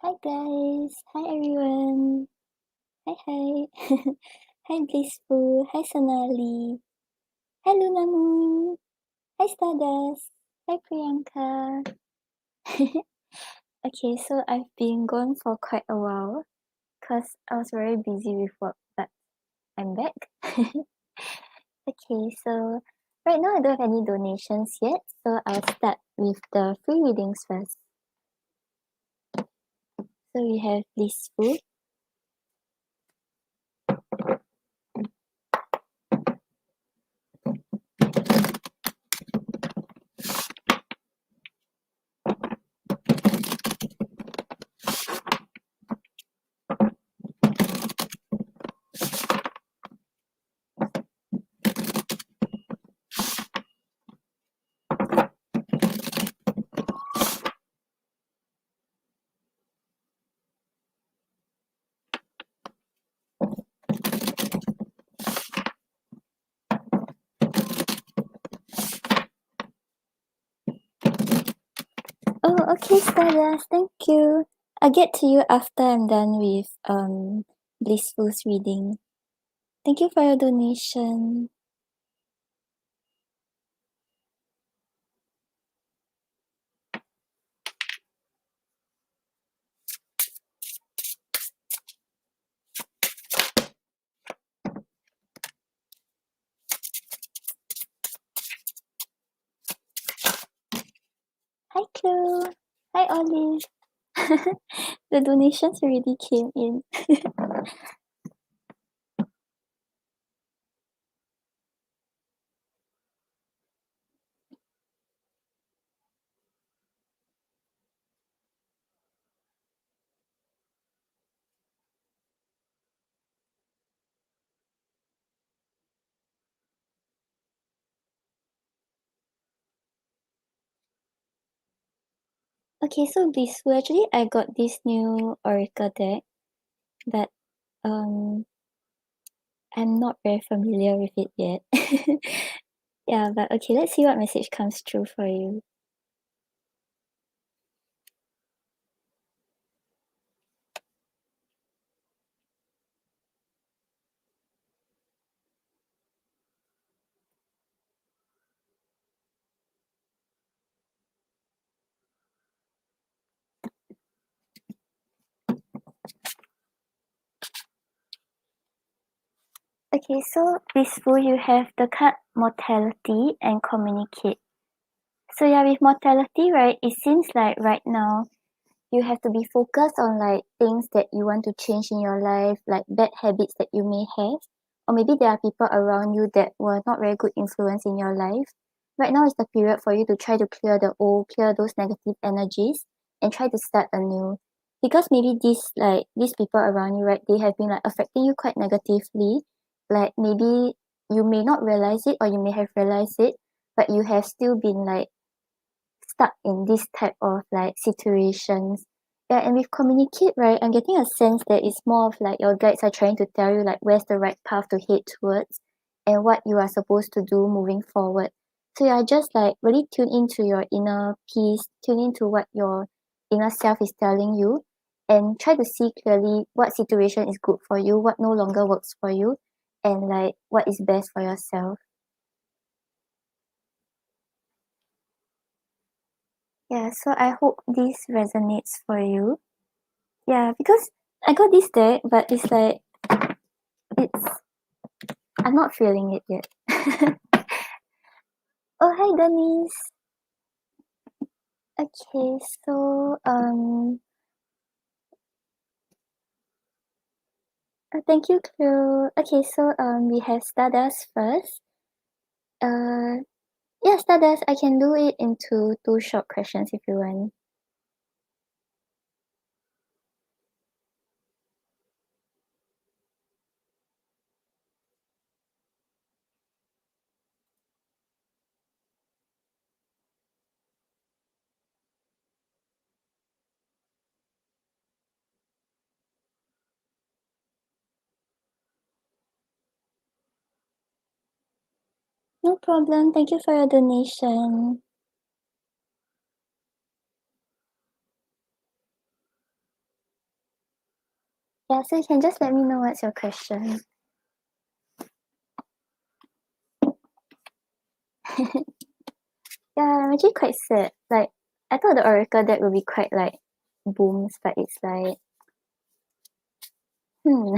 Hi guys, hi everyone. Hi. Hi Blissful, hi Sonali, hi Luna Moon, hi Stardust, hi Priyanka. Okay, so I've been gone for quite a while because I was very busy with work, but I'm back. Okay, so right now I don't have any donations yet, so I'll start with the free readings first. So we have Blissful. Oh, okay, Stardust, thank you. I'll get to you after I'm done with Blissful's reading. Thank you for your donation. Hi, Chloe. Hi, Olive. The donations already came in. Okay, so Blissful, actually I got this new Oracle deck, but I'm not very familiar with it yet. Yeah, but okay, let's see what message comes through for you. Okay, so Blissful, you have the card Mortality and Communicate. So yeah, with Mortality, right, it seems like right now you have to be focused on like things that you want to change in your life, like bad habits that you may have, or maybe there are people around you that were not very good influence in your life. Right now is the period for you to try to clear those negative energies and try to start anew. Because maybe these people around you, right, they have been like affecting you quite negatively. Like maybe you may not realize it or you may have realized it, but you have still been like stuck in this type of like situations. Yeah, and with communicate, right, I'm getting a sense that it's more of like your guides are trying to tell you like where's the right path to head towards and what you are supposed to do moving forward. So yeah, just like really tune into your inner peace, tune into what your inner self is telling you, and try to see clearly what situation is good for you, what no longer works for you, and like what is best for yourself. Yeah, so I hope this resonates for you. Yeah, because I got this deck, but it's like it's I'm not feeling it yet. Oh, hi Denise. Okay, so thank you, Clue. Okay, so we have Stardust first. Uh, yeah, Stardust. I can do it into two short questions if you want. No problem. Thank you for your donation. Yeah, so you can just let me know what's your question. Yeah, I'm actually quite sad. Like, I thought the oracle deck would be quite like booms, but it's like, hmm.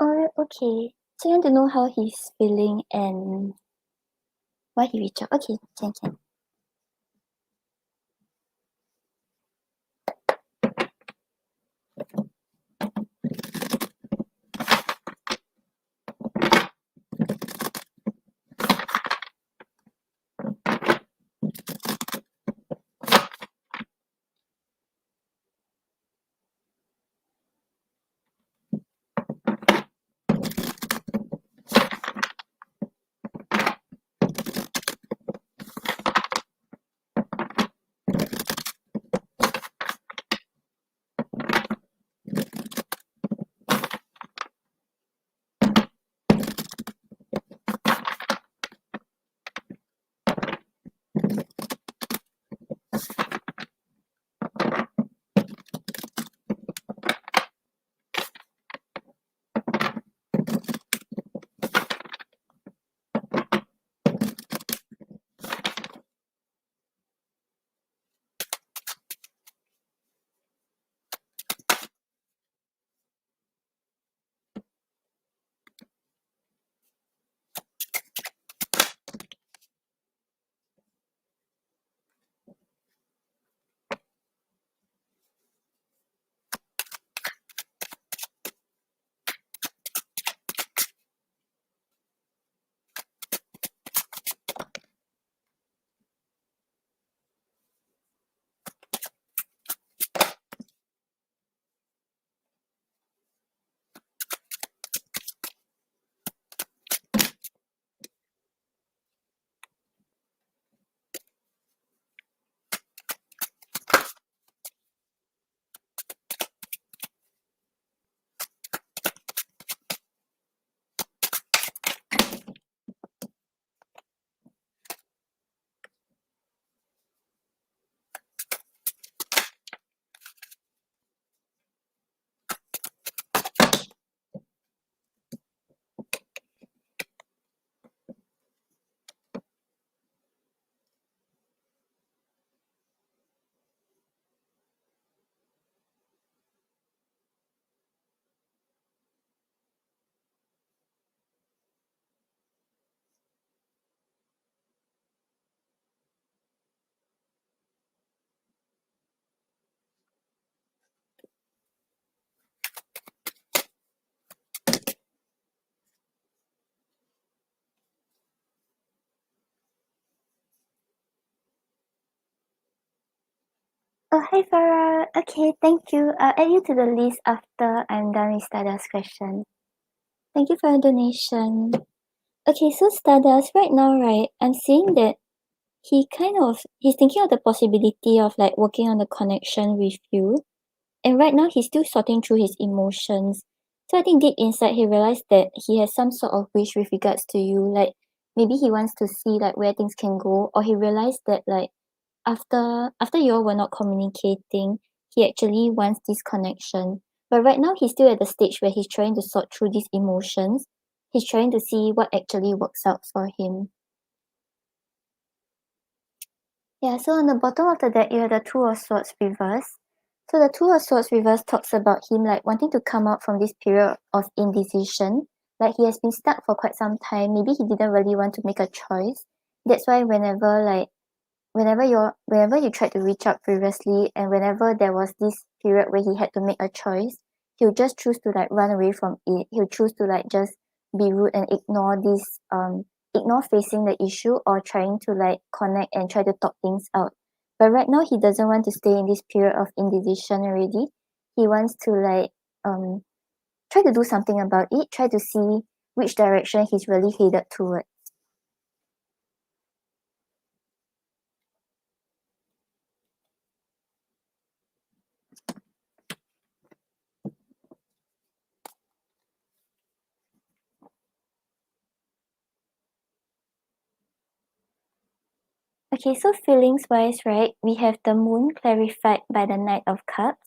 Oh, okay. So you want to know how he's feeling and why he reached out. Okay, can. Oh, hi Farah. Okay, thank you. I'll add you to the list after I'm done with Stardust question. Thank you for your donation. Okay, so Stardust, right now, right, I'm seeing that he's thinking of the possibility of like working on the connection with you. And right now he's still sorting through his emotions. So I think deep inside he realized that he has some sort of wish with regards to you. Like maybe he wants to see like where things can go, or he realized that like after you all were not communicating, he actually wants this connection. But right now he's still at the stage where he's trying to sort through these emotions. He's trying to see what actually works out for him. Yeah, so on the bottom of the deck, you have the Two of Swords reverse. So the Two of Swords reverse talks about him like wanting to come out from this period of indecision. Like he has been stuck for quite some time. Maybe he didn't really want to make a choice. That's why whenever you tried to reach out previously and whenever there was this period where he had to make a choice, he'll just choose to like run away from it. He'll choose to like just be rude and ignore facing the issue or trying to like connect and try to talk things out. But right now he doesn't want to stay in this period of indecision already. He wants to like try to do something about it, try to see which direction he's really headed towards. Okay, so feelings wise, right, we have the moon clarified by the Knight of Cups.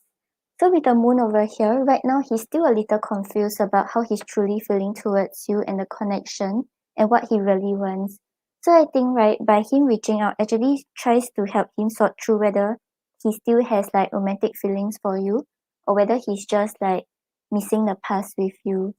So with the moon over here, right now he's still a little confused about how he's truly feeling towards you and the connection and what he really wants. So I think, right, by him reaching out actually tries to help him sort through whether he still has like romantic feelings for you or whether he's just like missing the past with you.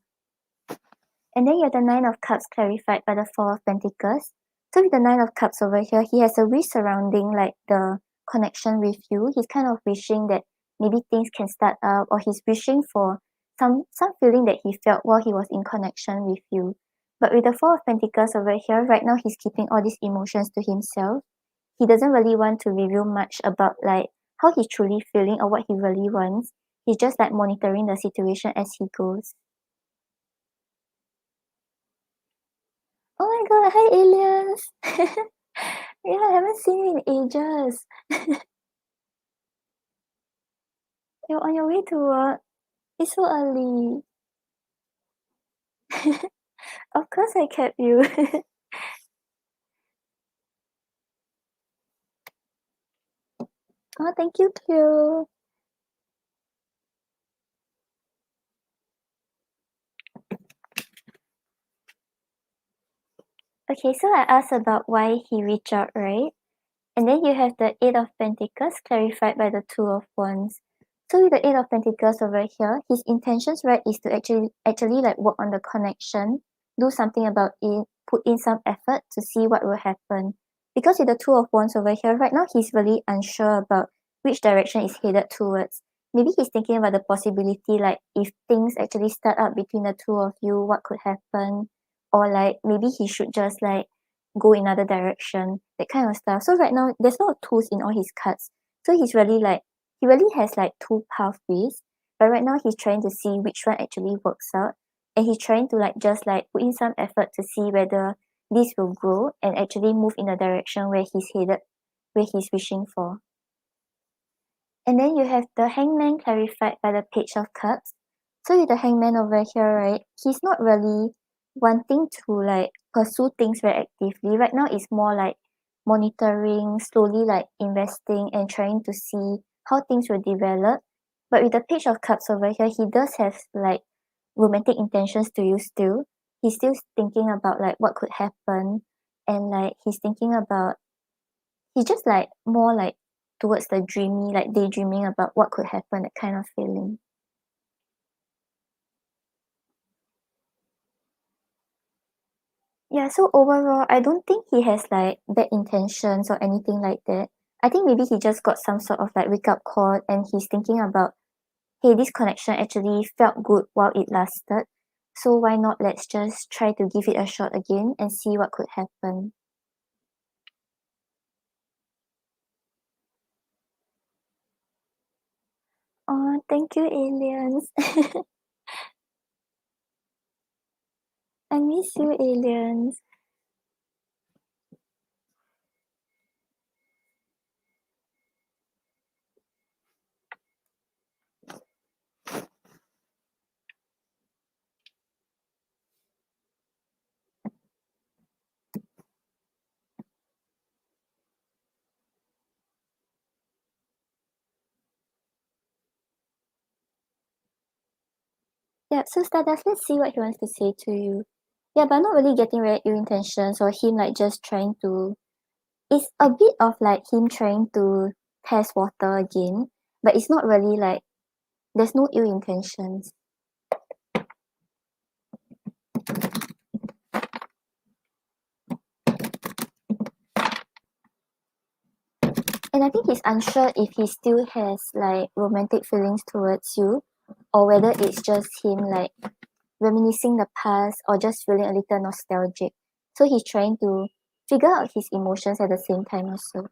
And then you have the Nine of Cups clarified by the Four of Pentacles. So with the Nine of Cups over here, he has a wish surrounding like the connection with you. He's kind of wishing that maybe things can start up, or he's wishing for some feeling that he felt while he was in connection with you. But with the Four of Pentacles over here, right now he's keeping all these emotions to himself. He doesn't really want to reveal much about like how he's truly feeling or what he really wants. He's just like monitoring the situation as he goes. Oh my god, hi aliens! Yeah, I haven't seen you in ages. You're on your way to work? It's so early. Of course I kept you. Oh, thank you too. Okay, so I asked about why he reached out, right? And then you have the Eight of Pentacles clarified by the Two of Wands. So with the Eight of Pentacles over here, his intentions, right, is to actually like work on the connection, do something about it, put in some effort to see what will happen. Because with the Two of Wands over here, right now he's really unsure about which direction is headed towards. Maybe he's thinking about the possibility like if things actually start up between the two of you, what could happen? Or like maybe he should just like go in another direction, that kind of stuff. So right now, there's no tools in all his cards. So he's really like, he really has like two pathways. But right now, he's trying to see which one actually works out. And he's trying to like just like put in some effort to see whether this will grow and actually move in the direction where he's headed, where he's wishing for. And then you have the Hangman clarified by the Page of Cups. So with the Hangman over here, right, he's not really wanting to like pursue things very actively. Right now it's more like monitoring, slowly like investing and trying to see how things will develop. But with the Page of Cups over here, he does have like romantic intentions to you still. He's still thinking about like what could happen, and like he's thinking about, he's just like more like towards the dreamy, like daydreaming about what could happen, that kind of feeling. Yeah, so overall, I don't think he has like bad intentions or anything like that. I think maybe he just got some sort of like wake up call and he's thinking about, hey, this connection actually felt good while it lasted. So why not let's just try to give it a shot again and see what could happen. Oh, thank you, aliens. I miss you, aliens. Yeah, so Stardust, let's see what he wants to say to you. Yeah, but I'm not really getting very ill intentions or him like just trying to. It's a bit of like him trying to test water again, but it's not really like there's no ill intentions. And I think he's unsure if he still has like romantic feelings towards you or whether it's just him like reminiscing the past or just feeling a little nostalgic. So he's trying to figure out his emotions at the same time also.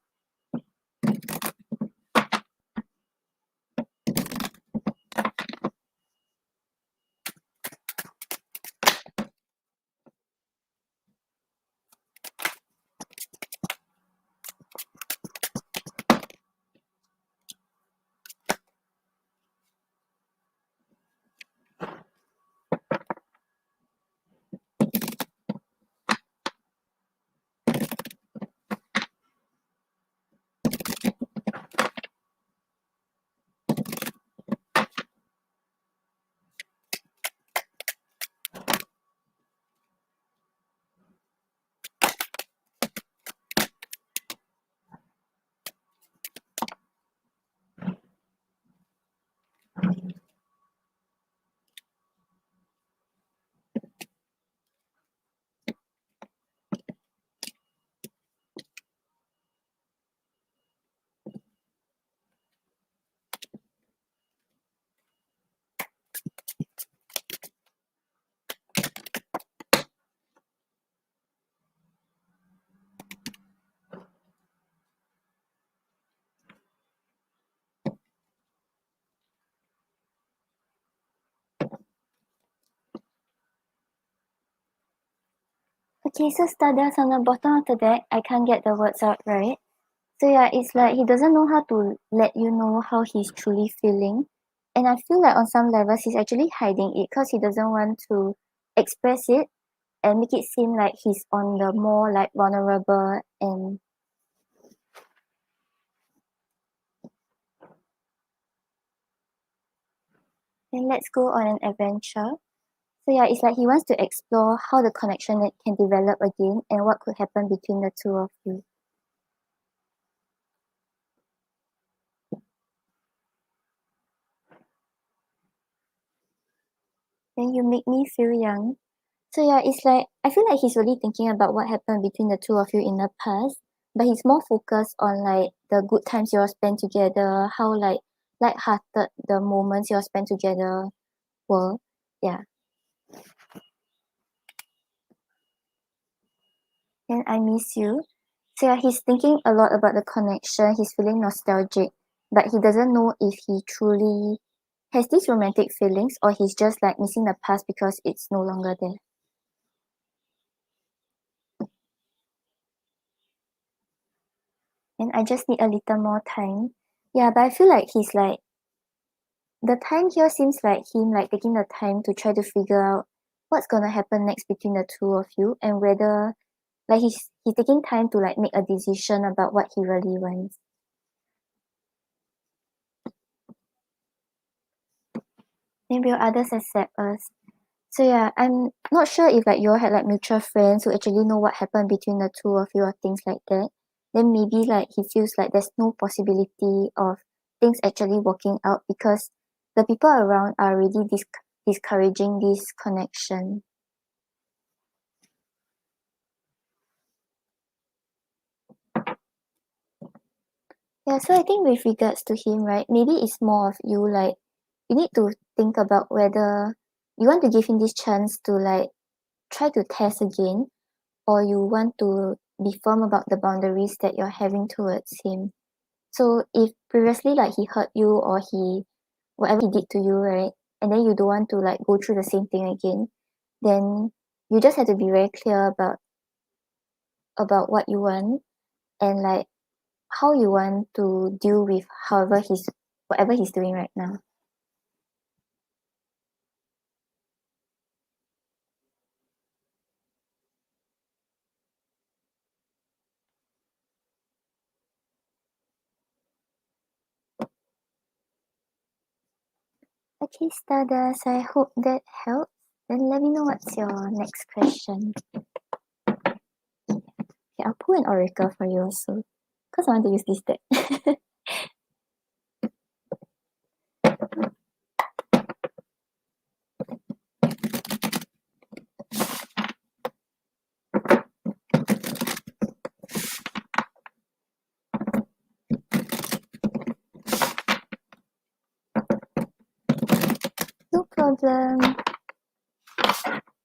Okay, so Stardust on the bottom of the deck, I can't get the words out right. So yeah, it's like he doesn't know how to let you know how he's truly feeling. And I feel like on some levels he's actually hiding it because he doesn't want to express it and make it seem like he's on the more like vulnerable and then let's go on an adventure. So yeah, it's like he wants to explore how the connection can develop again and what could happen between the two of you. Then you make me feel young. So yeah, it's like I feel like he's really thinking about what happened between the two of you in the past, but he's more focused on like the good times you all spent together, how like light-hearted the moments you all spent together were. Yeah. Then I miss you. So yeah, he's thinking a lot about the connection, he's feeling nostalgic, but he doesn't know if he truly has these romantic feelings or he's just like missing the past because it's no longer there. And I just need a little more time. Yeah, but I feel like he's like the time here seems like him like taking the time to try to figure out what's gonna happen next between the two of you and whether like he's taking time to like make a decision about what he really wants. Then will others accept us? So yeah, I'm not sure if like you all had like mutual friends who actually know what happened between the two of you or things like that. Then maybe like he feels like there's no possibility of things actually working out because the people around are really discouraging this connection. Yeah, so I think with regards to him, right, maybe it's more of you like you need to think about whether you want to give him this chance to like try to test again or you want to be firm about the boundaries that you're having towards him. So if previously like he hurt you or he whatever he did to you, right, and then you don't want to like go through the same thing again, then you just have to be very clear about what you want and like how you want to deal with whatever he's doing right now. Okay, Stardust, I hope that helps. Then let me know what's your next question. Okay, I'll pull an oracle for you also. Because I want to use this deck. No problem.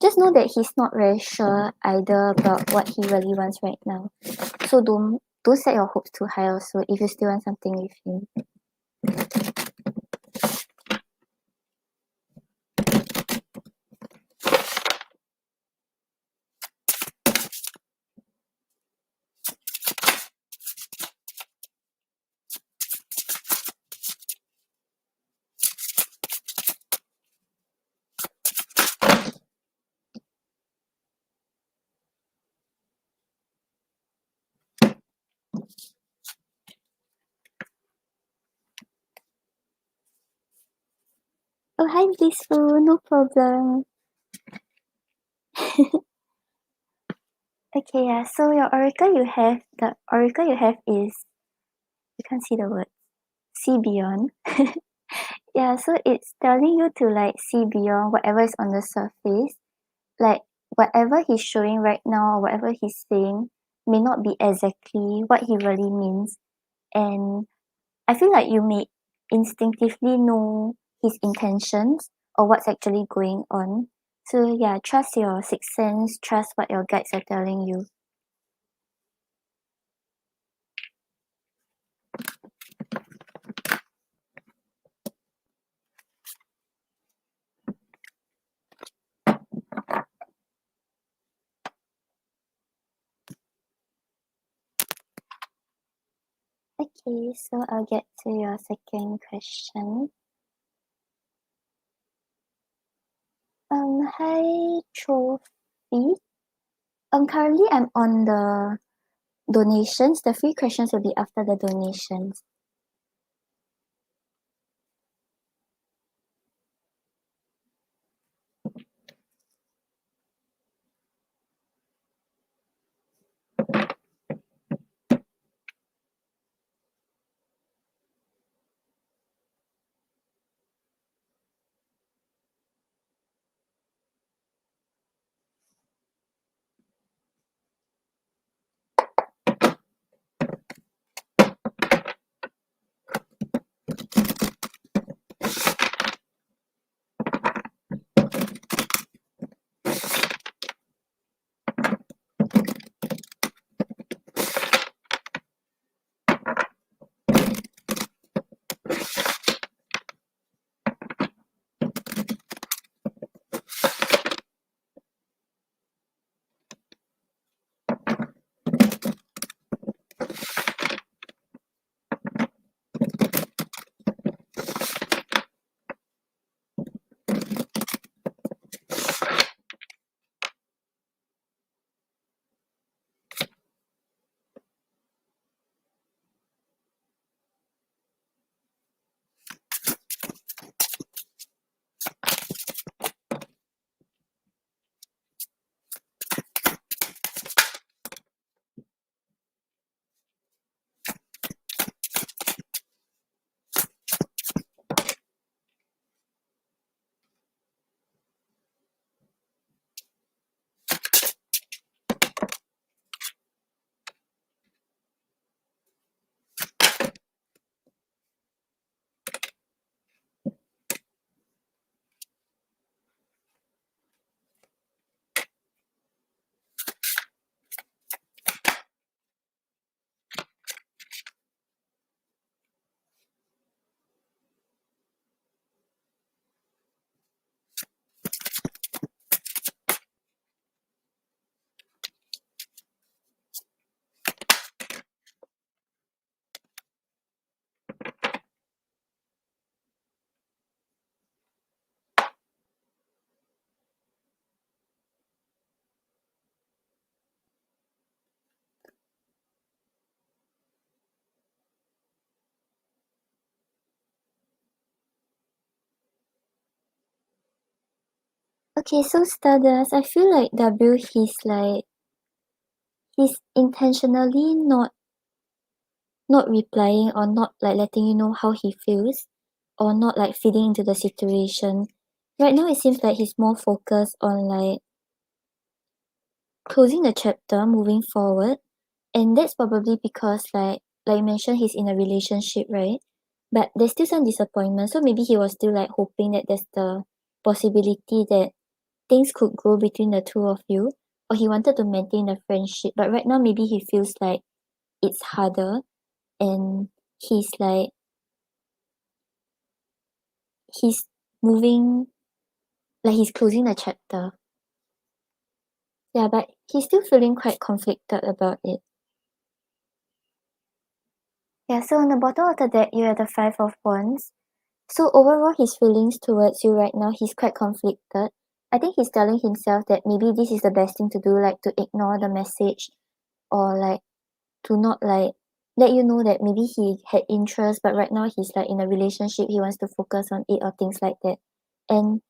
Just know that he's not very sure either about what he really wants right now. So don't set your hopes too high also if you still want something with him. Oh hi Blissful, no problem. Okay, yeah, so the oracle you have is you can't see the word. See beyond. Yeah, so it's telling you to like see beyond whatever is on the surface. Like whatever he's showing right now or whatever he's saying may not be exactly what he really means. And I feel like you may instinctively know his intentions or what's actually going on. So yeah, trust your sixth sense, trust what your guides are telling you. Okay, so I'll get to your second question. Hi, Trophy. Currently I'm on the donations. The free questions will be after the donations. Okay, so Stardust, I feel like W, he's intentionally not replying or not like letting you know how he feels or not like feeding into the situation. Right now it seems like he's more focused on like closing the chapter, moving forward. And that's probably because like you mentioned, he's in a relationship, right? But there's still some disappointment. So maybe he was still like hoping that there's the possibility that things could grow between the two of you. Or he wanted to maintain the friendship. But right now maybe he feels like it's harder and he's like he's moving like he's closing the chapter. Yeah, but he's still feeling quite conflicted about it. Yeah, so on the bottom of the deck you have the Five of Wands. So overall his feelings towards you right now, he's quite conflicted. I think he's telling himself that maybe this is the best thing to do, like to ignore the message or like to not like let you know that maybe he had interest but right now he's like in a relationship, he wants to focus on it or things like that. And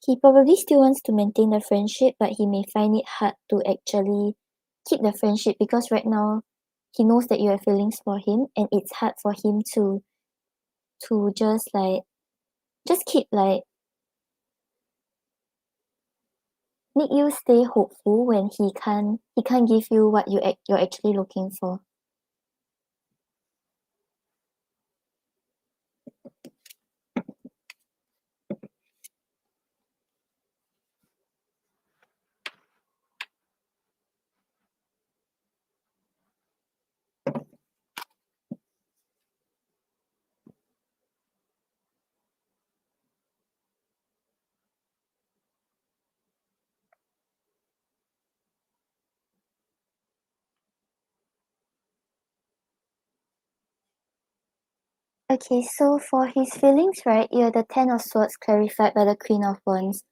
he probably still wants to maintain the friendship, but he may find it hard to actually keep the friendship because right now he knows that you have feelings for him and it's hard for him to just keep like make you stay hopeful when he can't give you what you're actually looking for. Okay, so for his feelings, right, you're the Ten of Swords clarified by the Queen of Wands.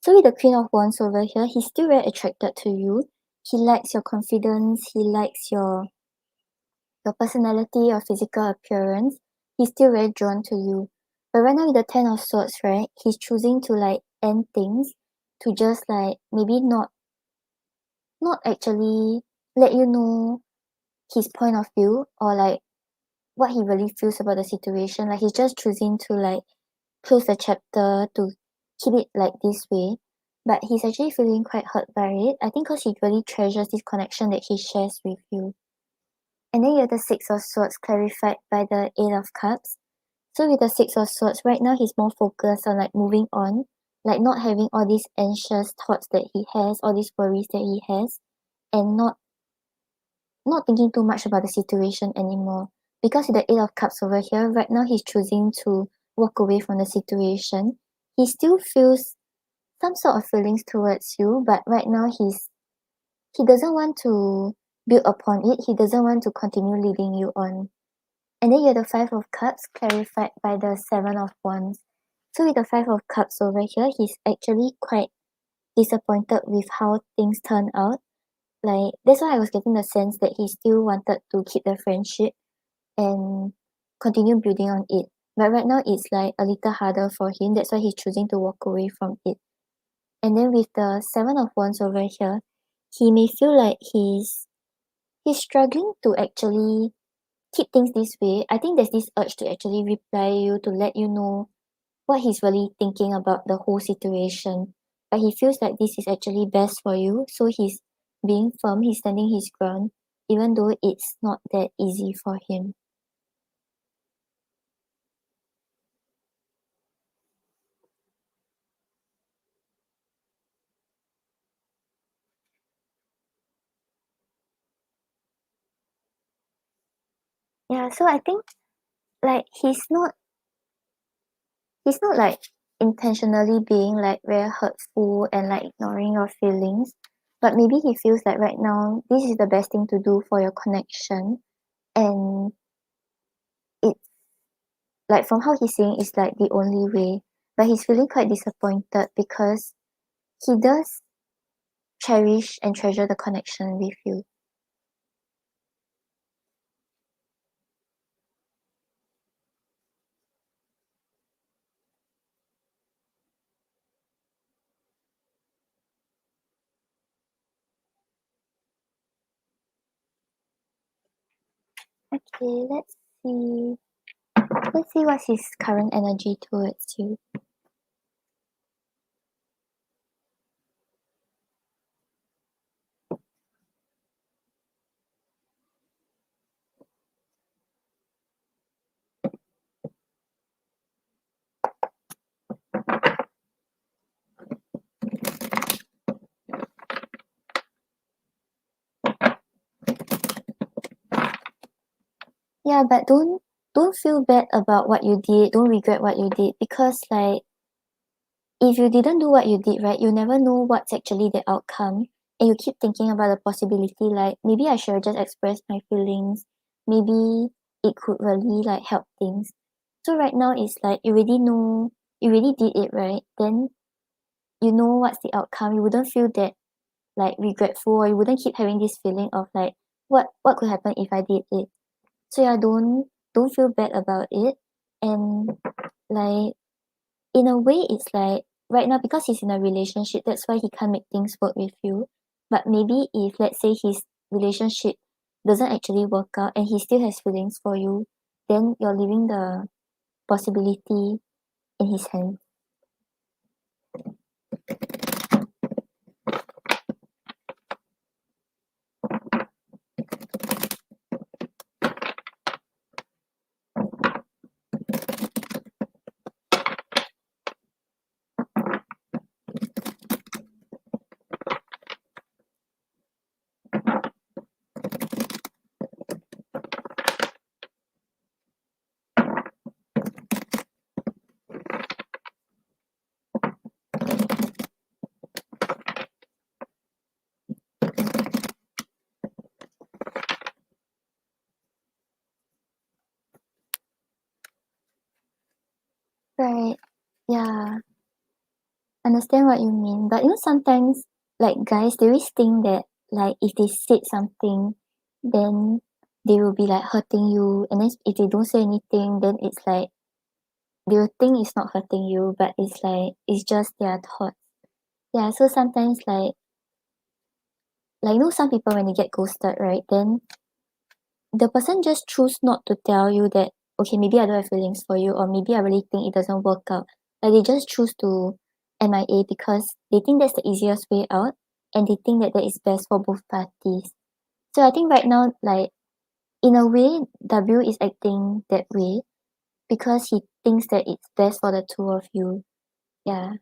So with the Queen of Wands over here, he's still very attracted to you. He likes your confidence, he likes your personality, your physical appearance. He's still very drawn to you. But right now with the Ten of Swords, right, he's choosing to like end things, to just like maybe not actually let you know his point of view or like what he really feels about the situation. Like he's just choosing to like close the chapter to keep it like this way. But he's actually feeling quite hurt by it. I think because he really treasures this connection that he shares with you. And then you have the Six of Swords clarified by the Eight of Cups. So with the Six of Swords, right now he's more focused on like moving on, like not having all these anxious thoughts that he has, all these worries that he has, and not thinking too much about the situation anymore. Because with the Eight of Cups over here, right now he's choosing to walk away from the situation. He still feels some sort of feelings towards you, but right now he doesn't want to build upon it. He doesn't want to continue leading you on. And then you have the Five of Cups clarified by the Seven of Wands. So with the Five of Cups over here, he's actually quite disappointed with how things turn out. Like that's why I was getting the sense that he still wanted to keep the friendship and continue building on it. But right now it's like a little harder for him. That's why he's choosing to walk away from it. And then with the Seven of Wands over here, he may feel like he's struggling to actually keep things this way. I think there's this urge to actually reply you to let you know what he's really thinking about the whole situation. But he feels like this is actually best for you, so he's being firm, he's standing his ground, even though it's not that easy for him. Yeah, so I think like he's not like intentionally being like very hurtful and like ignoring your feelings, but maybe he feels like right now this is the best thing to do for your connection, and it's like from how he's saying it's like the only way, but he's feeling quite disappointed because he does cherish and treasure the connection with you. Okay, let's see what's his current energy towards you. Yeah, but don't feel bad about what you did. Don't regret what you did, because like if you didn't do what you did, right, you never know what's actually the outcome. And you keep thinking about the possibility, like maybe I should have just expressed my feelings. Maybe it could really like help things. So right now it's like you already know you already did it, right? Then you know what's the outcome. You wouldn't feel that like regretful, or you wouldn't keep having this feeling of like what could happen if I did it. So yeah, don't feel bad about it. And like in a way it's like right now because he's in a relationship, that's why he can't make things work with you. But maybe if let's say his relationship doesn't actually work out and he still has feelings for you, then you're leaving the possibility in his hand. Right. Yeah. Understand what you mean. But sometimes like guys they always think that like if they said something then they will be like hurting you, and then if they don't say anything then it's like they will think it's not hurting you, but it's like it's just their thoughts. Yeah, so sometimes like some people when they get ghosted, right, then the person just choose not to tell you that okay maybe I don't have feelings for you, or maybe I really think it doesn't work out. Like they just choose to MIA because they think that's the easiest way out, and they think that that is best for both parties. So I think right now like in a way W is acting that way because he thinks that it's best for the two of you. Yeah.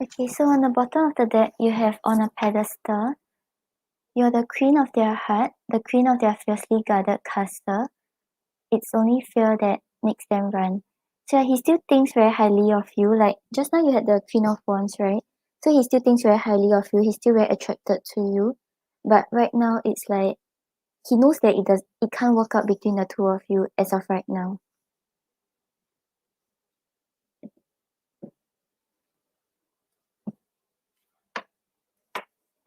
Okay, so on the bottom of the deck you have on a pedestal, you're the queen of their heart, the queen of their fiercely guarded castle. It's only fear that makes them run. So yeah, he still thinks very highly of you. Like just now you had the Queen of Wands, right? So he still thinks very highly of you. He's still very attracted to you. But right now it's like he knows that it can't work out between the two of you as of right now.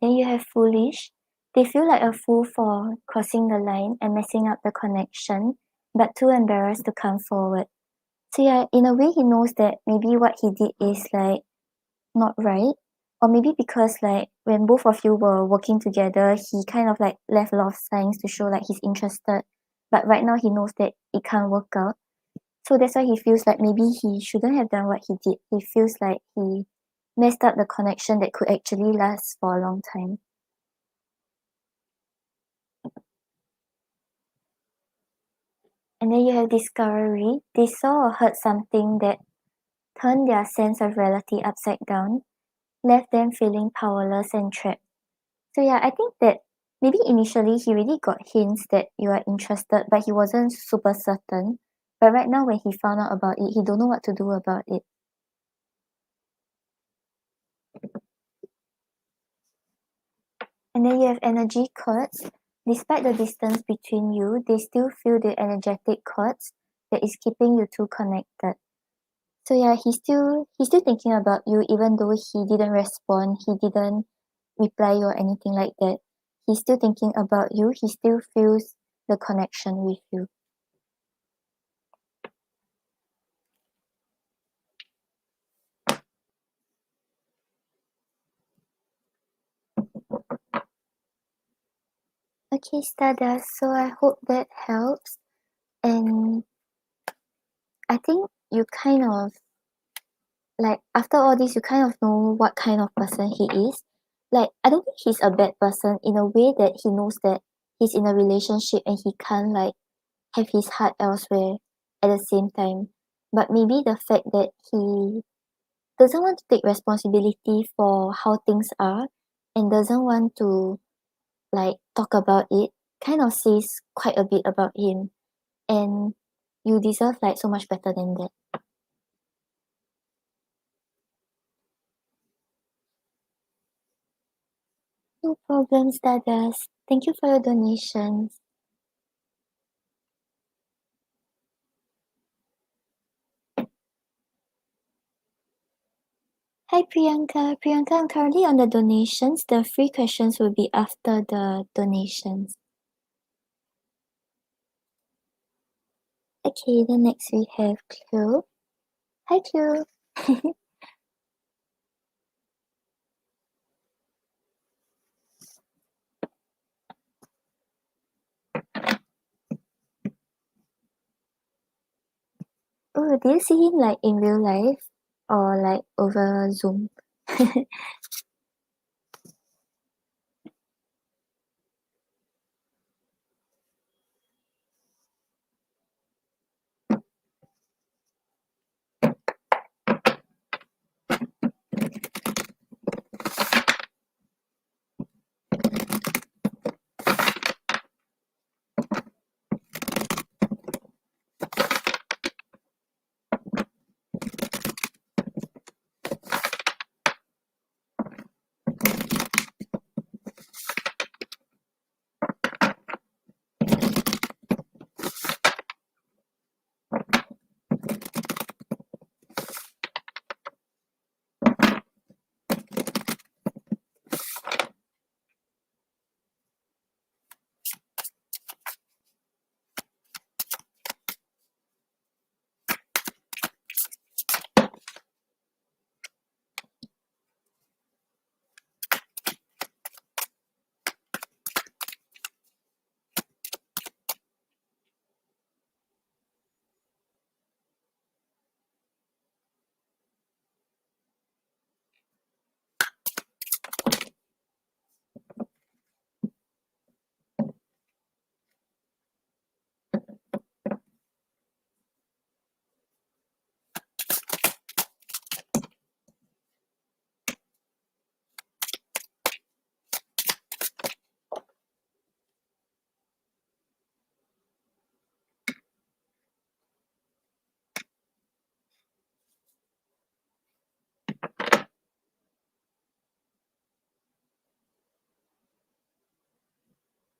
Then you have foolish. They feel like a fool for crossing the line and messing up the connection, but too embarrassed to come forward. So yeah, in a way he knows that maybe what he did is like not right, or maybe because like when both of you were working together he kind of like left a lot of signs to show like he's interested, but right now he knows that it can't work out. So that's why he feels like maybe he shouldn't have done what he did. He feels like he messed up the connection that could actually last for a long time. And then you have discovery. They saw or heard something that turned their sense of reality upside down, left them feeling powerless and trapped. So yeah, I think that maybe initially he really got hints that you are interested, but he wasn't super certain. But right now when he found out about it, he don't know what to do about it. And then you have energy chords. Despite the distance between you, they still feel the energetic chords that is keeping you two connected. So yeah, he's still thinking about you even though he didn't respond, he didn't reply or anything like that. He's still thinking about you, he still feels the connection with you. Okay, Stardust, so I hope that helps. And I think you kind of like after all this you kind of know what kind of person he is. Like I don't think he's a bad person in a way that he knows that he's in a relationship and he can't like have his heart elsewhere at the same time. But maybe the fact that he doesn't want to take responsibility for how things are and doesn't want to like talk about it kind of says quite a bit about him, and you deserve like so much better than that. No problem, Stardust. Thank you for your donations. Hi Priyanka. Priyanka, I'm currently on the donations. The free questions will be after the donations. Okay, then next we have Cleo. Hi Cleo. Oh, do you see him like in real life or like over Zoom?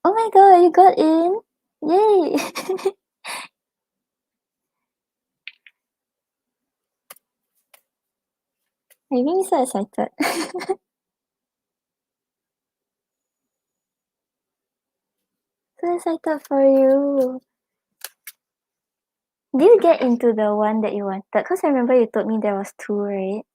Oh my god, you got in! Yay! I'm really so excited. So excited for you. Did you get into the one that you wanted? Because I remember you told me there was two, right?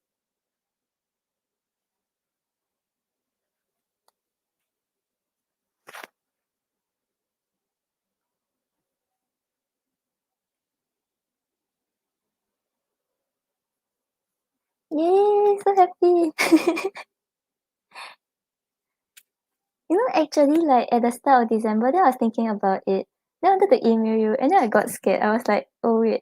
Yay! So happy! You know, actually, like at the start of December, then I was thinking about it. Then I wanted to email you, and then I got scared. I was like, oh wait.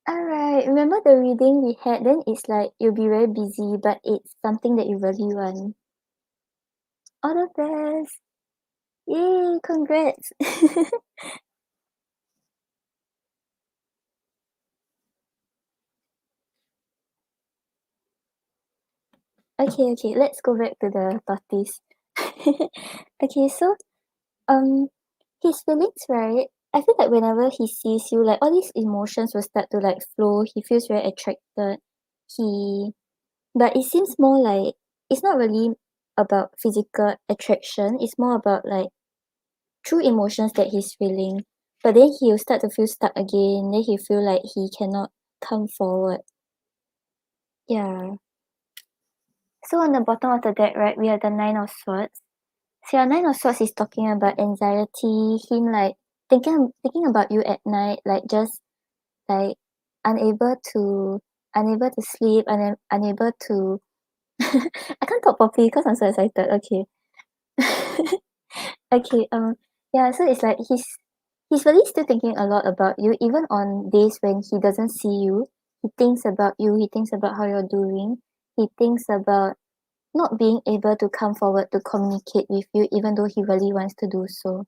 Alright, remember the reading we had? Then it's like you'll be very busy, but it's something that you really want. All the best! Yay! Congrats! Okay, let's go back to the tortoise. Okay, so um his feelings, right? I feel like whenever he sees you, like all these emotions will start to like flow. He feels very attracted. He But it seems more like it's not really about physical attraction. It's more about like true emotions that he's feeling. But then he'll start to feel stuck again. Then he feel like he cannot come forward. Yeah. So on the bottom of the deck, right, we have the Nine of Swords. So your Nine of Swords is talking about anxiety, him like thinking about you at night, like just like unable to unable to sleep, unable to I can't talk properly because I'm so excited. Okay. Okay, yeah, so it's like he's really still thinking a lot about you, even on days when he doesn't see you. He thinks about you, he thinks about how you're doing, he thinks about not being able to come forward to communicate with you, even though he really wants to do so.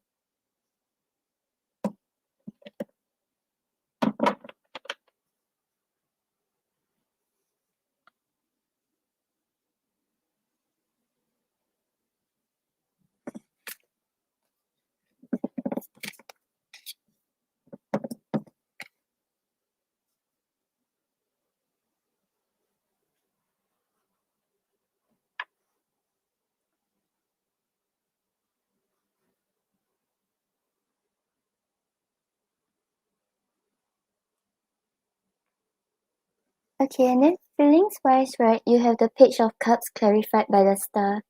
Okay, and then feelings wise, right, you have the Page of Cups clarified by the star.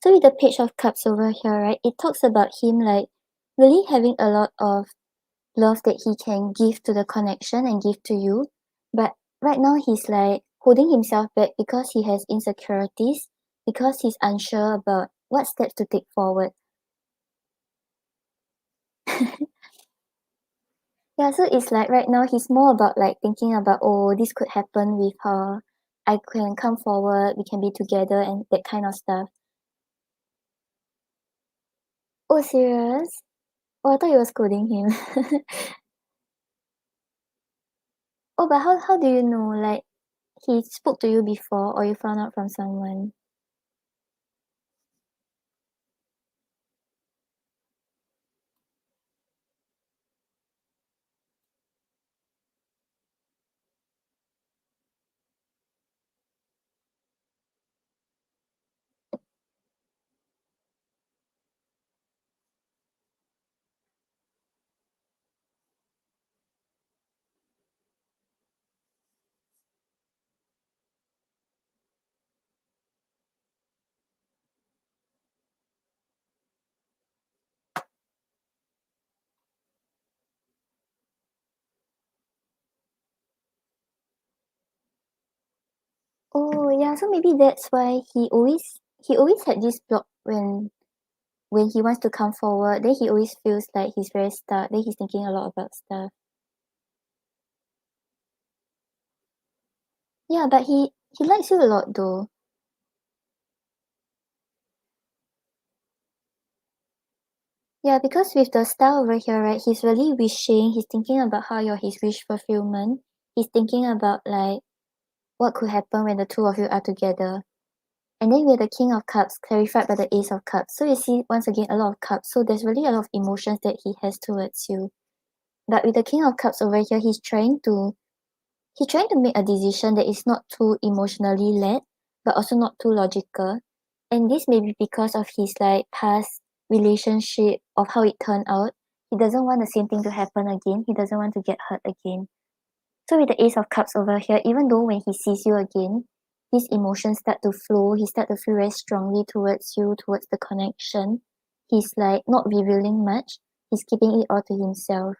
So with the Page of Cups over here, right, it talks about him like really having a lot of love that he can give to the connection and give to you. But right now he's like holding himself back because he has insecurities, because he's unsure about what steps to take forward. Yeah, so it's like right now he's more about like thinking about, oh, this could happen with her. I can come forward, we can be together and that kind of stuff. Oh, serious? Oh, I thought you were scolding him. Oh, but how do you know? Like he spoke to you before or you found out from someone? Oh, yeah, so maybe that's why he always had this block when he wants to come forward, then he always feels like he's very stuck, then he's thinking a lot about stuff. Yeah, but he likes you a lot though. Yeah, because with the star over here, right, he's really wishing, he's thinking about how you're his wish fulfillment. He's thinking about like what could happen when the two of you are together. And then we have the King of Cups clarified by the Ace of Cups. So you see, once again, a lot of cups. So there's really a lot of emotions that he has towards you. But with the King of Cups over here, he's trying to make a decision that is not too emotionally led, but also not too logical. And this may be because of his like past relationship of how it turned out. He doesn't want the same thing to happen again. He doesn't want to get hurt again. So with the Ace of Cups over here, even though when he sees you again, his emotions start to flow, he start to feel very strongly towards you, towards the connection. He's like not revealing much. He's keeping it all to himself.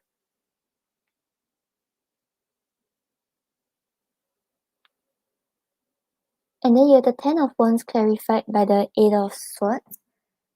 And then you have the Ten of Wands clarified by the Eight of Swords.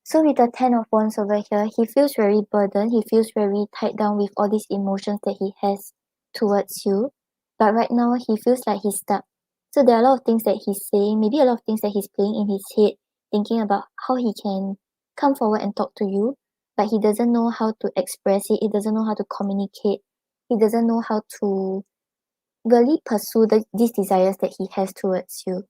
So with the Ten of Wands over here, he feels very burdened. He feels very tied down with all these emotions that he has towards you. But right now, he feels like he's stuck. So there are a lot of things that he's saying, maybe a lot of things that he's playing in his head, thinking about how he can come forward and talk to you. But he doesn't know how to express it. He doesn't know how to communicate. He doesn't know how to really pursue these desires that he has towards you.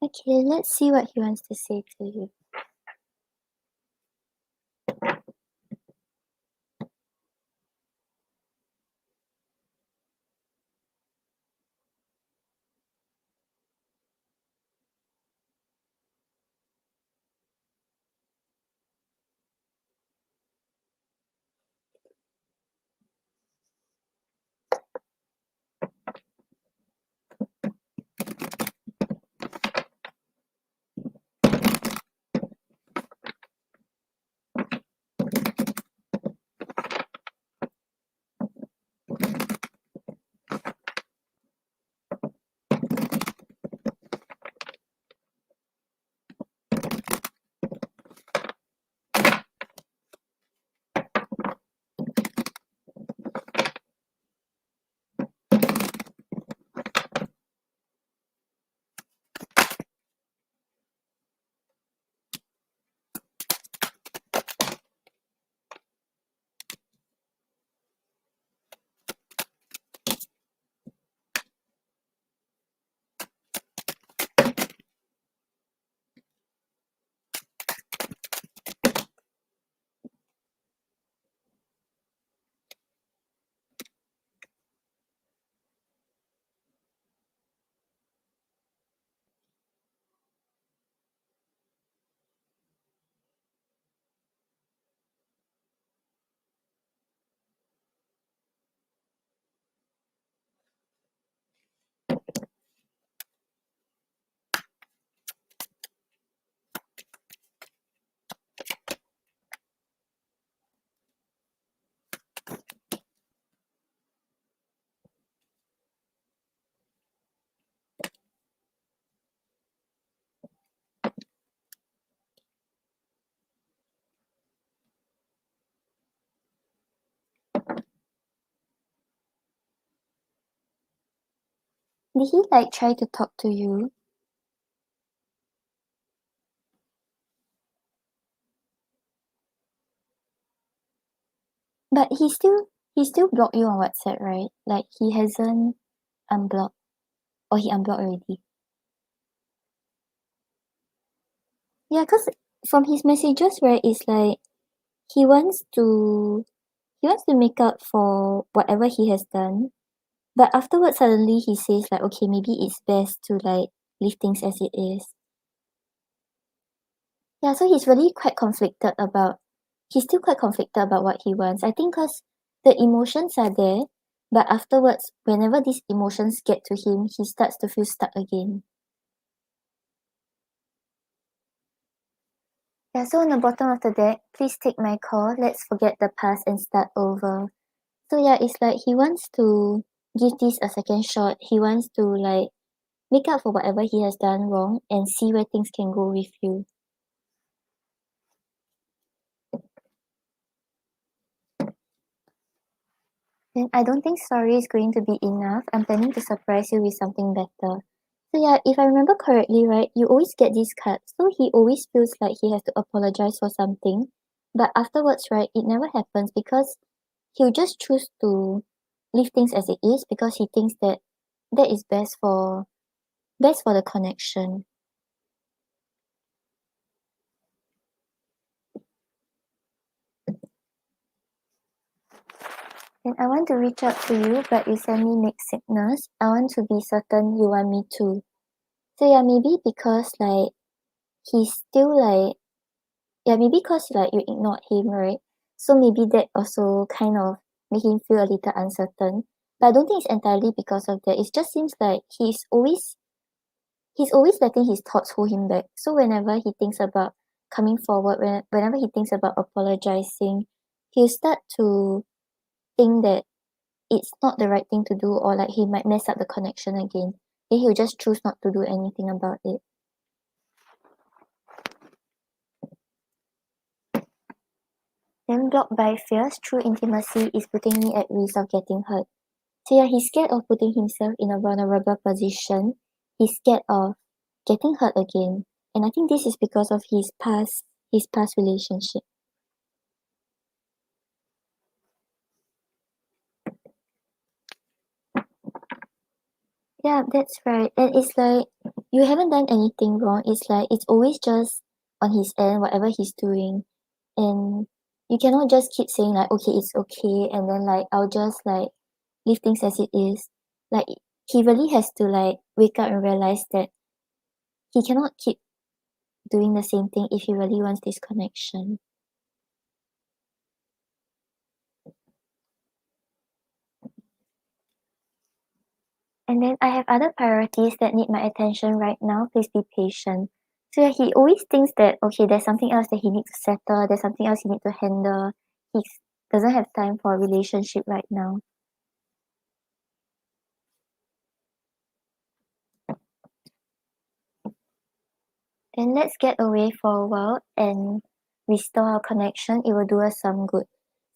Okay, let's see what he wants to say to you. Did he like try to talk to you? But he still blocked you on WhatsApp, right? Like he hasn't unblocked or he unblocked already. Yeah, cause from his messages, right, it's like he wants to he wants to make up for whatever he has done. But afterwards suddenly he says like, okay, maybe it's best to like leave things as it is. Yeah, so he's still quite conflicted about what he wants. I think cause the emotions are there, but afterwards, whenever these emotions get to him, he starts to feel stuck again. Yeah, so on the bottom of the deck, please take my call, let's forget the past and start over. So yeah, it's like he wants to give this a second shot. He wants to like make up for whatever he has done wrong and see where things can go with you. And I don't think sorry is going to be enough. I'm planning to surprise you with something better. So yeah, if I remember correctly, right, you always get these cards. So he always feels like he has to apologize for something. But afterwards, right, it never happens because he'll just choose to leave things as it is because he thinks that that is best for the connection. And I want to reach out to you, but you send me mixed signals. I want to be certain you want me to. So yeah, maybe because like he's still like yeah, maybe because like you ignored him, right? So maybe that also kind of made him feel a little uncertain. But I don't think it's entirely because of that. It just seems like he's always letting his thoughts hold him back. So whenever he thinks about coming forward, whenever he thinks about apologizing, he'll start to think that it's not the right thing to do or like he might mess up the connection again. Then he'll just choose not to do anything about it. Then blocked by fears, true intimacy is putting me at risk of getting hurt. So yeah, he's scared of putting himself in a vulnerable position. He's scared of getting hurt again. And I think this is because of his past relationship. Yeah, that's right. And it's like you haven't done anything wrong. It's like it's always just on his end, whatever he's doing. And you cannot just keep saying like, okay, it's okay, and then like I'll just like leave things as it is. Like he really has to like wake up and realize that he cannot keep doing the same thing if he really wants this connection. And then I have other priorities that need my attention right now. Please be patient. So yeah, he always thinks that okay, there's something else that he needs to settle, there's something else he needs to handle. He doesn't have time for a relationship right now. Then let's get away for a while and restore our connection. It will do us some good.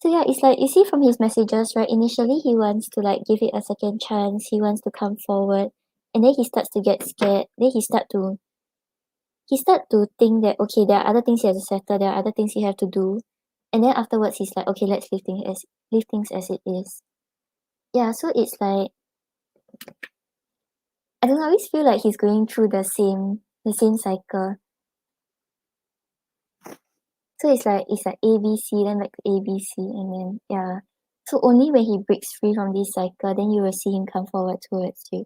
So yeah, it's like you see from his messages, right? Initially he wants to like give it a second chance. He wants to come forward. And then he starts to get scared. Then he start to think that okay, there are other things he has to settle, there are other things he have to do. And then afterwards he's like, okay, let's leave things as it is. Yeah, so it's like I don't know, I always feel like he's going through the same cycle. So it's like ABC, then back to ABC, and then yeah. So only when he breaks free from this cycle, then you will see him come forward towards you.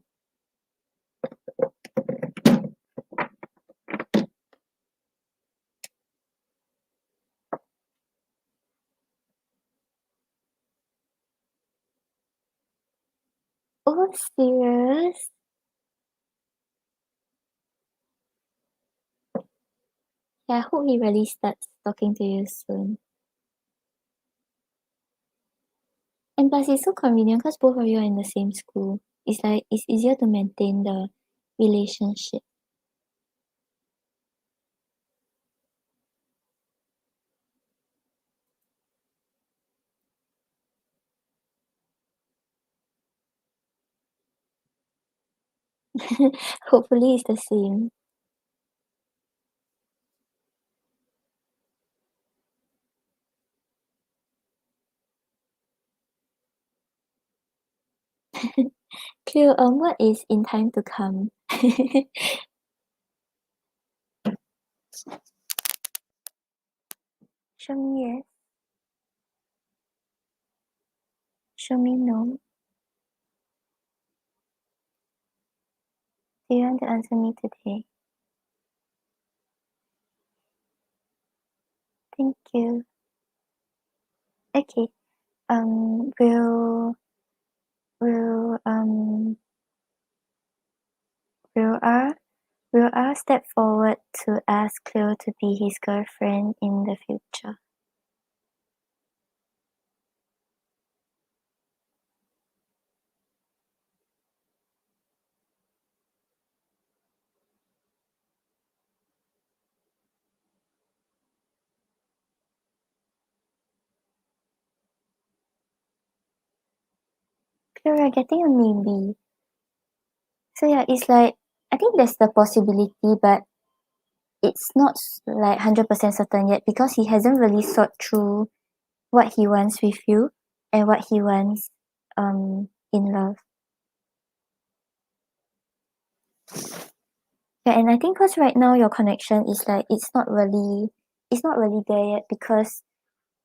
Oh, serious? Yeah, I hope he really starts talking to you soon. And plus, it's so convenient because both of you are in the same school. It's like it's easier to maintain the relationship. Hopefully, it's the same. Cleo, what is in time to come? Show me yes. Show me no. Do you want to answer me today? Thank you. Okay. Will will R Will R step forward to ask Cleo to be his girlfriend in the future? Cleo, we're getting a maybe. So yeah, it's like, I think there's the possibility, but it's not like 100% certain yet because he hasn't really thought through what he wants with you and what he wants in love. Yeah, and I think because right now your connection is like it's not really there yet because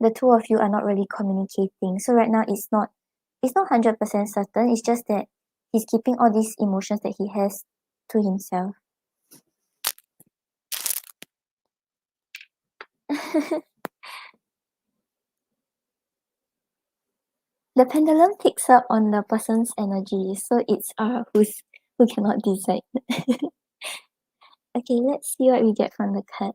the two of you are not really communicating. So right now it's not 100% certain. It's just that he's keeping all these emotions that he has to himself. The pendulum picks up on the person's energy, so it's who cannot decide. Okay, let's see what we get from the card.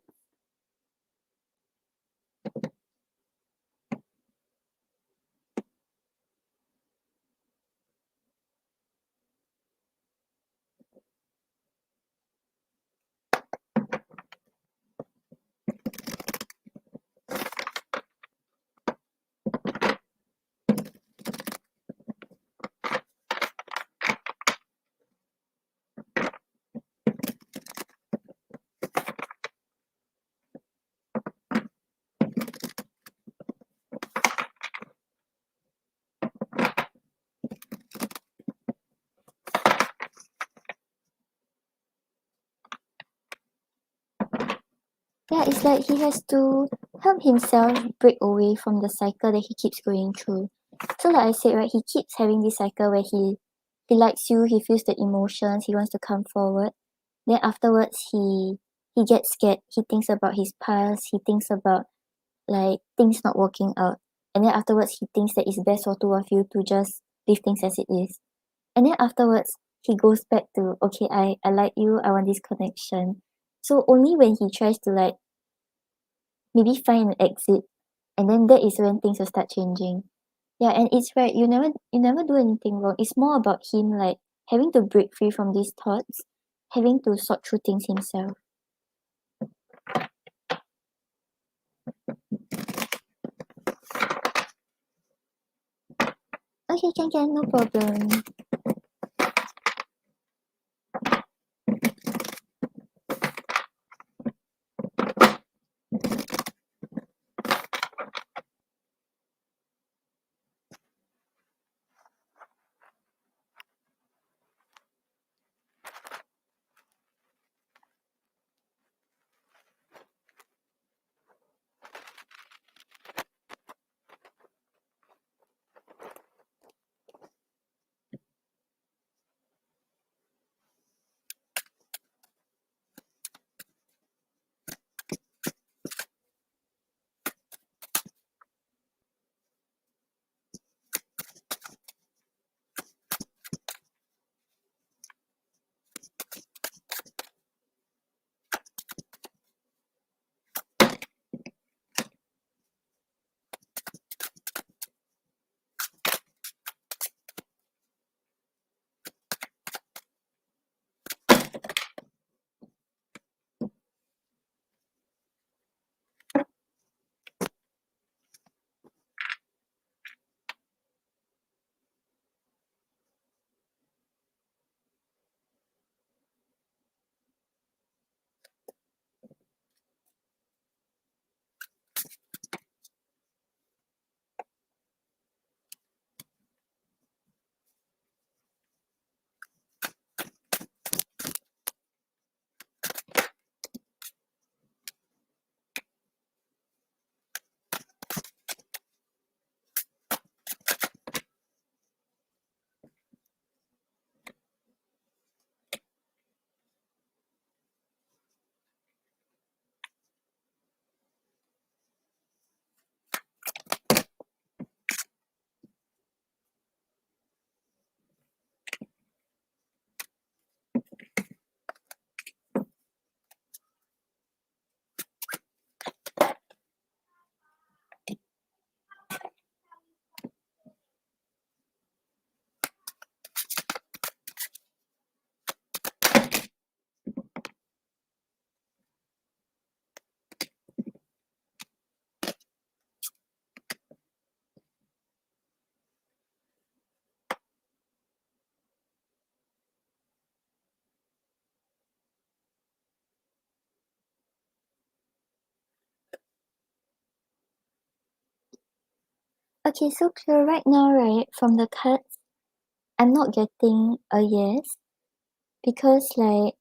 Yeah, it's like he has to help himself break away from the cycle that he keeps going through. So like I said, right, he keeps having this cycle where he likes you, he feels the emotions, he wants to come forward. Then afterwards he gets scared, he thinks about his past, he thinks about like things not working out. And then afterwards he thinks that it's best for two of you to just leave things as it is. And then afterwards he goes back to, okay, I like you, I want this connection. So only when he tries to like maybe find an exit, and then that is when things will start changing. Yeah, and it's right, you never do anything wrong. It's more about him like having to break free from these thoughts, having to sort through things himself. Okay, can, no problem. Okay, so clear right now, right, from the cards, I'm not getting a yes because like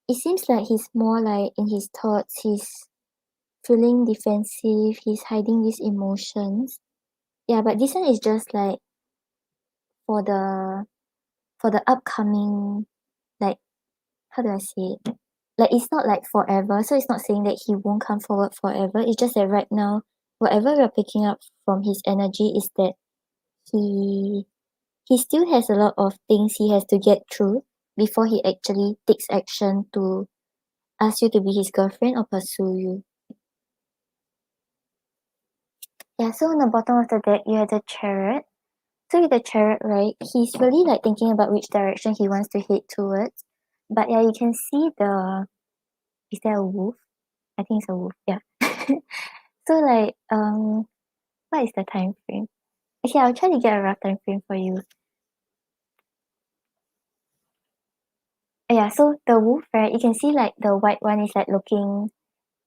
it seems like he's more like in his thoughts, he's feeling defensive, he's hiding these emotions. Yeah, but this one is just like for the upcoming, like, how do I say it? Like it's not like forever, so it's not saying that he won't come forward forever. It's just that right now, whatever we're picking up from his energy is that he he still has a lot of things he has to get through before he actually takes action to ask you to be his girlfriend or pursue you. Yeah, so on the bottom of the deck you have the chariot. So with the chariot, right, he's really like thinking about which direction he wants to head towards. But yeah, you can see the, is there a wolf? I think it's a wolf, yeah. So like what is the time frame? Okay, I'll try to get a rough time frame for you. Yeah, so the wolf, right, you can see like the white one is like looking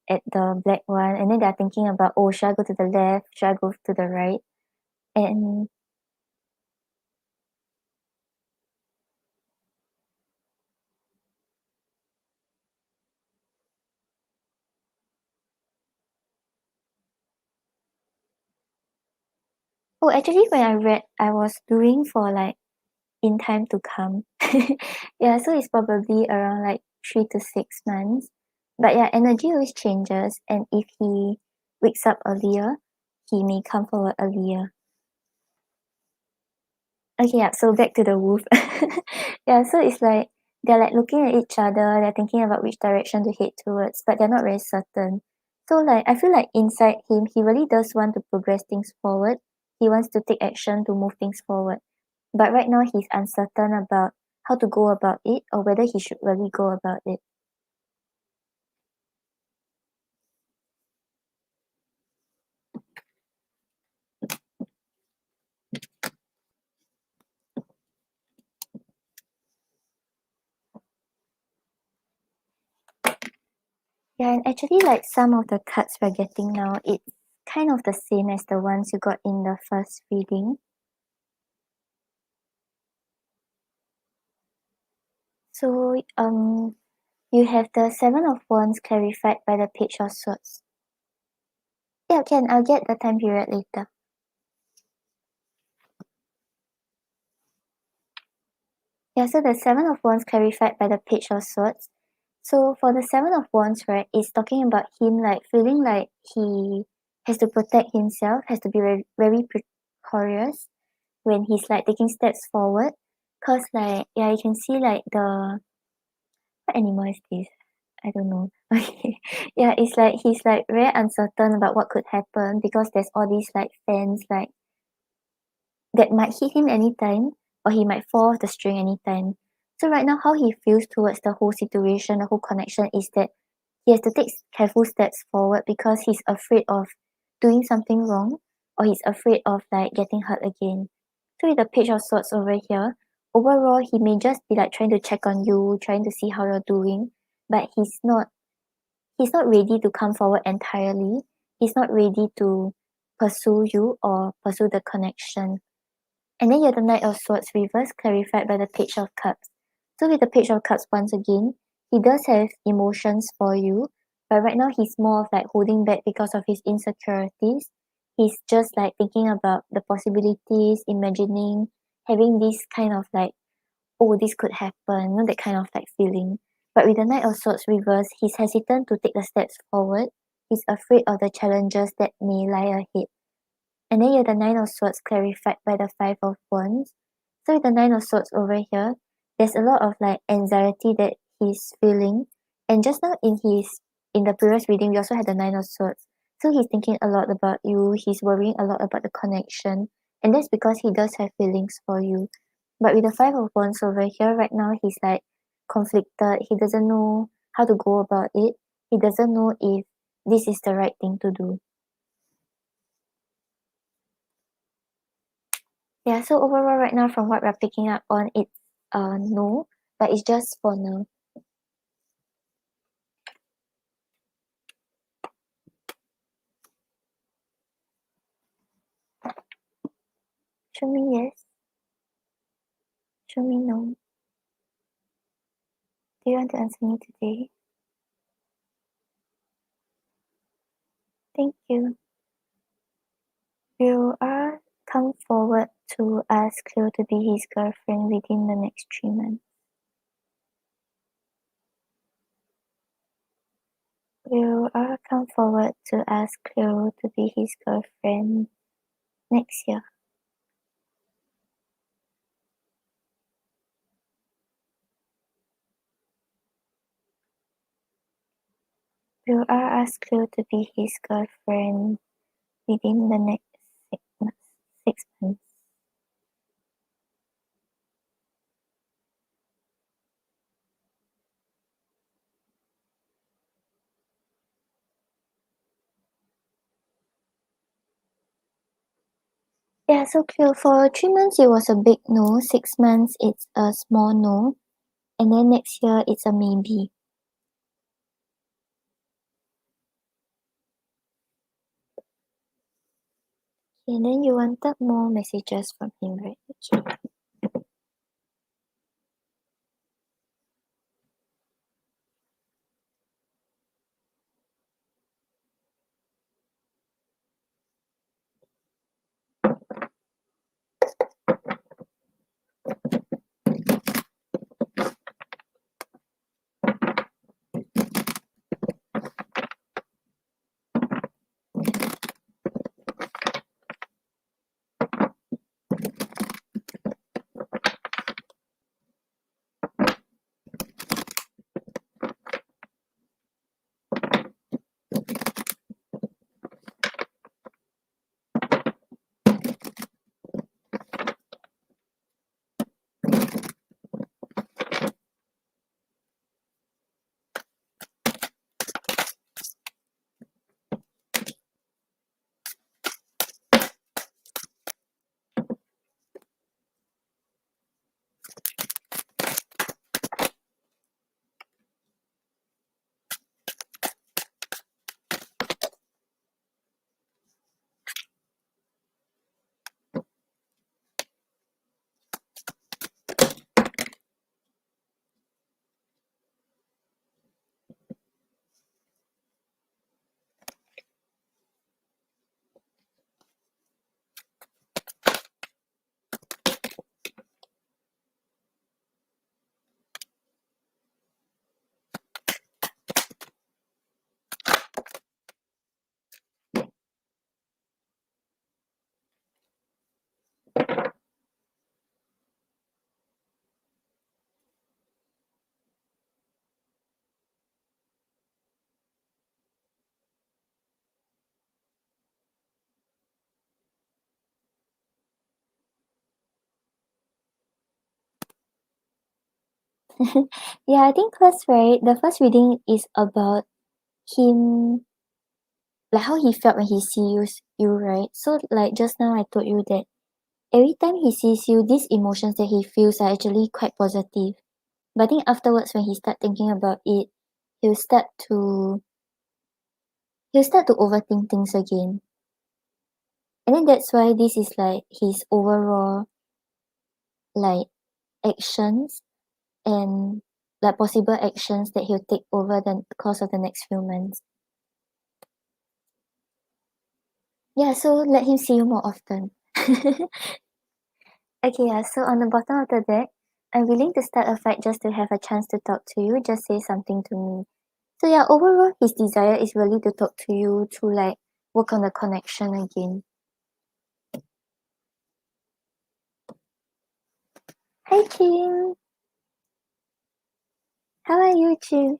at the black one and then they're thinking about, oh, should I go to the left? Should I go to the right? And oh, actually when I read, I was doing for like in time to come. Yeah, so it's probably around like 3 to 6 months. But yeah, energy always changes, and if he wakes up earlier, he may come forward earlier. Okay, yeah, so back to the wolf. Yeah, so it's like they're like looking at each other, they're thinking about which direction to head towards, but they're not very certain. So like I feel like inside him, he really does want to progress things forward. He wants to take action to move things forward. But right now he's uncertain about how to go about it or whether he should really go about it. Yeah, and actually like some of the cards we're getting now, it's kind of the same as the ones you got in the first reading. So you have the Seven of Wands clarified by the Page of Swords. Yeah, can. I'll get the time period later. Yeah, so the Seven of Wands clarified by the Page of Swords. So for the Seven of Wands, right, it's talking about him like feeling like he has to protect himself, has to be very, very precarious when he's like taking steps forward. Cause like yeah, you can see like the, what animal is this? I don't know. Okay. Yeah, it's like he's like very uncertain about what could happen because there's all these like fans like that might hit him anytime or he might fall off the string anytime. So right now how he feels towards the whole situation, the whole connection is that he has to take careful steps forward because he's afraid of doing something wrong or he's afraid of like getting hurt again. So with the Page of Swords over here, overall he may just be like trying to check on you, trying to see how you're doing, but he's not ready to come forward entirely. He's not ready to pursue you or pursue the connection. And then you have the Knight of Swords reverse clarified by the Page of Cups. So with the Page of Cups once again, he does have emotions for you, but right now he's more of like holding back because of his insecurities. He's just like thinking about the possibilities, imagining, having this kind of like, oh, this could happen, you know, that kind of like feeling. But with the Knight of Swords reverse, he's hesitant to take the steps forward. He's afraid of the challenges that may lie ahead. And then you have the Nine of Swords clarified by the Five of Wands. So with the Nine of Swords over here, there's a lot of like anxiety that he's feeling. And just now in the previous reading, we also had the Nine of Swords. So he's thinking a lot about you, he's worrying a lot about the connection. And that's because he does have feelings for you. But with the Five of Wands over here, right now he's like conflicted. He doesn't know how to go about it. He doesn't know if this is the right thing to do. Yeah, so overall right now from what we're picking up on, it's no, but it's just for now. Show me yes. Show me no. Do you want to answer me today? Thank you. Will R come forward to ask Cleo to be his girlfriend within the next 3 months? Will R come forward to ask Cleo to be his girlfriend next year? Will R ask Cleo to be his girlfriend within the next 6 months? 6 months. Yeah, so Cleo, for 3 months it was a big no, 6 months it's a small no, and then next year it's a maybe. And then you wanted more messages from him, right? Okay. Yeah, I think first, right, the first reading is about him, like how he felt when he sees you, right? So like just now I told you that every time he sees you, these emotions that he feels are actually quite positive. But I think afterwards when he start thinking about it, he'll start to he'll start to overthink things again. And then that's why this is like his overall like actions and like possible actions that he'll take over the course of the next few months. Yeah, so let him see you more often. Okay, yeah, so on the bottom of the deck, I'm willing to start a fight just to have a chance to talk to you. Just say something to me. So yeah, overall, his desire is really to talk to you to like work on the connection again. Hi, Kim. How are you, Jim?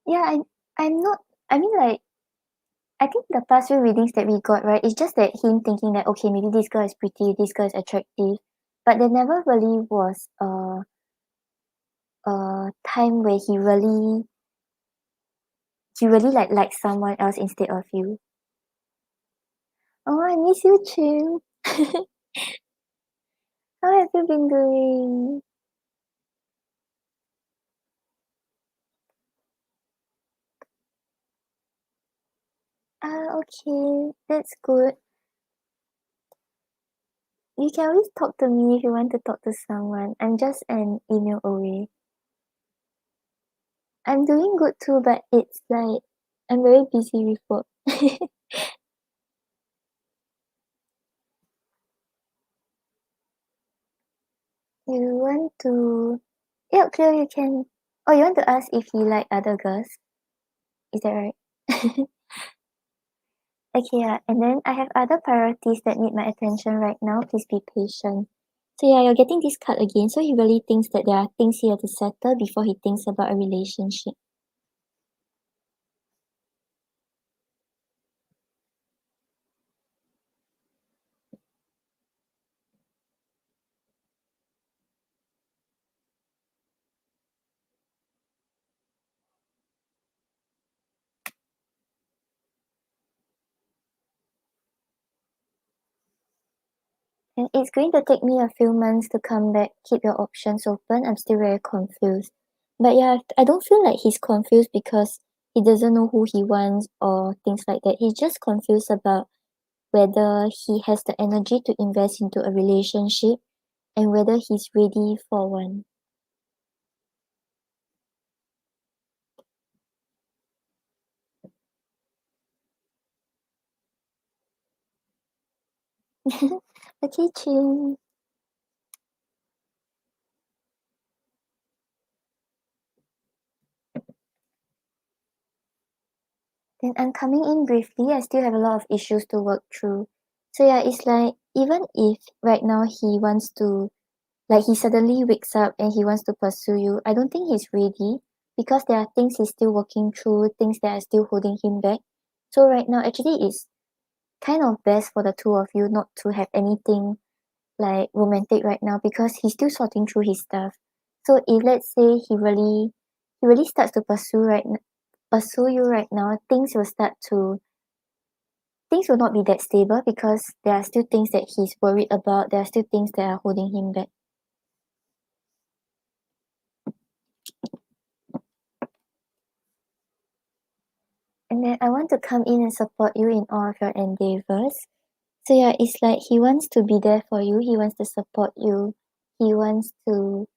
Yeah, I'm not. I mean, like, I think the past few readings that we got, right, it's just that him thinking that, okay, maybe this girl is pretty, this girl is attractive, but there never really was a time where he really like liked someone else instead of you. Oh, I miss you, Chin. How have you been doing? Okay, that's good. You can always talk to me if you want to talk to someone. I'm just an email away. I'm doing good too, but it's like I'm very busy with work. You want to... Yeah, clear, you can... Oh, you want to ask if he like other girls? Is that right? Okay, yeah. And then I have other priorities that need my attention right now. Please be patient. So yeah, you're getting this card again. So he really thinks that there are things he has to settle before he thinks about a relationship. And it's going to take me a few months to come back. Keep your options open. I'm still very confused. But yeah, I don't feel like he's confused because he doesn't know who he wants or things like that. He's just confused about whether he has the energy to invest into a relationship and whether he's ready for one. Okay, Chin. Then I'm coming in briefly. I still have a lot of issues to work through. So yeah, it's like even if right now he wants to, like he suddenly wakes up and he wants to pursue you, I don't think he's ready because there are things he's still working through, things that are still holding him back. So right now, actually, it's kind of best for the two of you not to have anything like romantic right now because he's still sorting through his stuff. So if let's say he really starts to pursue you right now, things will not be that stable because there are still things that he's worried about. There are still things that are holding him back. And then I want to come in and support you in all of your endeavors. So yeah, it's like he wants to be there for you. He wants to support you. He wants to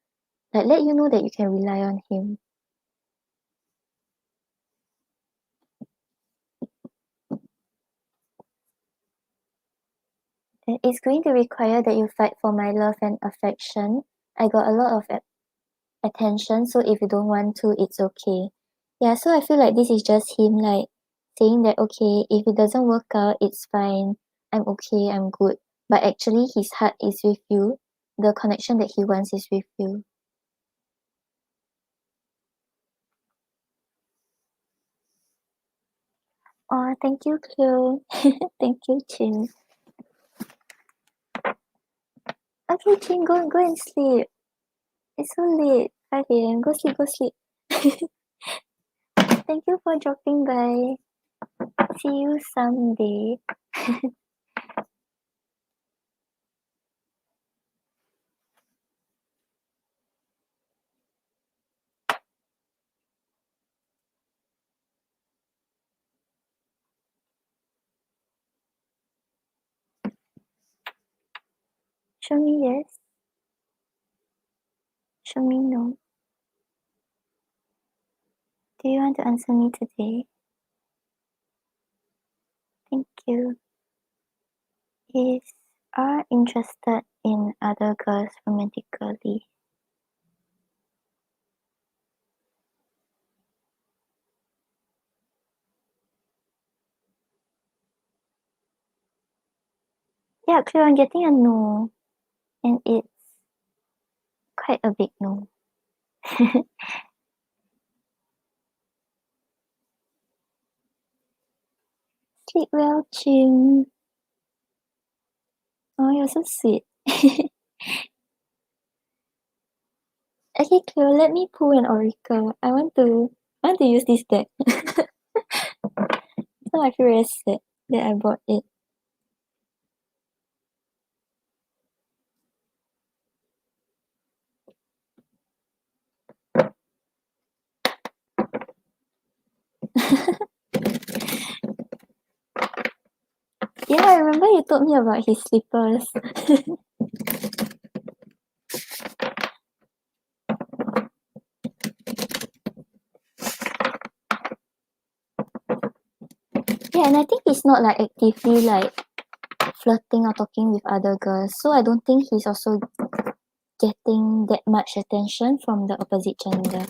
like let you know that you can rely on him. And it's going to require that you fight for my love and affection. I got a lot of attention, so if you don't want to, it's okay. Yeah, so I feel like this is just him like saying that okay, if it doesn't work out, it's fine. I'm okay, I'm good. But actually his heart is with you. The connection that he wants is with you. Oh, thank you, Cleo. Thank you, Chin. Okay, Chin, go and sleep. It's so late. 5 a.m. Go sleep, go sleep. Thank you for dropping by. See you someday. Show me yes. Show me no. Do you want to answer me today? Thank you. Is are interested in other girls romantically. Yeah, Cleo, I'm getting a no. And it's quite a big no. Sleep well, Jim. Oh, you're so sweet. Okay, Cleo, let me pull an oracle. I want to use this deck. So I feel very sad that I bought it. Yeah, I remember you told me about his slippers. Yeah, and I think he's not like actively like flirting or talking with other girls. So I don't think he's also getting that much attention from the opposite gender.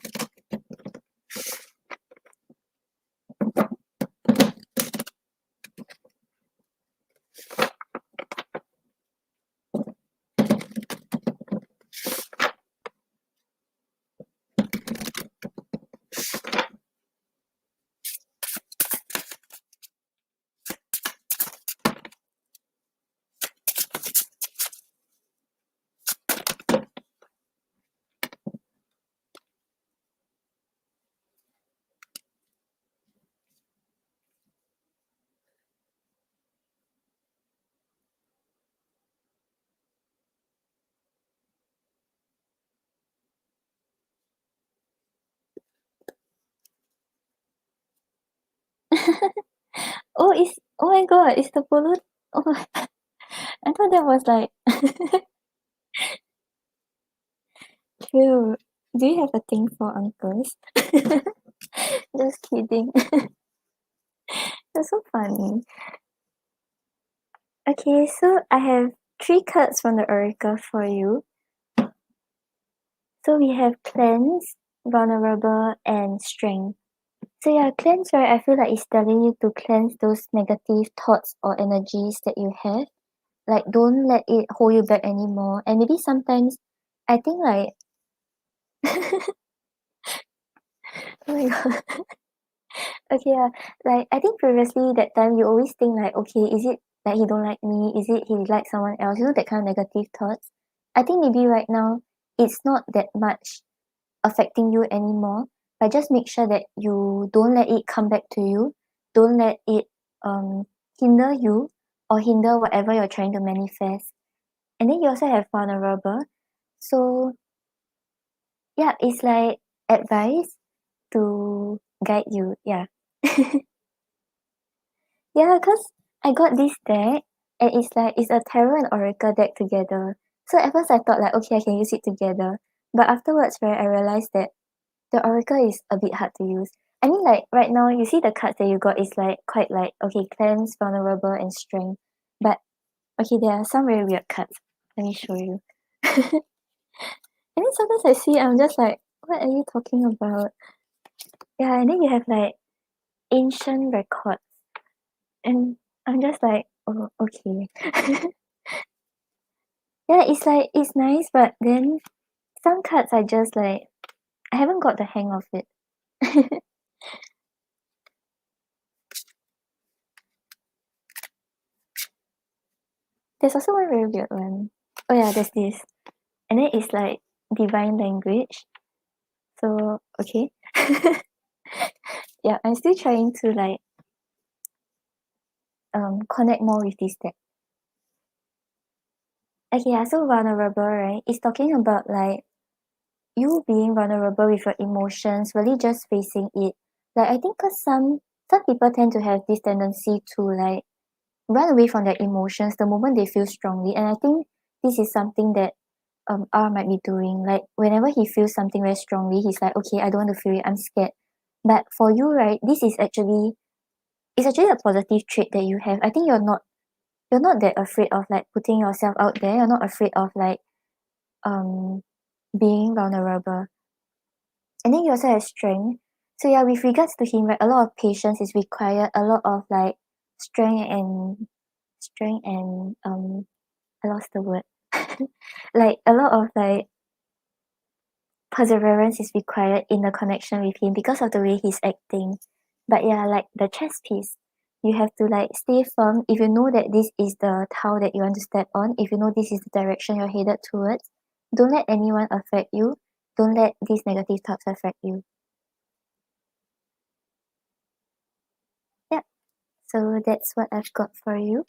Oh my god, it's the polo. Oh, I thought that was like true. Do you have a thing for uncles? Just kidding. That's so funny. Okay, so I have 3 cards from the oracle for you. So we have cleanse, vulnerable, and strength. So yeah, cleanse, right? I feel like it's telling you to cleanse those negative thoughts or energies that you have. Like, don't let it hold you back anymore. And maybe sometimes, I think like, oh my god. Okay, yeah. Like, I think previously that time you always think like, okay, is it like he don't like me? Is it he like someone else? You know, that kind of negative thoughts. I think maybe right now it's not that much affecting you anymore. But just make sure that you don't let it come back to you. Don't let it hinder you or hinder whatever you're trying to manifest. And then you also have vulnerable. So yeah, it's like advice to guide you. Yeah. Yeah, because I got this deck and it's like it's a tarot and oracle deck together. So at first I thought like okay I can use it together. But afterwards right I realized that the oracle is a bit hard to use. I mean like right now you see the cards that you got is like quite like okay cleanse, vulnerable and strength. But okay there are some very weird cards. Let me show you. And then sometimes I see I'm just like what are you talking about? Yeah, and then you have like ancient records and I'm just like oh okay. Yeah, it's like it's nice, but then some cards are just like I haven't got the hang of it. There's also one very weird one. Oh yeah, there's this. And then it's like divine language. So okay. Yeah, I'm still trying to like connect more with this deck. Okay, yeah, so vulnerable, right? It's talking about like you being vulnerable with your emotions, really just facing it. Like I think cause some people tend to have this tendency to like run away from their emotions the moment they feel strongly. And I think this is something that R might be doing. Like whenever he feels something very strongly, he's like, okay, I don't want to feel it, I'm scared. But for you, right, this is actually it's actually a positive trait that you have. I think you're not that afraid of like putting yourself out there. You're not afraid of like um being vulnerable. And then you also have strength. So yeah, with regards to him, right, a lot of patience is required, a lot of like strength and I lost the word. Like a lot of like perseverance is required in the connection with him because of the way he's acting. But yeah, like the chess piece, you have to like stay firm. If you know that this is the tile that you want to step on, if you know this is the direction you're headed towards, don't let anyone affect you. Don't let these negative thoughts affect you. Yeah. So that's what I've got for you.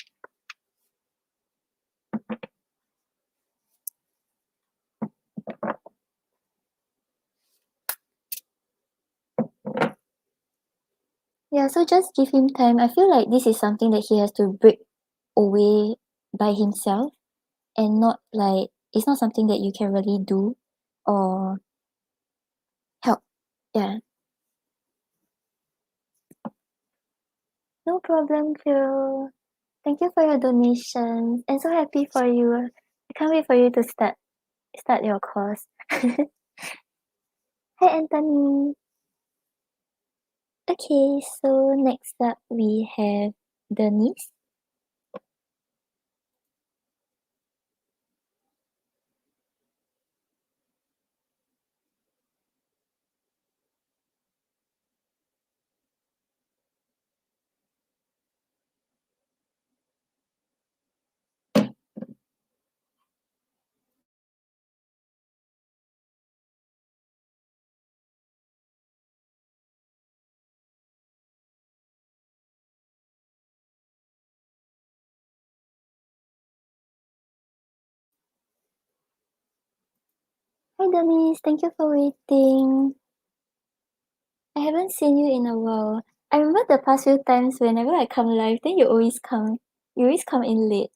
Yeah, so just give him time. I feel like this is something that he has to break away by himself and not like it's not something that you can really do or help. Yeah. No problem, Jill. Thank you for your donation. And so happy for you. I can't wait for you to start your course. Hi Anthony. Okay, so next up we have Denise. Hi Denise, thank you for waiting. I haven't seen you in a while. I remember the past few times whenever I come live, then you always come in late.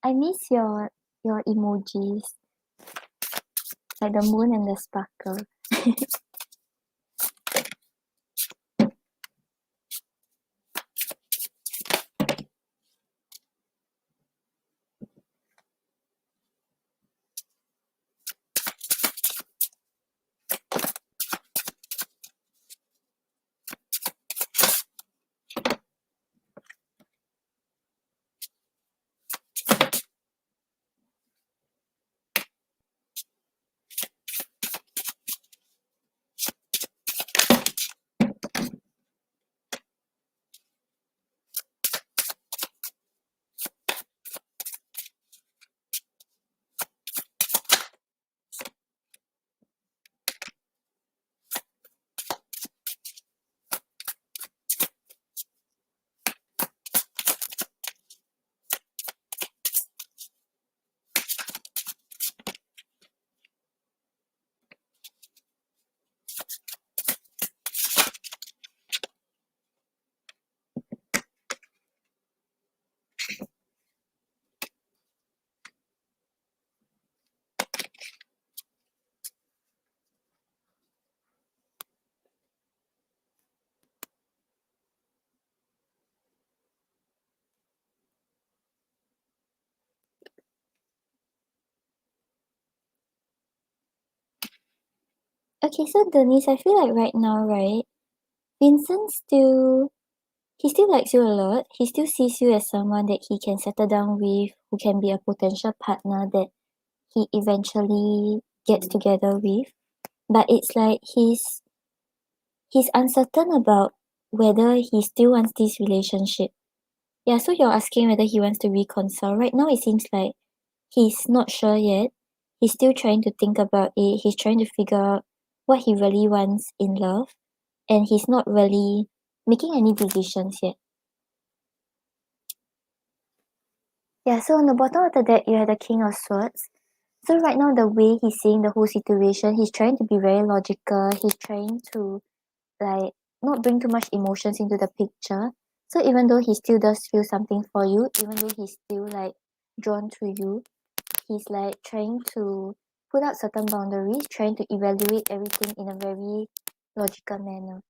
I miss your emojis, like the moon and the sparkle. Okay, so Denise, I feel like right now, right? Vincent he still likes you a lot. He still sees you as someone that he can settle down with, who can be a potential partner that he eventually gets together with. But it's like he's uncertain about whether he still wants this relationship. Yeah, so you're asking whether he wants to reconcile. Right now, it seems like he's not sure yet. He's still trying to think about it. He's trying to figure out what he really wants in love. And he's not really making any decisions yet. Yeah, so on the bottom of the deck, you have the King of Swords. So right now, the way he's seeing the whole situation, he's trying to be very logical. He's trying to like not bring too much emotions into the picture. So even though he still does feel something for you, even though he's still like drawn to you, he's like trying to put out certain boundaries, trying to evaluate everything in a very logical manner.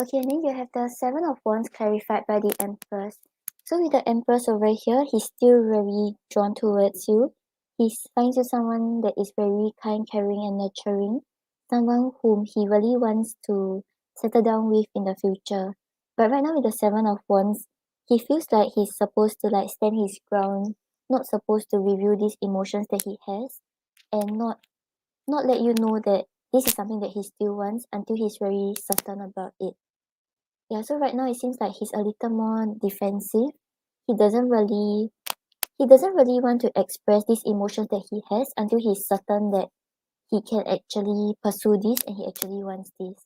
Okay, and then you have the Seven of Wands clarified by the Empress. So with the Empress over here, he's still very drawn towards you. He finds you someone that is very kind, caring, and nurturing. Someone whom he really wants to settle down with in the future. But right now with the Seven of Wands, he feels like he's supposed to like stand his ground, not supposed to reveal these emotions that he has, and not let you know that this is something that he still wants until he's very certain about it. Yeah, so right now it seems like he's a little more defensive. He doesn't really he doesn't really want to express these emotions that he has until he's certain that he can actually pursue this and he actually wants this.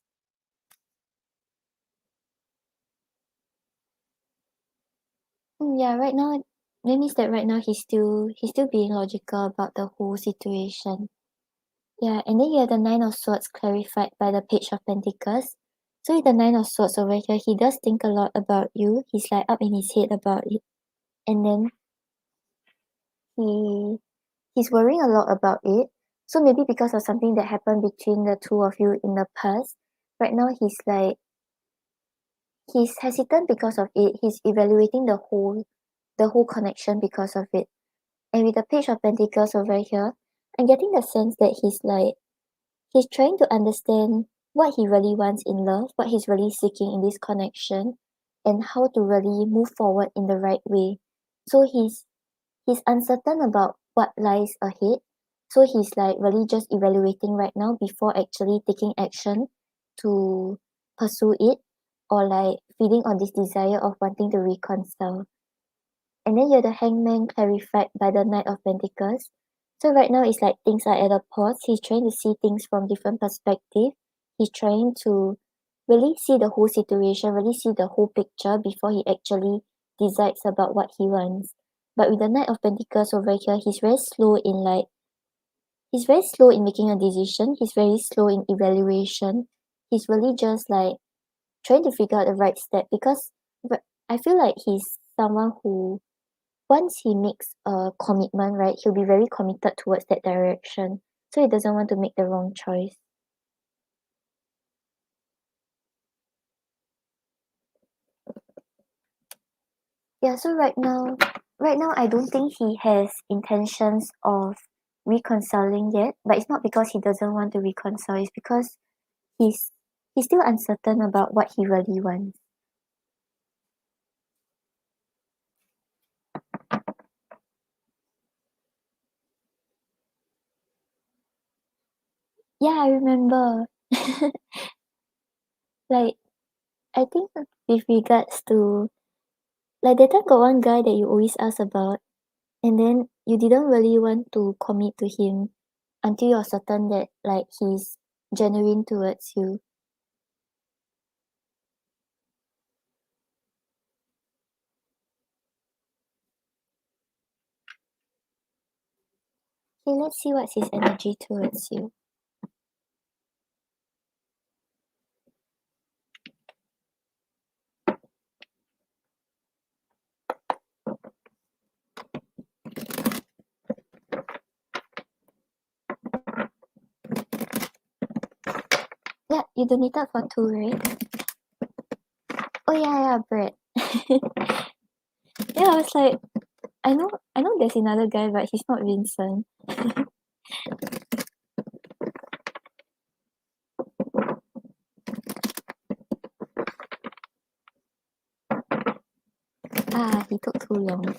Yeah, right now that means that right now he's still being logical about the whole situation. Yeah, and then you have the Nine of Swords clarified by the Page of Pentacles. So with the Nine of Swords over here, he does think a lot about you. He's like up in his head about it. And then he he's worrying a lot about it. So maybe because of something that happened between the two of you in the past, right now he's hesitant because of it. He's evaluating the whole connection because of it. And with the Page of Pentacles over here, I'm getting the sense that he's trying to understand what he really wants in love, what he's really seeking in this connection, and how to really move forward in the right way. So he's uncertain about what lies ahead. So he's like really just evaluating right now before actually taking action to pursue it or like feeding on this desire of wanting to reconcile. And then you're the Hangman clarified by the Knight of Pentacles. So right now it's like things are at a pause. He's trying to see things from different perspective. He's trying to really see the whole situation, really see the whole picture before he actually decides about what he wants. But with the Knight of Pentacles over here, he's very slow in making a decision. He's very slow in evaluation. He's really just like trying to figure out the right step because I feel like he's someone who once he makes a commitment, right, he'll be very committed towards that direction. So he doesn't want to make the wrong choice. Yeah, so right now I don't think he has intentions of reconciling yet, but it's not because he doesn't want to reconcile, it's because he's he's still uncertain about what he really wants. Yeah, I remember. Like I think with regards to like that time got one guy that you always ask about and then you didn't really want to commit to him until you're certain that like he's genuine towards you. Okay, let's see what's his energy towards you. Yeah, you donated for two, right? Oh yeah, Brett. Yeah, I was like, I know there's another guy, but he's not Vincent. Ah, he took too long.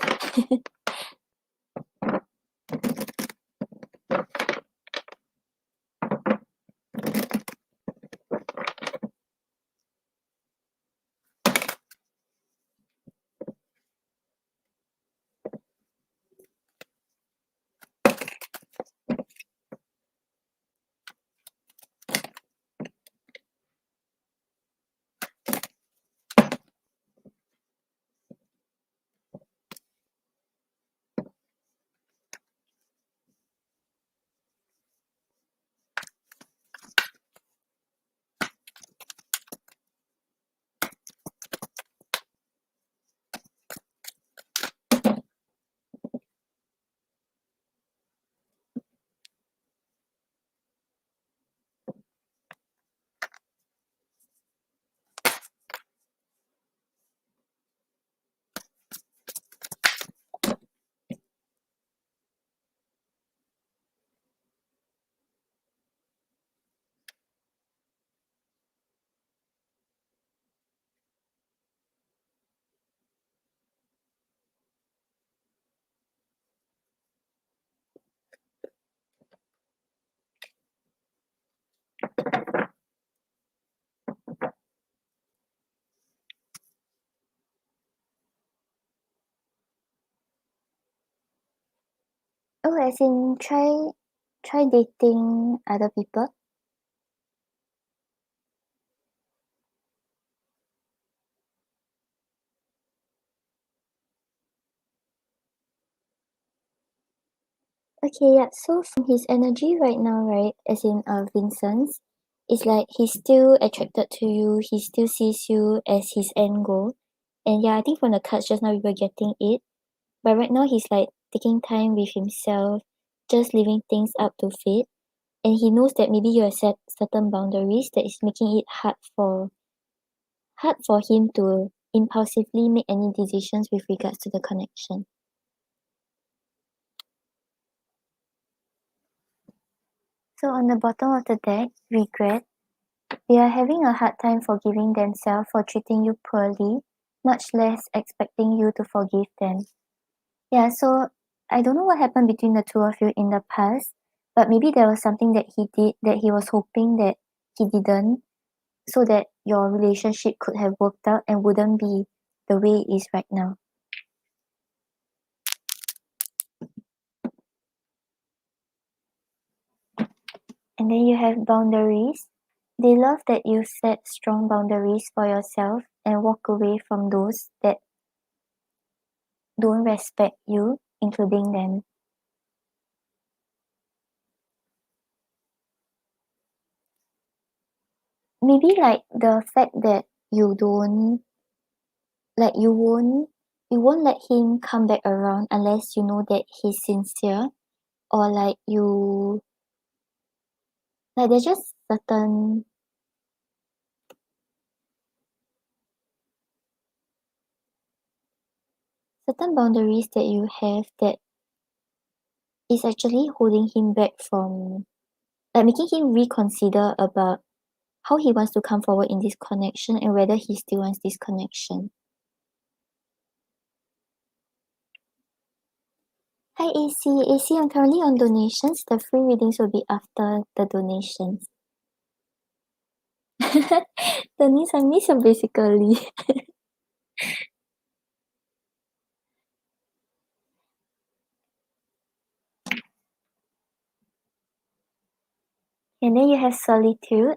Oh, as in try dating other people? Okay, yeah. So from his energy right now, right, as in Vincent's, it's like he's still attracted to you. He still sees you as his end goal. And yeah, I think from the cards just now we were getting it. But right now he's like taking time with himself, just leaving things up to fate. And he knows that maybe you have set certain boundaries that is making it hard for him to impulsively make any decisions with regards to the connection. So on the bottom of the deck, regret. They are having a hard time forgiving themselves for treating you poorly, much less expecting you to forgive them. Yeah, so I don't know what happened between the two of you in the past, but maybe there was something that he did that he was hoping that he didn't, so that your relationship could have worked out and wouldn't be the way it is right now. And then you have boundaries. They love that you set strong boundaries for yourself and walk away from those that don't respect you, including them. Maybe like the fact that you don't like you won't let him come back around unless you know that he's sincere, or like you like there's just certain boundaries that you have that is actually holding him back from like making him reconsider about how he wants to come forward in this connection and whether he still wants this connection. Hi AC. AC, I'm currently on donations. The free readings will be after the donations. Denise, I miss you basically. And then you have solitude.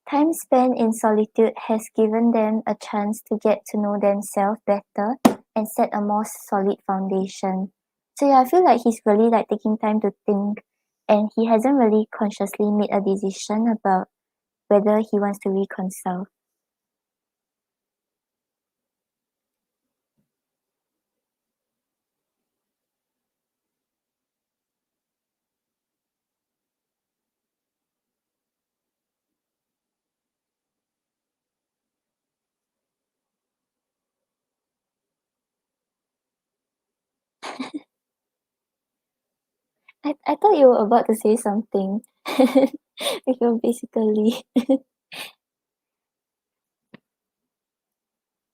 Time spent in solitude has given them a chance to get to know themselves better and set a more solid foundation. So yeah, I feel like he's really like taking time to think, and he hasn't really consciously made a decision about whether he wants to reconcile. I thought you were about to say something. Because basically.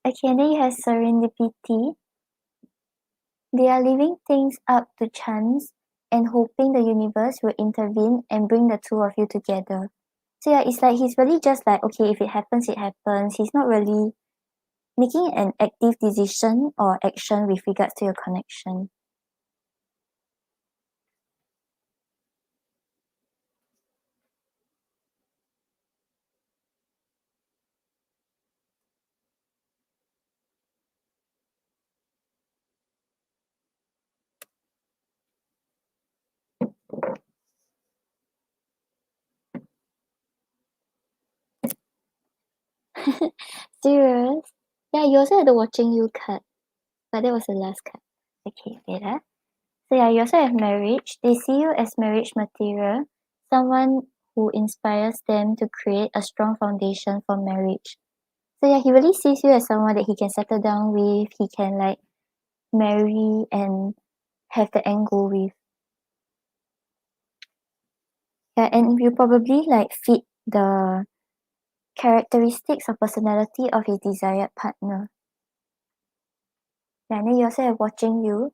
Okay, and then you have serendipity. They are leaving things up to chance and hoping the universe will intervene and bring the two of you together. So yeah, it's like he's really just like, okay, if it happens, it happens. He's not really making an active decision or action with regards to your connection. Serious? Yeah, you also had the watching you card, but that was the last card. Okay, wait ah. So yeah, you also have marriage. They see you as marriage material, someone who inspires them to create a strong foundation for marriage. So yeah, he really sees you as someone that he can settle down with, he can like marry and have the end goal with. Yeah, and you probably like fit the characteristics or personality of his desired partner. Yeah, and then you also have watching you.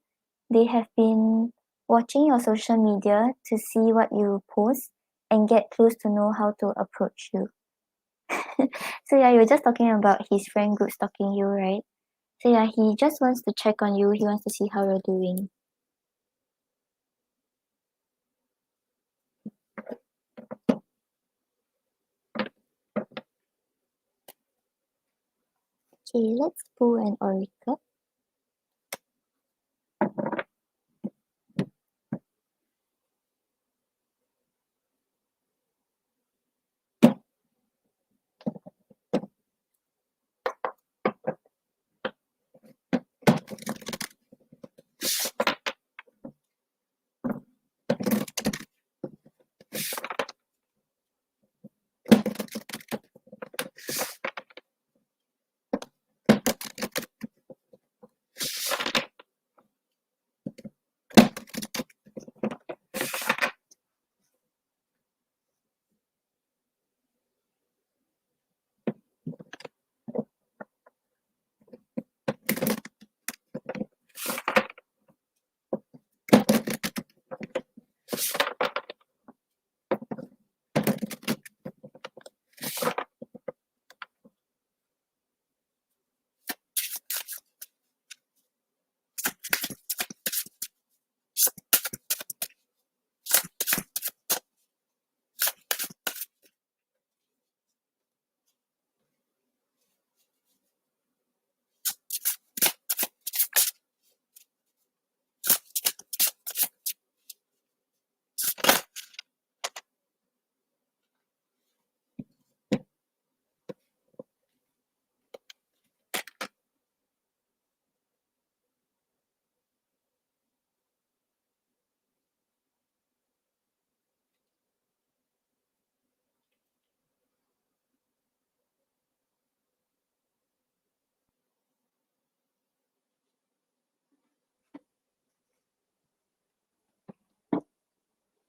They have been watching your social media to see what you post and get clues to know how to approach you. So yeah, you were just talking about his friend group stalking you, right? So yeah, he just wants to check on you. He wants to see how you're doing. Okay, let's pull an oracle.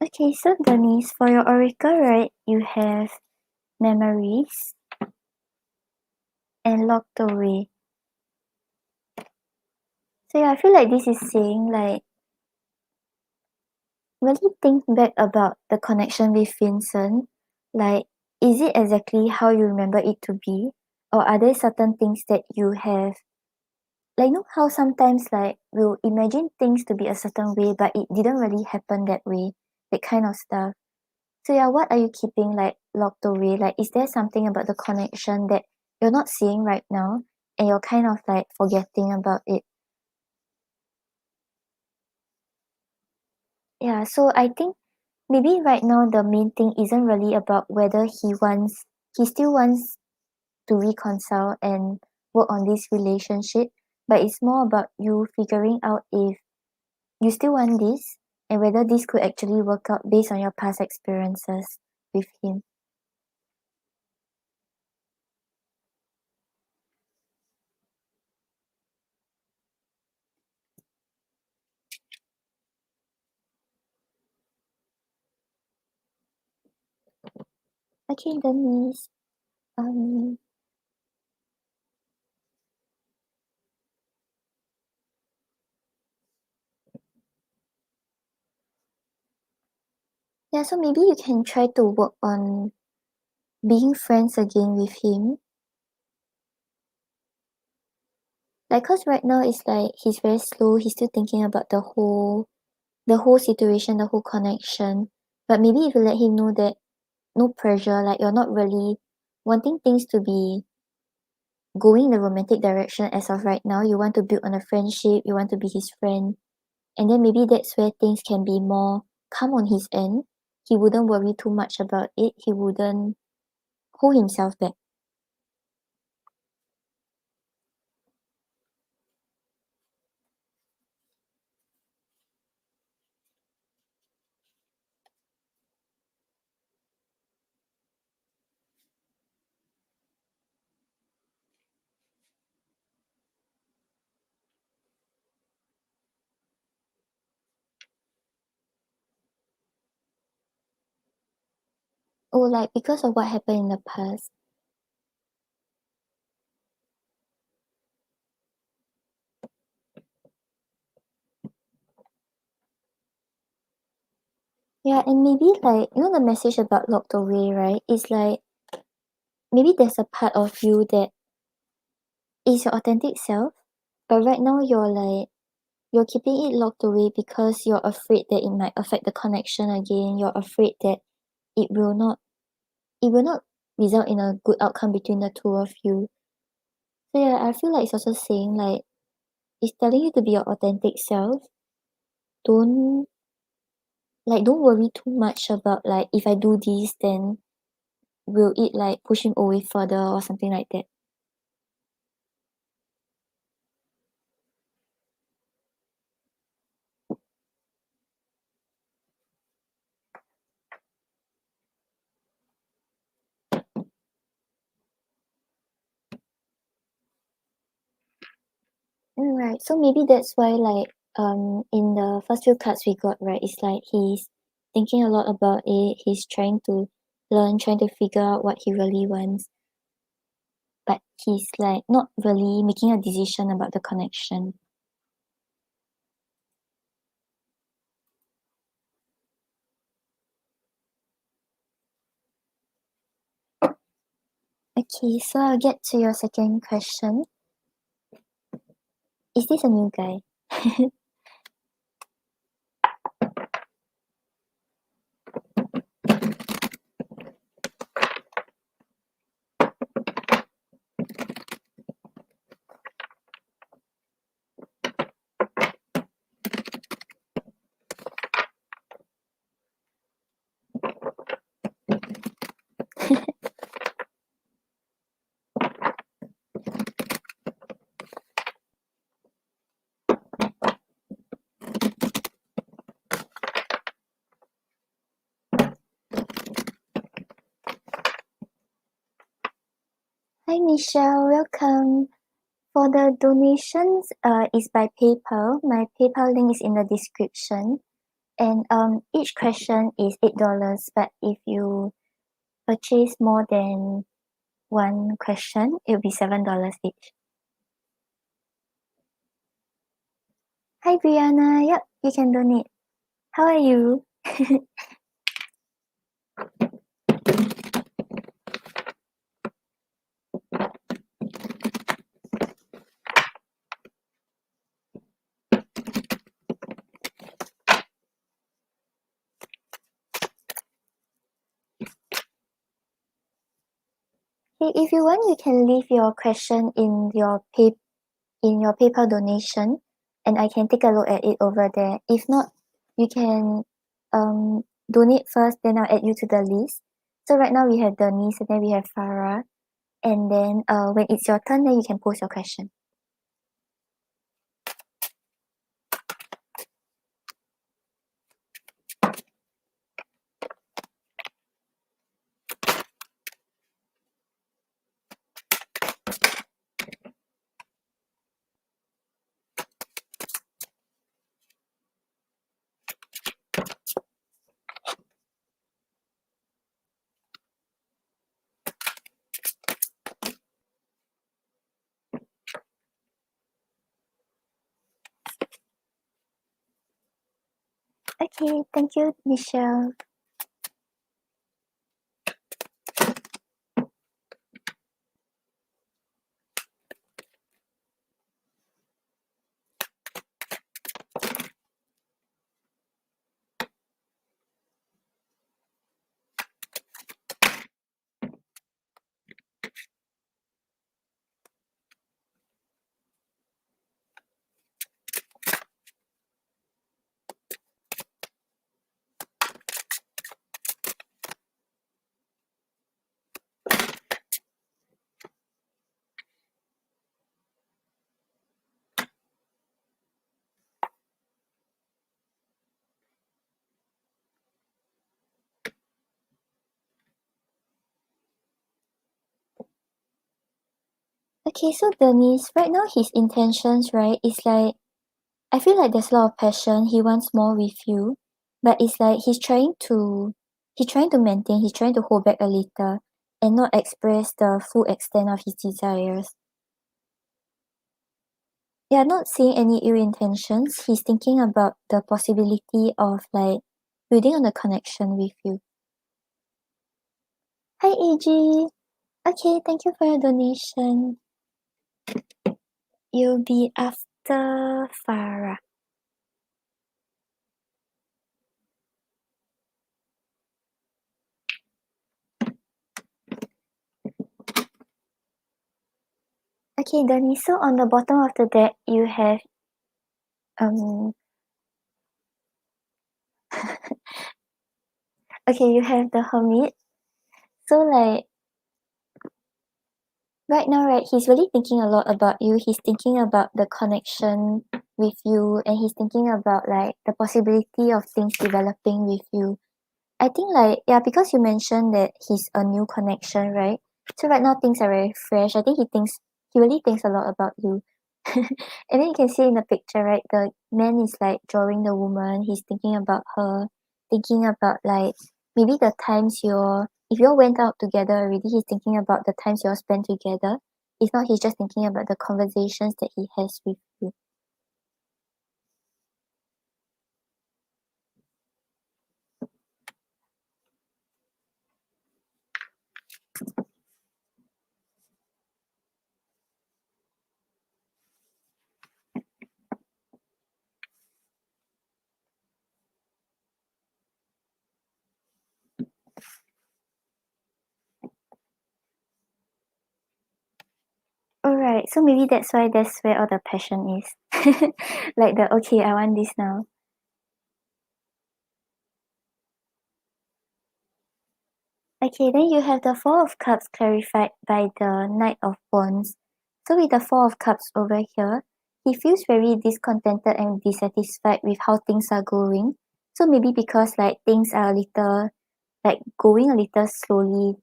Okay, so Denise, for your oracle, right, you have memories and locked away. So yeah, I feel like this is saying like really think back about the connection with Vincent. Like, is it exactly how you remember it to be? Or are there certain things that you have like you know how sometimes like we'll imagine things to be a certain way but it didn't really happen that way, that kind of stuff. So yeah, what are you keeping like locked away? Like is there something about the connection that you're not seeing right now and you're kind of like forgetting about it? Yeah, so I think maybe right now the main thing isn't really about whether he still wants to reconcile and work on this relationship, but it's more about you figuring out if you still want this and whether this could actually work out based on your past experiences with him. Okay, Denise. Um, yeah, so maybe you can try to work on being friends again with him. Like, cause right now it's like he's very slow. He's still thinking about the whole situation, the whole connection. But maybe if you let him know that no pressure, like you're not really wanting things to be going the romantic direction as of right now. You want to build on a friendship. You want to be his friend. And then maybe that's where things can be more calm on his end. He wouldn't worry too much about it. He wouldn't hold himself back. Oh, like because of what happened in the past. Yeah, and maybe like you know the message about locked away, right? It's like maybe there's a part of you that is your authentic self, but right now you're keeping it locked away because you're afraid that it might affect the connection again. You're afraid that it will not it will not result in a good outcome between the two of you. So yeah, I feel like it's also saying like it's telling you to be your authentic self. Don't don't worry too much about like if I do this then will it like push him away further or something like that. Right. So maybe that's why in the first few cards we got, right, it's like he's thinking a lot about it. He's trying to learn, trying to figure out what he really wants. But he's like not really making a decision about the connection. Okay, so I'll get to your second question. Is this a new guy? Hi Michelle, welcome. For the donations, is by PayPal. My PayPal link is in the description. And each question is $8, but if you purchase more than one question, it'll be $7 each. Hi Brianna, yep, you can donate. How are you? Hey, if you want, you can leave your question in your PayPal donation, and I can take a look at it over there. If not, you can donate first, then I'll add you to the list. So right now we have Denise, and then we have Farah, and then when it's your turn, then you can post your question. Okay, thank you, Michelle. Okay, so Denise, right now his intentions, right, is like I feel like there's a lot of passion. He wants more with you, but it's like he's trying to maintain, he's trying to hold back a little and not express the full extent of his desires. Yeah, not seeing any ill intentions. He's thinking about the possibility of like building on a connection with you. Hi AG. Okay, thank you for your donation. You'll be after Farah. Okay, Denise, so on the bottom of the deck, you have um okay, you have the Hermit. So like right now, right, he's really thinking a lot about you. He's thinking about the connection with you, and he's thinking about like the possibility of things developing with you. I think like yeah, because you mentioned that he's a new connection, right? So right now things are very fresh. I think he really thinks a lot about you. And then you can see in the picture, right? The man is like drawing the woman. He's thinking about her, thinking about like maybe the times if you all went out together already, he's thinking about the times you all spent together. If not, he's just thinking about the conversations that he has with you. Alright, so maybe that's where all the passion is. Like the okay, I want this now. Okay, then you have the Four of Cups clarified by the Knight of Wands. So with the Four of Cups over here, he feels very discontented and dissatisfied with how things are going. So maybe because like things are a little like going a little slowly,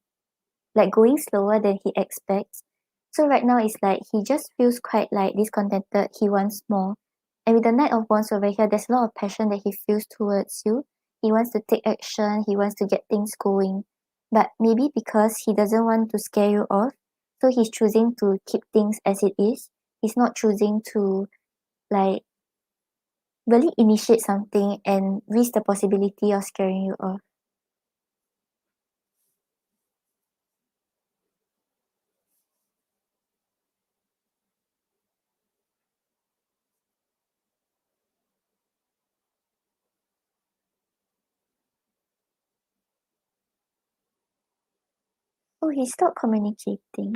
like going slower than he expects. So right now it's like he just feels quite like discontented. He wants more. And with the Knight of Wands over here, there's a lot of passion that he feels towards you. He wants to take action. He wants to get things going. But maybe because he doesn't want to scare you off, so he's choosing to keep things as it is. He's not choosing to like really initiate something and risk the possibility of scaring you off. Oh, he stopped communicating.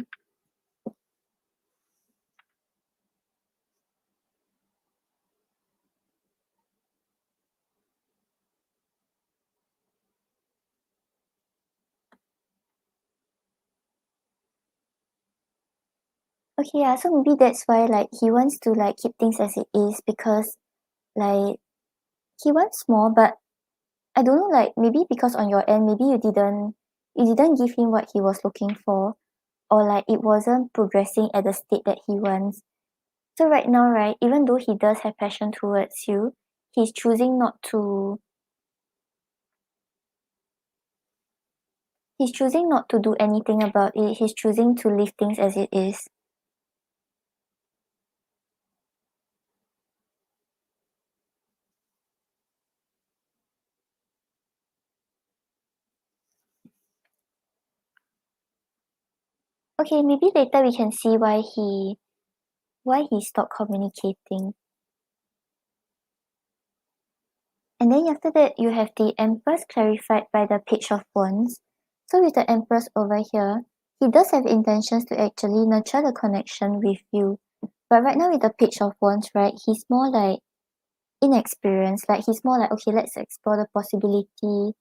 Okay, yeah, so maybe that's why like he wants to like keep things as it is because like he wants more, but I don't know, like maybe because on your end, maybe you didn't give him what he was looking for, or like it wasn't progressing at the state that he wants. So right now, right, even though he does have passion towards you, he's choosing not to he's choosing not to do anything about it. He's choosing to leave things as it is. Okay, maybe later we can see why he stopped communicating. And then after that, you have the Empress clarified by the Page of Wands. So with the Empress over here, he does have intentions to actually nurture the connection with you. But right now with the Page of Wands, right, he's more like inexperienced. Like he's more like, okay, let's explore the possibility.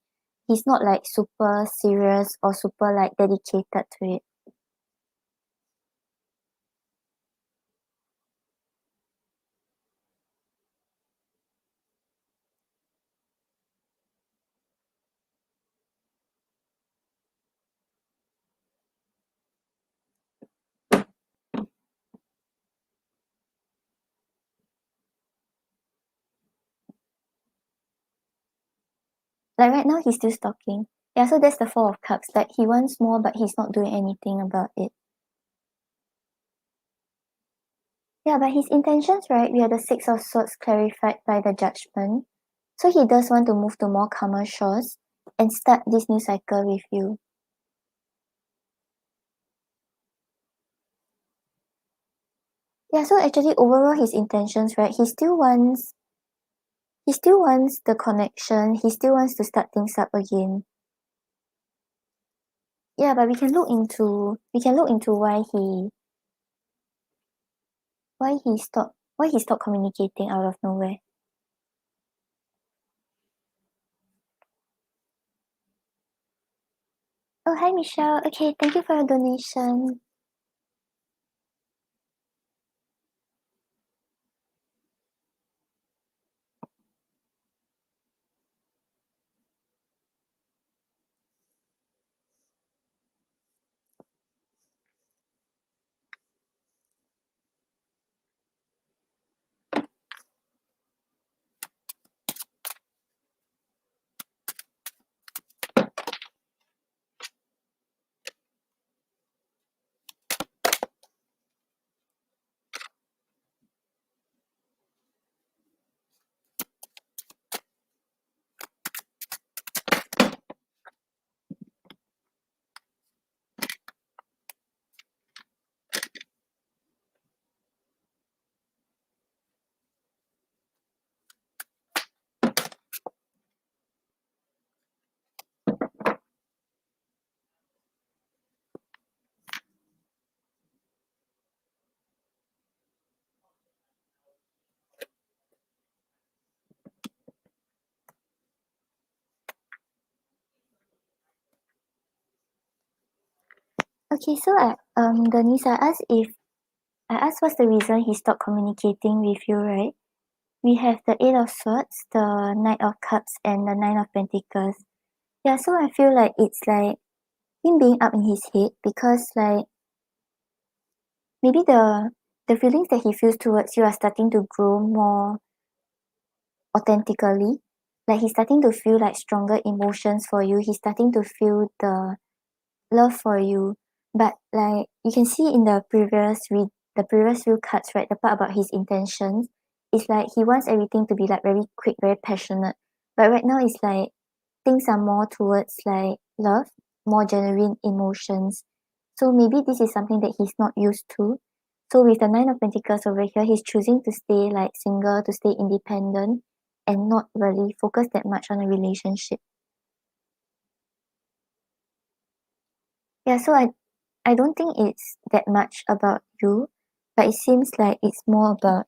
He's not like super serious or super like dedicated to it. Like right now he's still stalking. Yeah, so that's the Four of Cups. Like he wants more but he's not doing anything about it. Yeah, but his intentions, right? We have the Six of Swords clarified by the Judgement. So he does want to move to more calmer shores and start this new cycle with you. Yeah, so actually overall his intentions, right? He still wants the connection. He still wants to start things up again. Yeah, but we can look into why why he stopped communicating out of nowhere. Oh, hi Michelle. Okay, thank you for your donation. Okay, so Denise, I asked what's the reason he stopped communicating with you, right? We have the Eight of Swords, the Knight of Cups, and the Nine of Pentacles. Yeah, so I feel like it's like him being up in his head because like maybe the feelings that he feels towards you are starting to grow more authentically. Like he's starting to feel like stronger emotions for you. He's starting to feel the love for you. But like you can see in the previous few cards, right? The part about his intentions, it's like he wants everything to be like very quick, very passionate. But right now it's like things are more towards like love, more genuine emotions. So maybe this is something that he's not used to. So with the Nine of Pentacles over here, he's choosing to stay like single, to stay independent, and not really focus that much on a relationship. Yeah, so I don't think it's that much about you, but it seems like it's more about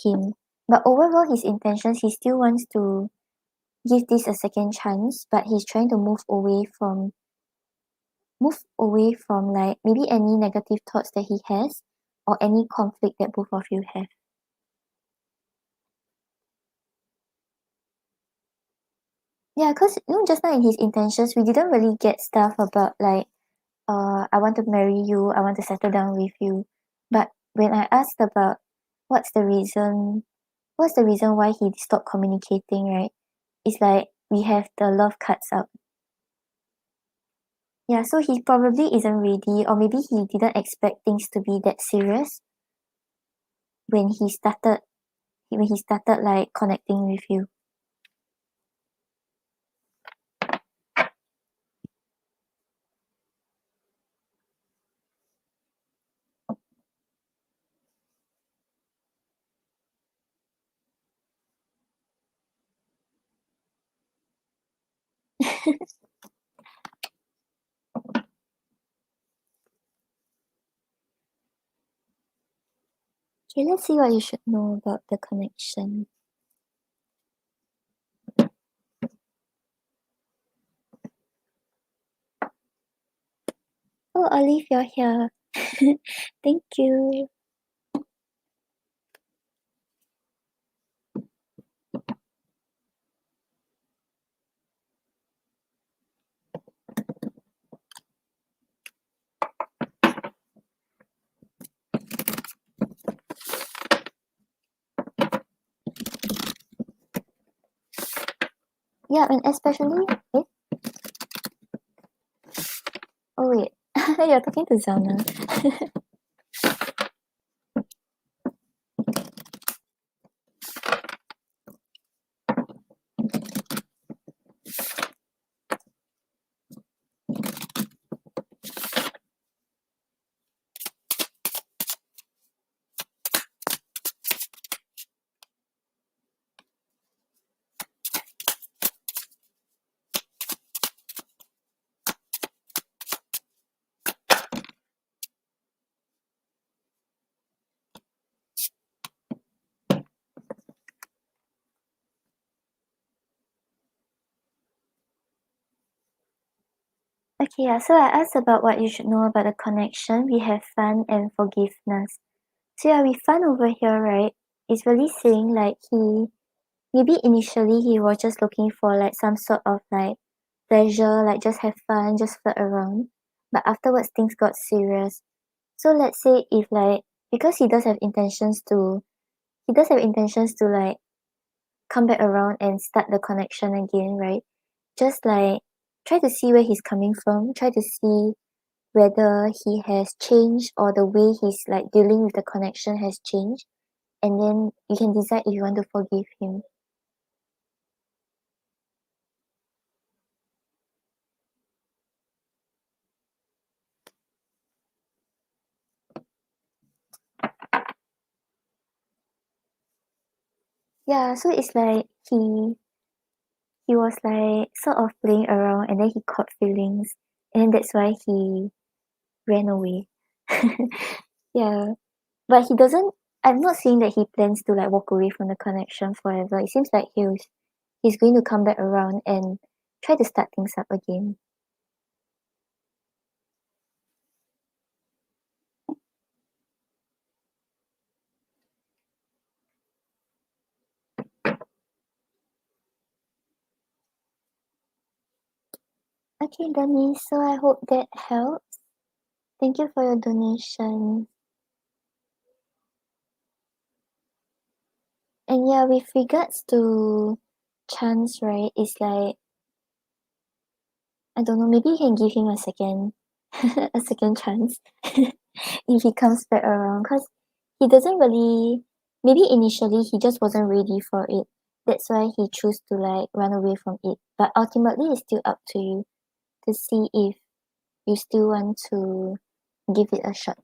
him. But overall, his intentions, he still wants to give this a second chance, but he's trying to move away from like maybe any negative thoughts that he has or any conflict that both of you have. Yeah, because you know just now in his intentions we didn't really get stuff about like I want to marry you, I want to settle down with you. But when I asked about what's the reason what's the reason why he stopped communicating, right? It's like we have the love cards up. Yeah, so he probably isn't ready, or maybe he didn't expect things to be that serious when he started like connecting with you. Okay, let's see what you should know about the connection. Oh, Olive, you're here. Thank you. Yeah, and especially, oh wait, you're talking to Zana. Okay, yeah, so I asked about what you should know about the connection. We have fun and forgiveness. So yeah, with fun over here, right, it's really saying like maybe initially he was just looking for like some sort of like pleasure, like just have fun, just flirt around. But afterwards things got serious. So let's say if like because he does have intentions to like come back around and start the connection again, right? Just like try to see where he's coming from, try to see whether he has changed or the way he's like dealing with the connection has changed, and then you can decide if you want to forgive him. Yeah, so it's like he was like sort of playing around and then he caught feelings and then that's why he ran away. Yeah. But he doesn't I'm not saying that he plans to like walk away from the connection forever. It seems like he's going to come back around and try to start things up again. Okay, Denise, so I hope that helps. Thank you for your donation. And yeah, with regards to chance, right, it's like I don't know, maybe you can give him a second a second chance if he comes back around because he doesn't really maybe initially he just wasn't ready for it. That's why he chose to like run away from it. But ultimately it's still up to you to see if you still want to give it a shot.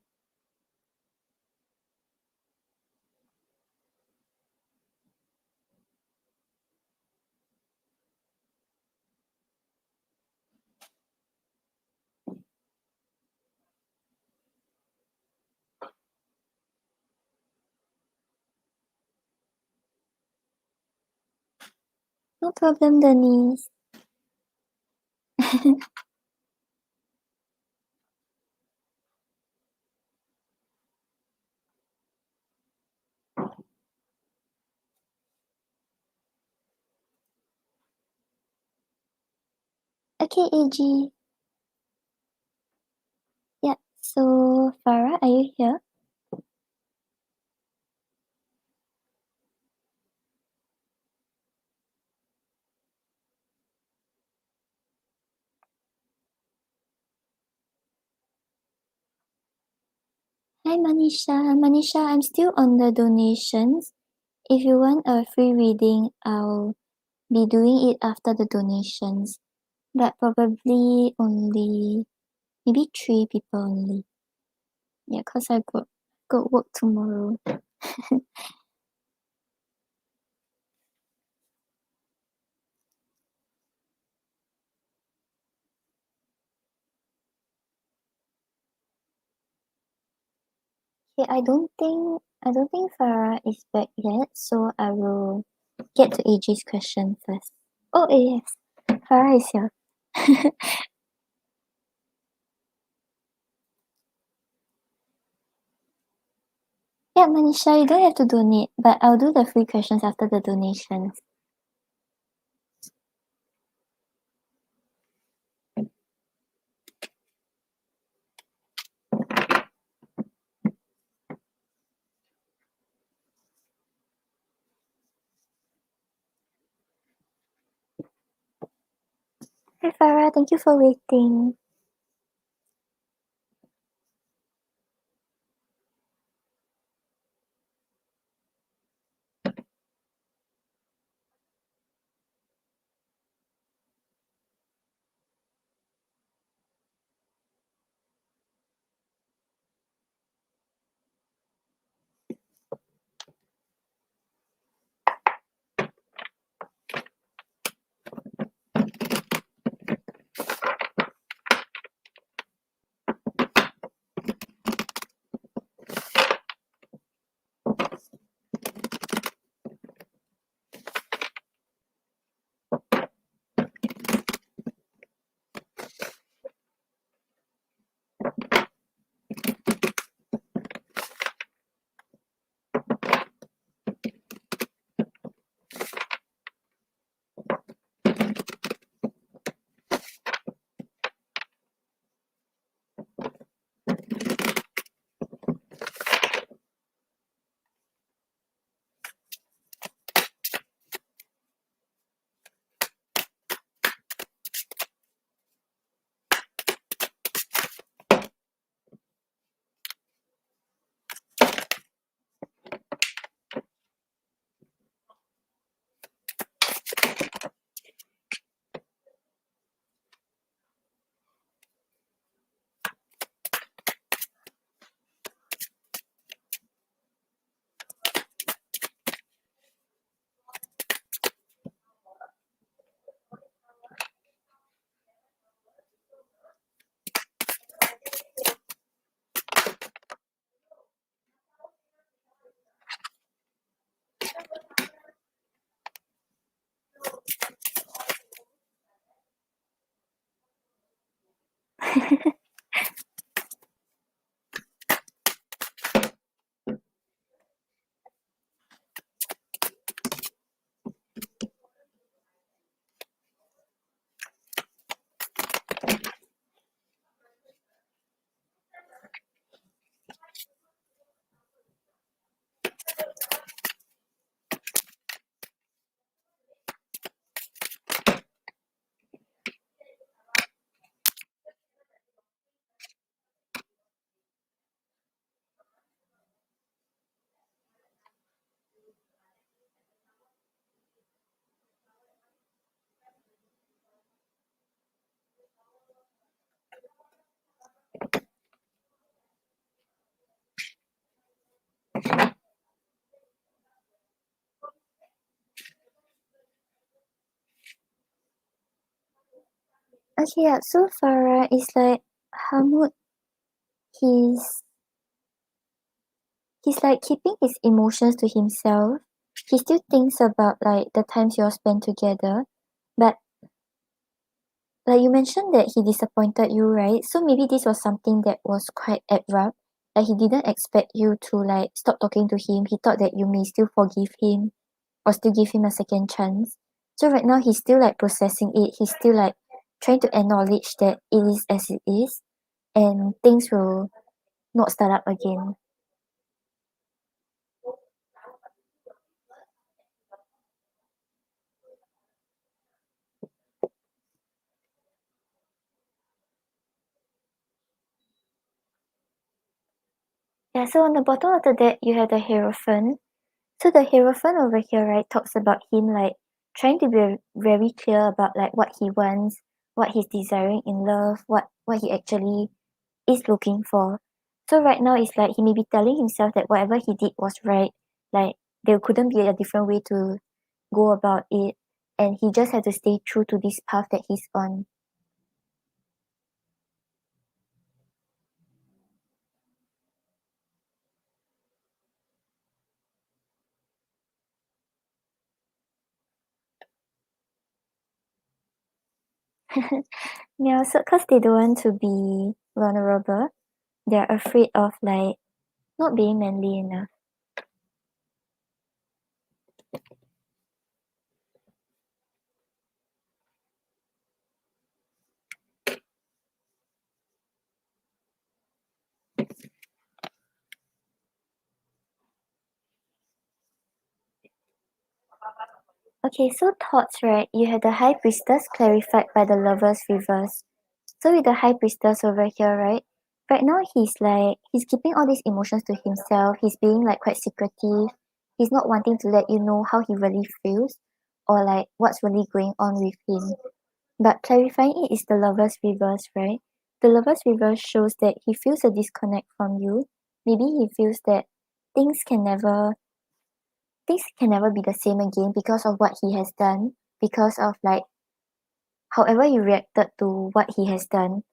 No problem, Denise. Okay, AG. Yeah. So Farah, are you here? Hi Manisha. Manisha, I'm still on the donations. If you want a free reading, I'll be doing it after the donations. But probably only maybe 3 people only. Yeah, cause I got work tomorrow. Okay, I don't think Farah is back yet, so I will get to AJ's question first. Oh yes, Farah is here. Yeah, Manisha, you don't have to donate, but I'll do the free questions after the donations. Hi Farah, thank you for waiting. Okay, yeah, so Farah is like Hamud, he's he's like keeping his emotions to himself. He still thinks about like the times you all spent together. But like you mentioned that he disappointed you, right? So maybe this was something that was quite abrupt. Like he didn't expect you to like stop talking to him. He thought that you may still forgive him or still give him a second chance. So right now he's still like processing it. He's still like trying to acknowledge that it is as it is and things will not start up again. Yeah, so on the bottom of the deck you have the Hierophant. So the Hierophant over here, right, talks about him like trying to be very clear about like what he wants, what he's desiring in love, what he actually is looking for. So right now it's like he may be telling himself that whatever he did was right, like there couldn't be a different way to go about it, and he just had to stay true to this path that he's on. Yeah, so because they don't want to be vulnerable, they're afraid of like not being manly enough. Okay, so thoughts, right? You have the High Priestess clarified by the Lovers reverse. So with the High Priestess over here, right? Right now he's like he's keeping all these emotions to himself. He's being like quite secretive. He's not wanting to let you know how he really feels or like what's really going on with him. But clarifying it is the Lovers reverse, right? The Lovers reverse shows that he feels a disconnect from you. Maybe he feels that things can never things can never be the same again because of what he has done, because of like however you reacted to what he has done.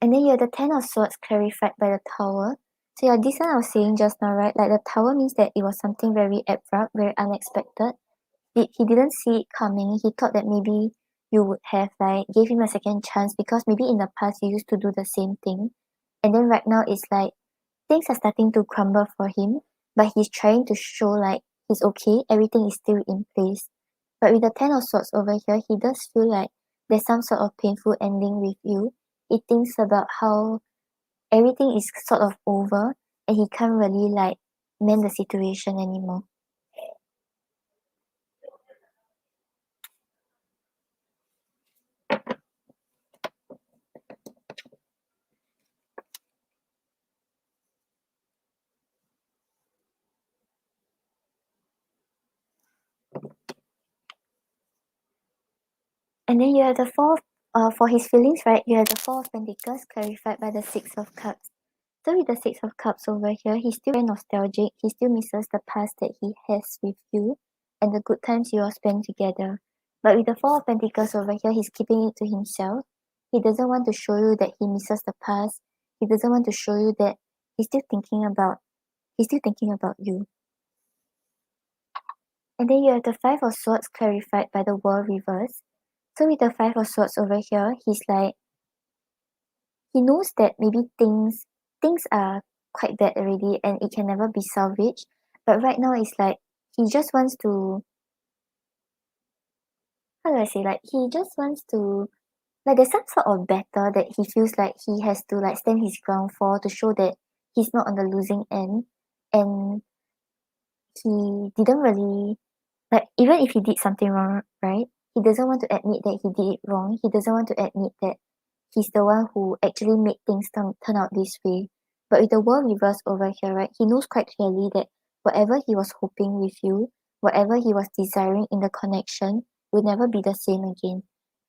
And then you have the Ten of Swords clarified by the Tower. So yeah, this one I was saying just now, right? Like the Tower means that it was something very abrupt, very unexpected. He didn't see it coming. He thought that maybe you would have like gave him a second chance because maybe in the past you used to do the same thing. And then right now it's like things are starting to crumble for him, but he's trying to show like he's okay, everything is still in place. But with the Ten of Swords over here, he does feel like there's some sort of painful ending with you. He thinks about how everything is sort of over and he can't really like mend the situation anymore. And then you have the four for his feelings, right? You have the Four of Pentacles clarified by the Six of Cups. So with the Six of Cups over here, he's still very nostalgic. He still misses the past that he has with you and the good times you all spent together. But with the Four of Pentacles over here, he's keeping it to himself. He doesn't want to show you that he misses the past. He doesn't want to show you that he's still thinking about he's still thinking about you. And then you have the Five of Swords clarified by the World reverse. So with the Five of Swords over here, he's like he knows that maybe things are quite bad already and it can never be salvaged. But right now it's like he just wants to how do I say like he just wants to like there's some sort of battle that he feels like he has to like stand his ground for to show that he's not on the losing end and he didn't really like even if he did something wrong, right? He doesn't want to admit that he did it wrong. He doesn't want to admit that he's the one who actually made things turn out this way. But with the world reversed over here, right, he knows quite clearly that whatever he was hoping with you, whatever he was desiring in the connection, will never be the same again.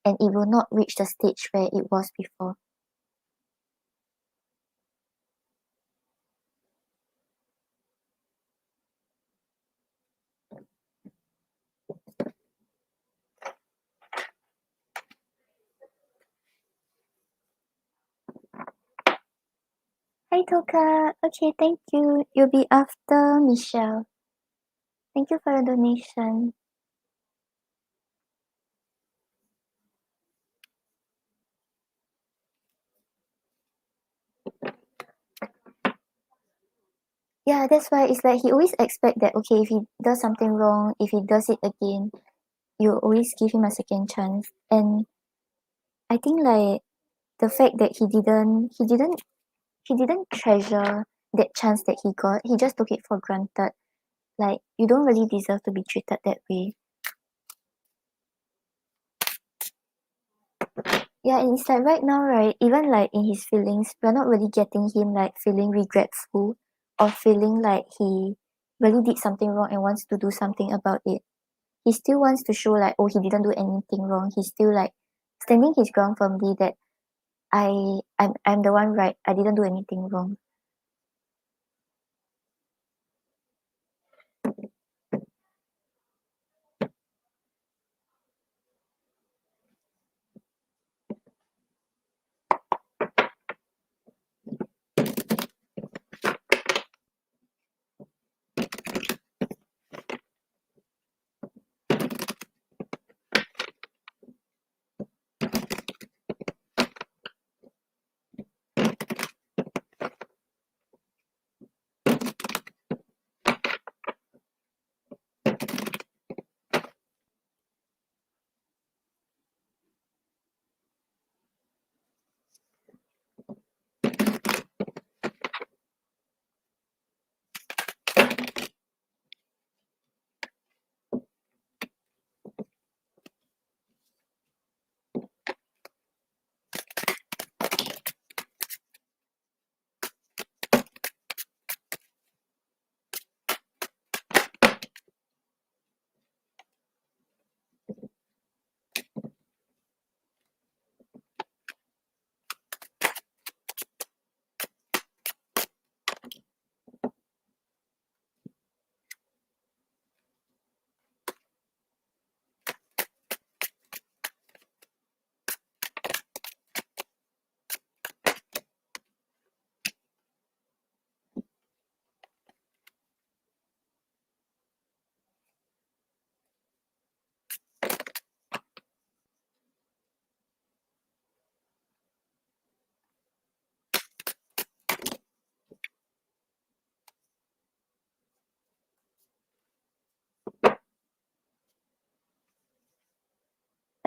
And it will not reach the stage where it was before. Hi Toka. Okay, thank you. You'll be after Michelle. Thank you for your donation. Yeah, that's why it's like he always expect that okay, if he does something wrong, if he does it again, you always give him a second chance. And I think like the fact that he didn't treasure that chance that he got. He just took it for granted. Like you don't really deserve to be treated that way. Yeah, and it's like right now, right, even like in his feelings, we're not really getting him like feeling regretful or feeling like he really did something wrong and wants to do something about it. He still wants to show like, oh, he didn't do anything wrong. He's still like standing his ground firmly that I'm the one right. I didn't do anything wrong.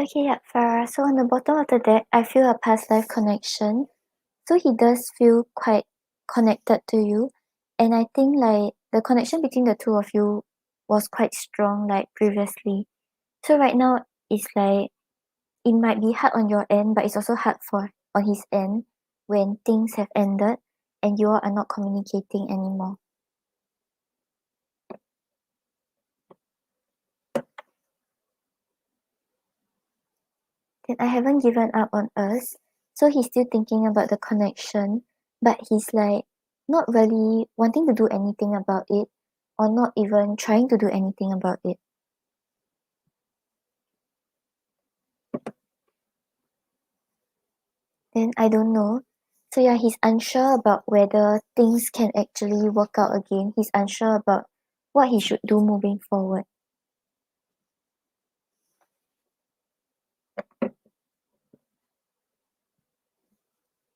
Okay, yeah, Farah. So on the bottom of the deck, I feel a past life connection. So he does feel quite connected to you. And I think like the connection between the two of you was quite strong like previously. So right now it's like it might be hard on your end, but it's also hard for on his end when things have ended and you all are not communicating anymore. Then I haven't given up on us. So he's still thinking about the connection, but he's like not really wanting to do anything about it or not even trying to do anything about it. Then I don't know. So yeah, he's unsure about whether things can actually work out again. He's unsure about what he should do moving forward.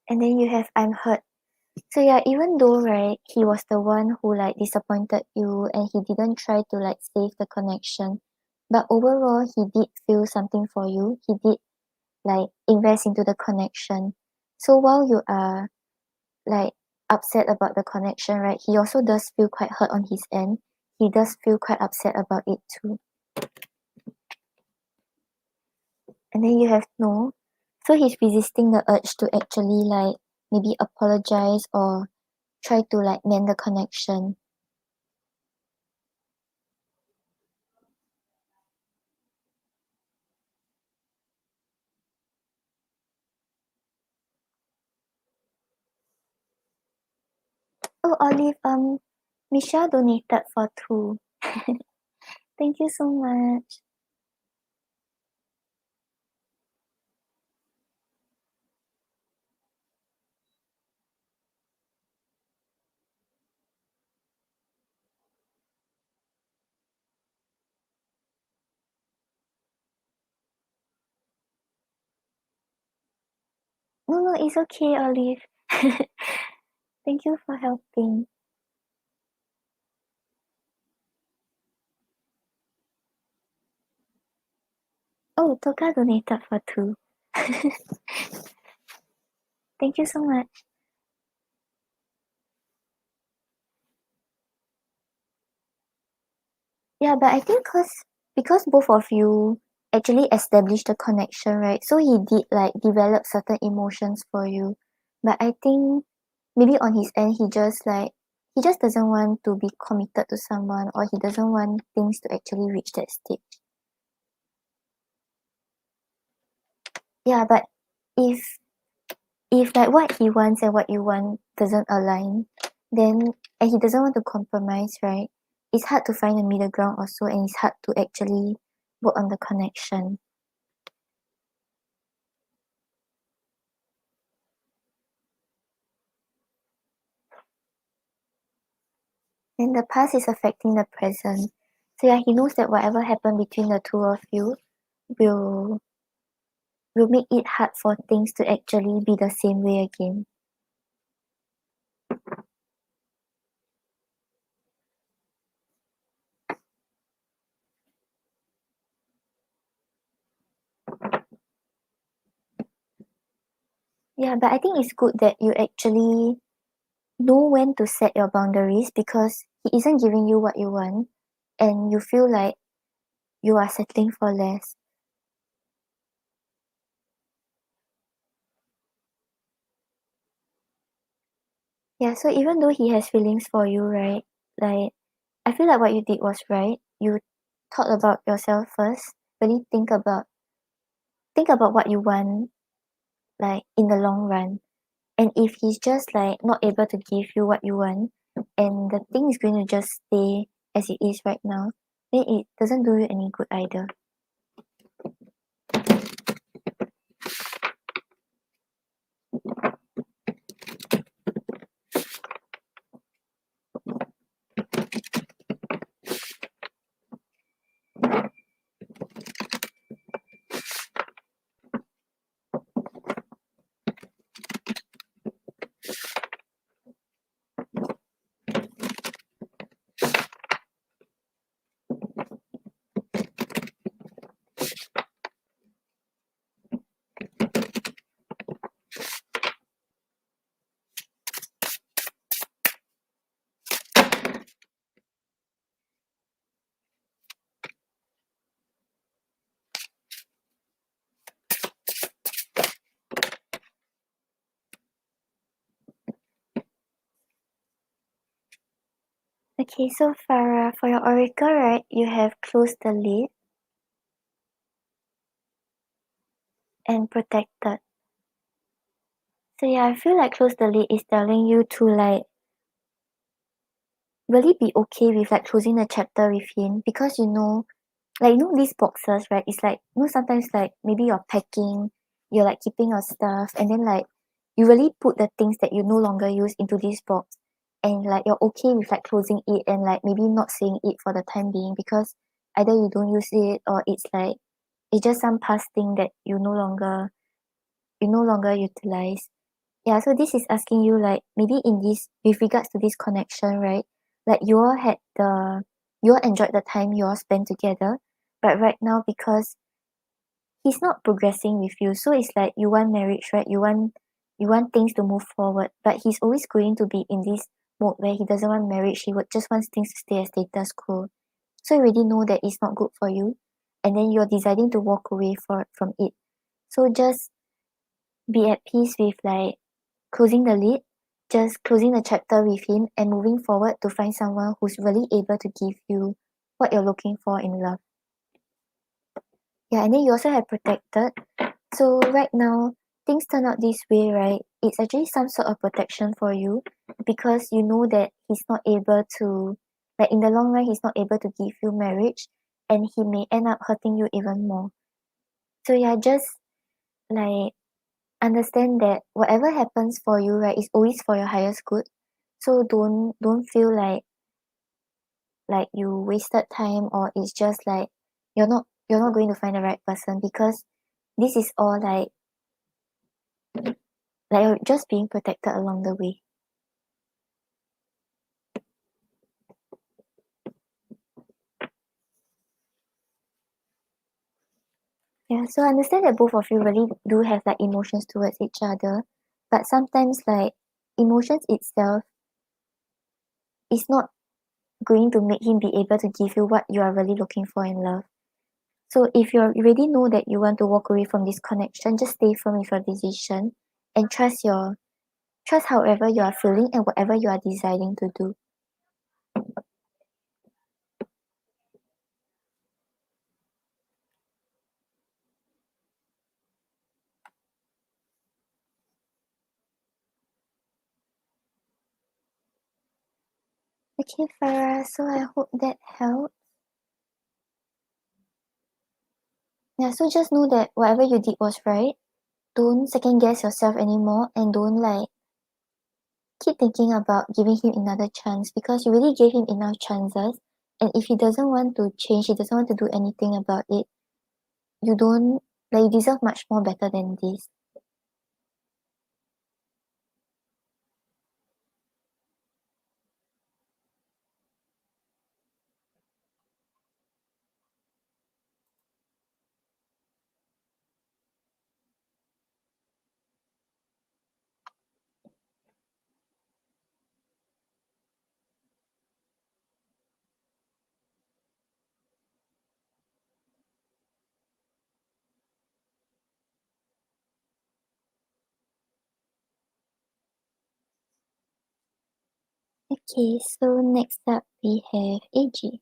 And then you have I'm hurt. So yeah, even though right, he was the one who like disappointed you and he didn't try to like save the connection, but overall he did feel something for you. He did like invest into the connection. So while you are like upset about the connection, right, he also does feel quite hurt on his end. He does feel quite upset about it too. And then you have no. So he's resisting the urge to actually like maybe apologize or try to like mend the connection. Oh, Olive, Michelle donated for 2. Thank you so much. No, it's okay, Olive. Thank you for helping. Oh, Toka donated for 2. Thank you so much. Yeah, but I think because both of you actually established a connection, right? So he did like develop certain emotions for you. But I think maybe on his end he just doesn't want to be committed to someone, or he doesn't want things to actually reach that stage. Yeah, but if like what he wants and what you want doesn't align, then and he doesn't want to compromise, right? It's hard to find a middle ground also, and it's hard to actually work on the connection. And the past is affecting the present. So yeah, he knows that whatever happened between the two of you will make it hard for things to actually be the same way again. Yeah, but I think it's good that you actually know when to set your boundaries, because he isn't giving you what you want and you feel like you are settling for less. Yeah, so even though he has feelings for you, right? Like, I feel like what you did was right. You thought about yourself first. Really think about what you want, like in the long run. And if he's just like not able to give you what you want, and the thing is going to just stay as it is right now, then it doesn't do you any good either. Okay, so Farah, for your oracle, right, you have closed the lid and protected. So yeah, I feel like close the lid is telling you to like really be okay with like closing the chapter with him, because like these boxes, right? It's like sometimes like maybe you're packing, you're like keeping your stuff, and then like you really put the things that you no longer use into this box, and like you're okay with like closing it and like maybe not seeing it for the time being, because either you don't use it, or it's just some past thing that you no longer utilize. Yeah, so this is asking you like maybe in this with regards to this connection, right? Like you all enjoyed the time you all spent together, but right now, because he's not progressing with you, so it's like you want marriage, right? You want things to move forward, but he's always going to be in this mode where he doesn't want marriage. He would just wants things to stay as status quo. So you already know that it's not good for you, and then you're deciding to walk away from it. So just be at peace with like closing the lid, just closing the chapter with him and moving forward to find someone who's really able to give you what you're looking for in love. Yeah, and then you also have protected. So right now, things turn out this way, right? It's actually some sort of protection for you, because you know that he's not able to, like in the long run, he's not able to give you marriage, and he may end up hurting you even more. So yeah, just like understand that whatever happens for you, right, is always for your highest good. So don't feel like you wasted time, or it's just like you're not going to find the right person, because this is all like Like you're just being protected along the way. Yeah, so I understand that both of you really do have like emotions towards each other, but sometimes like emotions itself is not going to make him be able to give you what you are really looking for in love. So if you already know that you want to walk away from this connection, just stay firm with your decision and trust however you are feeling and whatever you are deciding to do. Okay, Farah, so I hope that helped. Yeah, so just know that whatever you did was right. Don't second guess yourself anymore and don't like keep thinking about giving him another chance because you really gave him enough chances. And if he doesn't want to change, he doesn't want to do anything about it, you don't like you deserve much more better than this. Okay, so next up we have AG.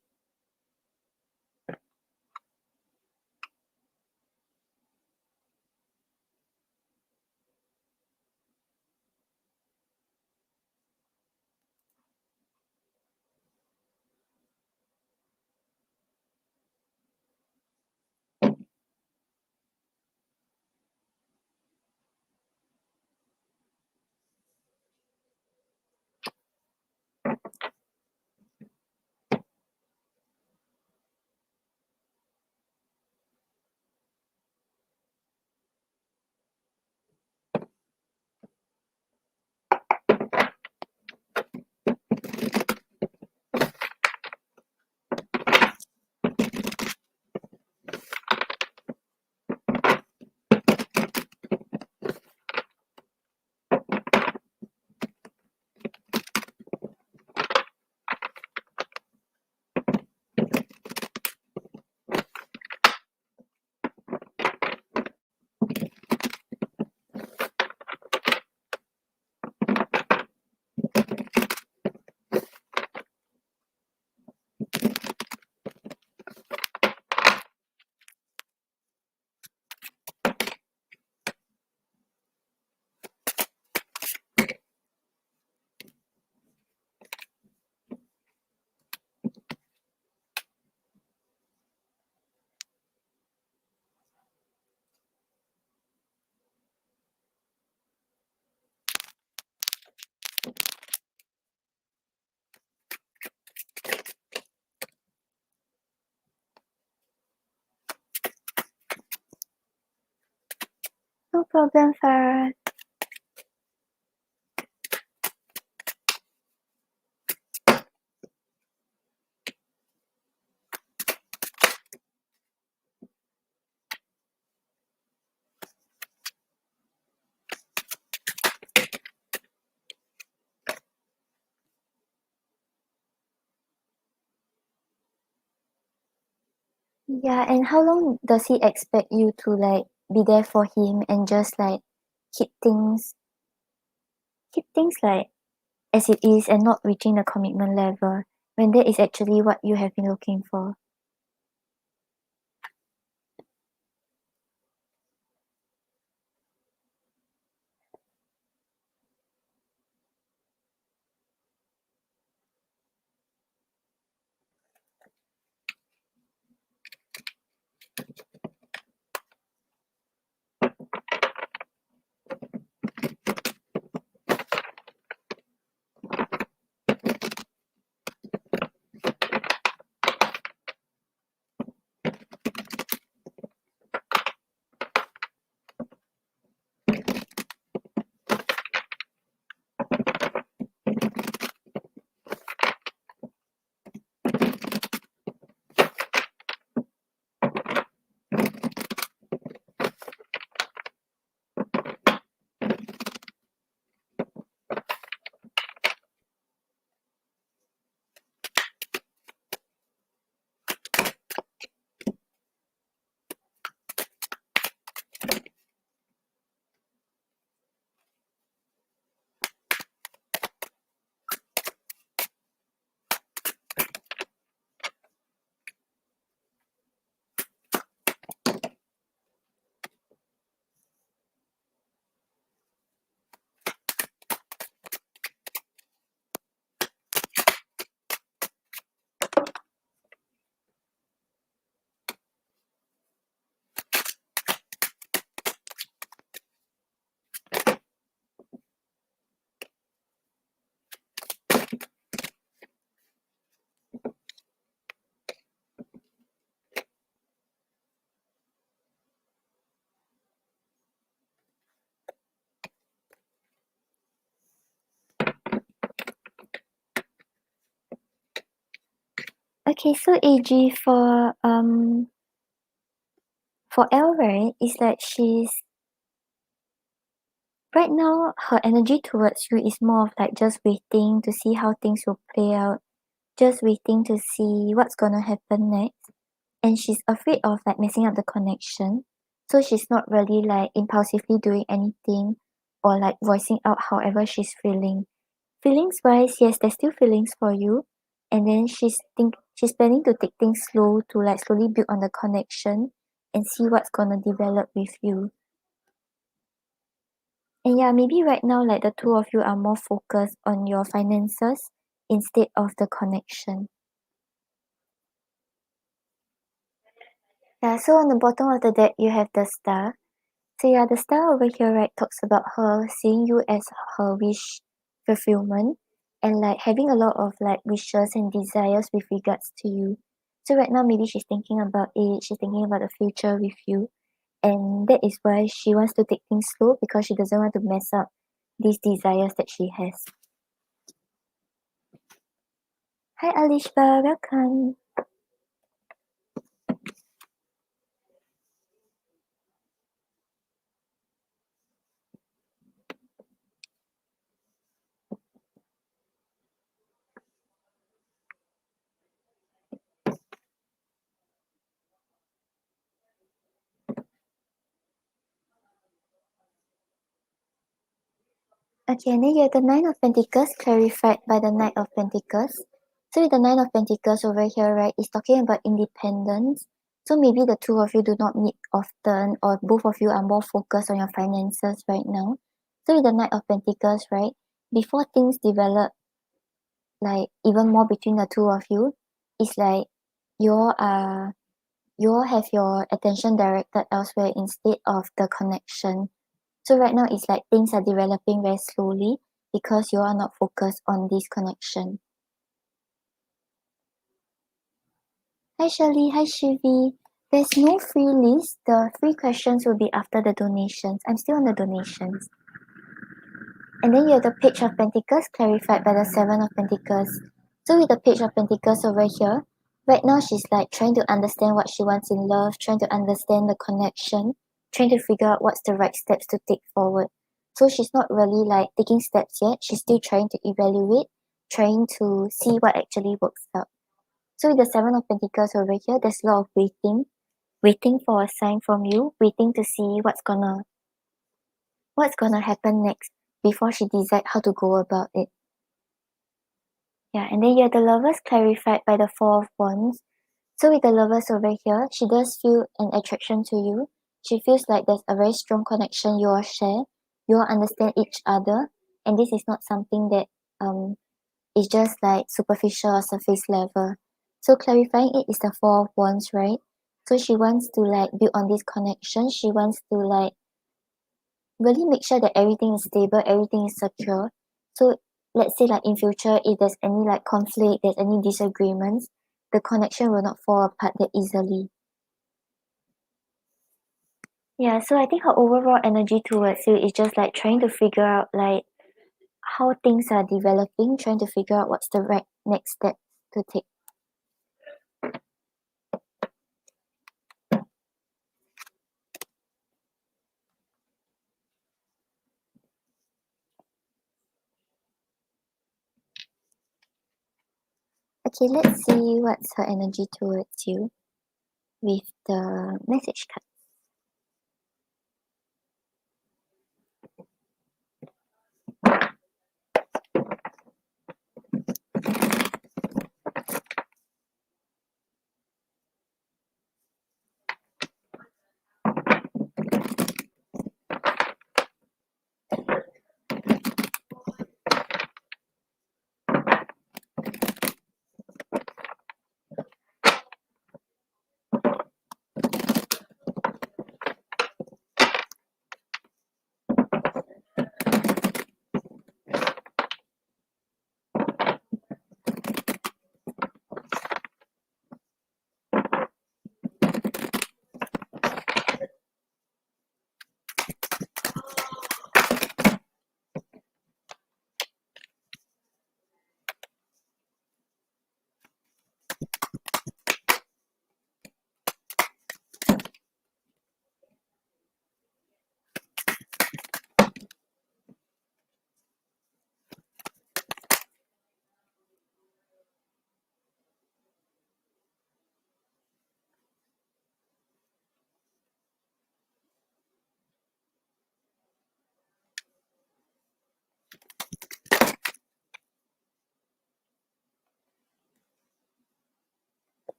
No problem, Farah. Yeah, and how long does he expect you to like be there for him and just like keep things keep things like as it is and not reaching the commitment level when that is actually what you have been looking for? Okay, so AG for L, right, is like she's right now her energy towards you is more of like just waiting to see how things will play out, just waiting to see what's gonna happen next. And she's afraid of like messing up the connection. So she's not really like impulsively doing anything or like voicing out however she's feeling. Feelings wise, yes, there's still feelings for you. And then she's planning to take things slow to like slowly build on the connection and see what's gonna develop with you. And yeah, maybe right now like the two of you are more focused on your finances instead of the connection. Yeah, so on the bottom of the deck you have the star. So yeah, the star over here, right, talks about her seeing you as her wish fulfillment and like having a lot of like wishes and desires with regards to you. So right now maybe she's thinking about it, she's thinking about the future with you. And that is why she wants to take things slow because she doesn't want to mess up these desires that she has. Hi Alishba, welcome. Okay, and then you have the Nine of Pentacles clarified by the Knight of Pentacles. So with the Nine of Pentacles over here, right, is talking about independence. So maybe the two of you do not meet often or both of you are more focused on your finances right now. So with the Knight of Pentacles, right, before things develop like even more between the two of you, it's like you all are you all have your attention directed elsewhere instead of the connection. So right now it's like things are developing very slowly because you are not focused on this connection. Hi Shirley, hi Shivi. There's no free list. The free questions will be after the donations. I'm still on the donations. And then you have the Page of Pentacles clarified by the Seven of Pentacles. So with the Page of Pentacles over here, right now she's like trying to understand what she wants in love, trying to understand the connection, trying to figure out what's the right steps to take forward. So she's not really like taking steps yet. She's still trying to evaluate, trying to see what actually works out. So with the Seven of Pentacles over here, there's a lot of waiting for a sign from you, waiting to see what's gonna happen next before she decide how to go about it. Yeah, and then you have the Lovers clarified by the Four of Wands. So with the Lovers over here, she does feel an attraction to you. She feels like there's a very strong connection you all share. You all understand each other, and this is not something that is just like superficial or surface level. So clarifying it is the Four of Wands, right? So she wants to like build on this connection. She wants to like really make sure that everything is stable, everything is secure. So let's say like in future, if there's any like conflict, there's any disagreements, the connection will not fall apart that easily. Yeah, so I think her overall energy towards you is just like trying to figure out like how things are developing, trying to figure out what's the right next step to take. Okay, let's see what's her energy towards you with the message card.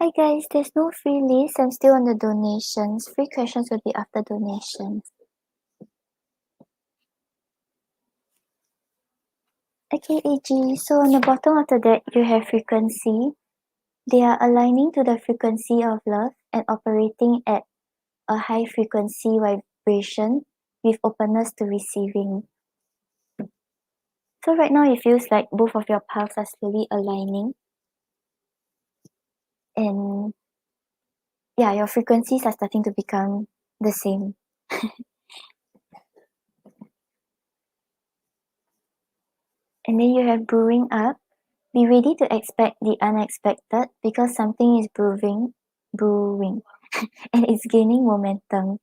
Hi guys, there's no free list. I'm still on the donations. Free questions will be after donations. Okay, AG. So on the bottom of the deck, you have frequency. They are aligning to the frequency of love and operating at a high frequency vibration with openness to receiving. So right now, it feels like both of your paths are slowly aligning. And yeah, your frequencies are starting to become the same. And then you have brewing up. Be ready to expect the unexpected because something is brewing, and it's gaining momentum.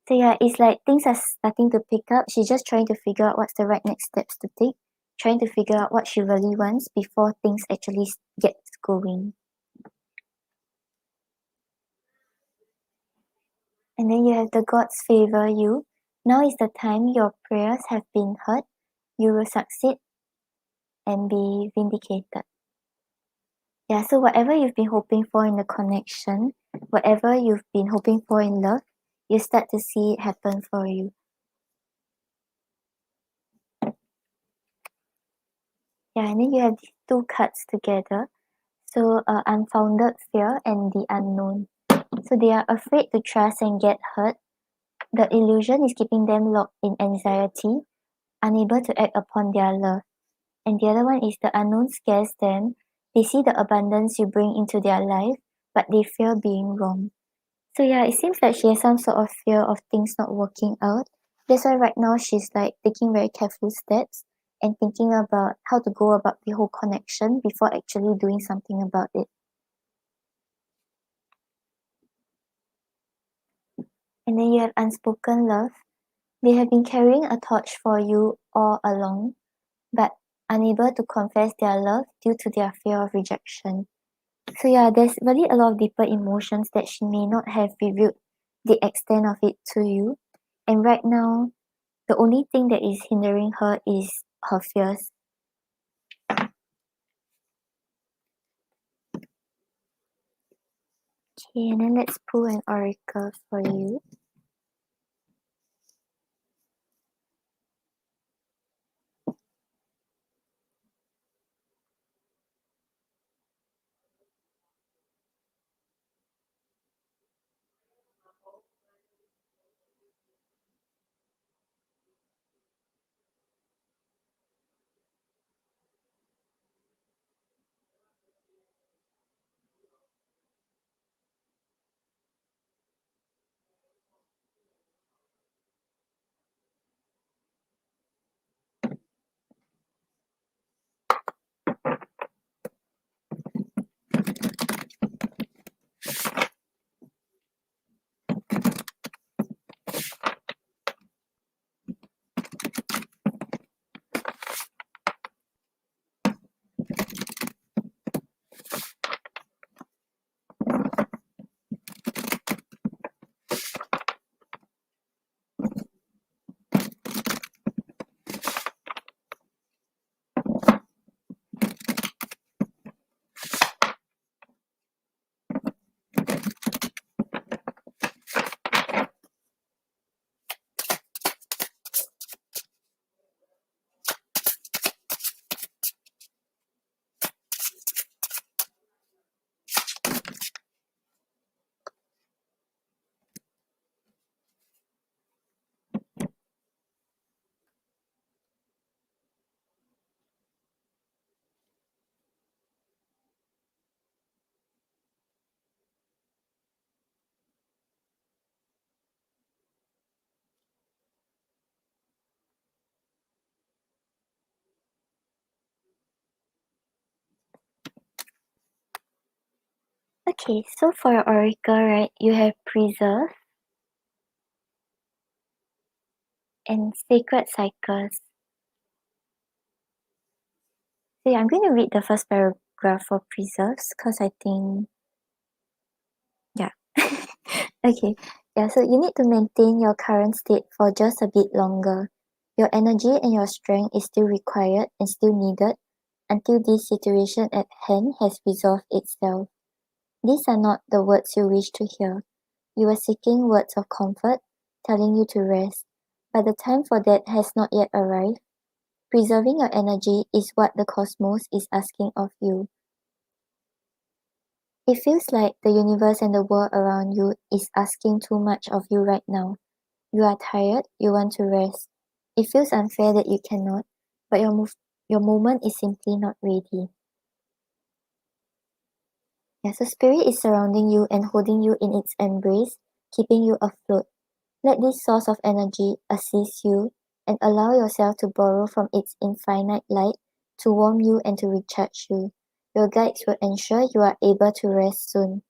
So yeah, it's like things are starting to pick up. She's just trying to figure out what's the right next steps to take, trying to figure out what she really wants before things actually gets going. And then you have the gods favor you. Now is the time your prayers have been heard. You will succeed and be vindicated. Yeah, so whatever you've been hoping for in the connection, whatever you've been hoping for in love, you start to see it happen for you. Yeah, and then you have these two cards together. So, unfounded fear and the unknown. So they are afraid to trust and get hurt. The illusion is keeping them locked in anxiety, unable to act upon their love. And the other one is the unknown scares them. They see the abundance you bring into their life, but they fear being wrong. So yeah, it seems like she has some sort of fear of things not working out. That's why right now she's like taking very careful steps and thinking about how to go about the whole connection before actually doing something about it. And then you have unspoken love. They have been carrying a torch for you all along, but unable to confess their love due to their fear of rejection. So yeah, there's really a lot of deeper emotions that she may not have revealed the extent of it to you. And right now, the only thing that is hindering her is her fears. Okay, and then let's pull an oracle for you. Okay, so for your oracle, right, you have preserve and sacred cycles. So yeah, I'm going to read the first paragraph for preserves because I think, yeah. Okay, yeah, so you need to maintain your current state for just a bit longer. Your energy and your strength is still required and still needed until this situation at hand has resolved itself. These are not the words you wish to hear. You are seeking words of comfort, telling you to rest, but the time for that has not yet arrived. Preserving your energy is what the cosmos is asking of you. It feels like the universe and the world around you is asking too much of you right now. You are tired, you want to rest. It feels unfair that you cannot, but your moment is simply not ready. Yeah, so spirit is surrounding you and holding you in its embrace, keeping you afloat. Let this source of energy assist you and allow yourself to borrow from its infinite light to warm you and to recharge you. Your guides will ensure you are able to rest soon.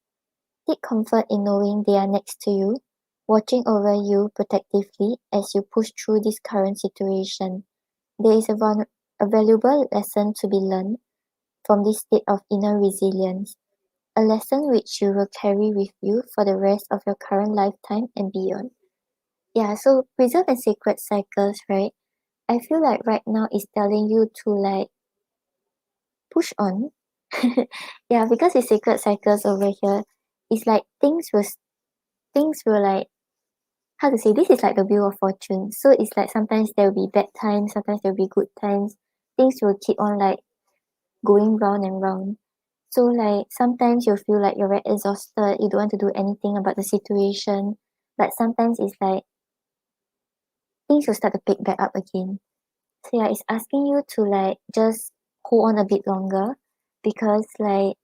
Take comfort in knowing they are next to you, watching over you protectively as you push through this current situation. There is a valuable lesson to be learned from this state of inner resilience, a lesson which you will carry with you for the rest of your current lifetime and beyond. Yeah, so preserve and sacred cycles, right? I feel like right now is telling you to like push on. Yeah, because it's sacred cycles over here, it's like things will like how to say this is like the wheel of fortune. So it's like sometimes there will be bad times, sometimes there will be good times. Things will keep on like going round and round. So like sometimes you'll feel like you're very exhausted, you don't want to do anything about the situation. But sometimes it's like things will start to pick back up again. So yeah, it's asking you to like just hold on a bit longer because like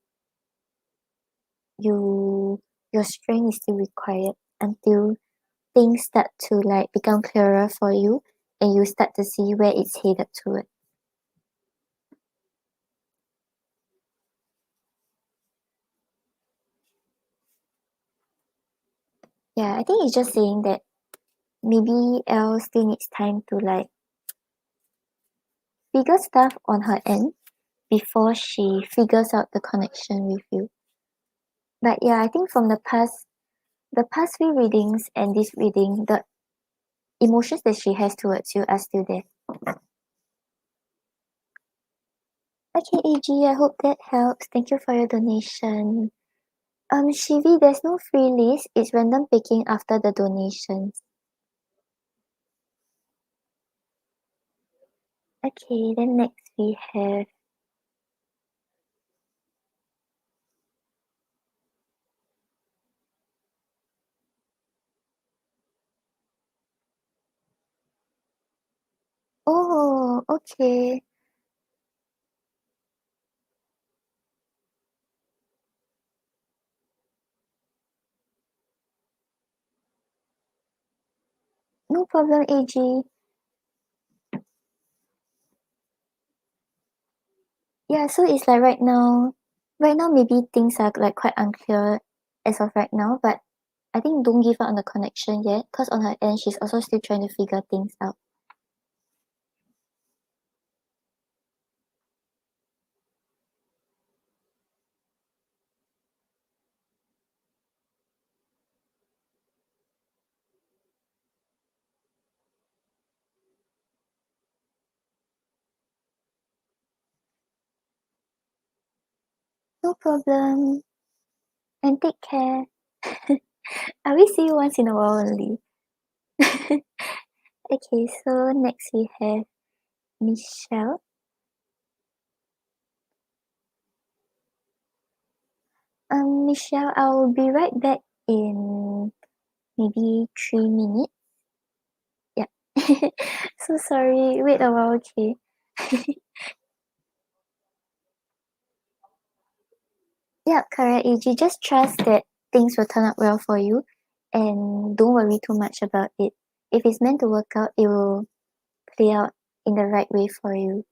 you your strength is still required until things start to like become clearer for you and you start to see where it's headed toward. Yeah, I think it's just saying that maybe Elle still needs time to like figure stuff on her end before she figures out the connection with you. But yeah, I think from the past few readings and this reading, the emotions that she has towards you are still there. Okay, AG, I hope that helps. Thank you for your donation. Shivi, there's no free list. It's random picking after the donations. Okay, then next we have oh, okay. No problem, AG. Yeah, so it's like right now maybe things are like quite unclear as of right now, but I think don't give up on the connection yet, because on her end she's also still trying to figure things out. No problem. And take care. I will see you once in a while only. Okay, so next we have Michelle. Michelle, I'll be right back in maybe 3 minutes. Yeah. So sorry. Wait a while, okay. Yeah, correct, AG. Just trust that things will turn out well for you and don't worry too much about it. If it's meant to work out, it will play out in the right way for you.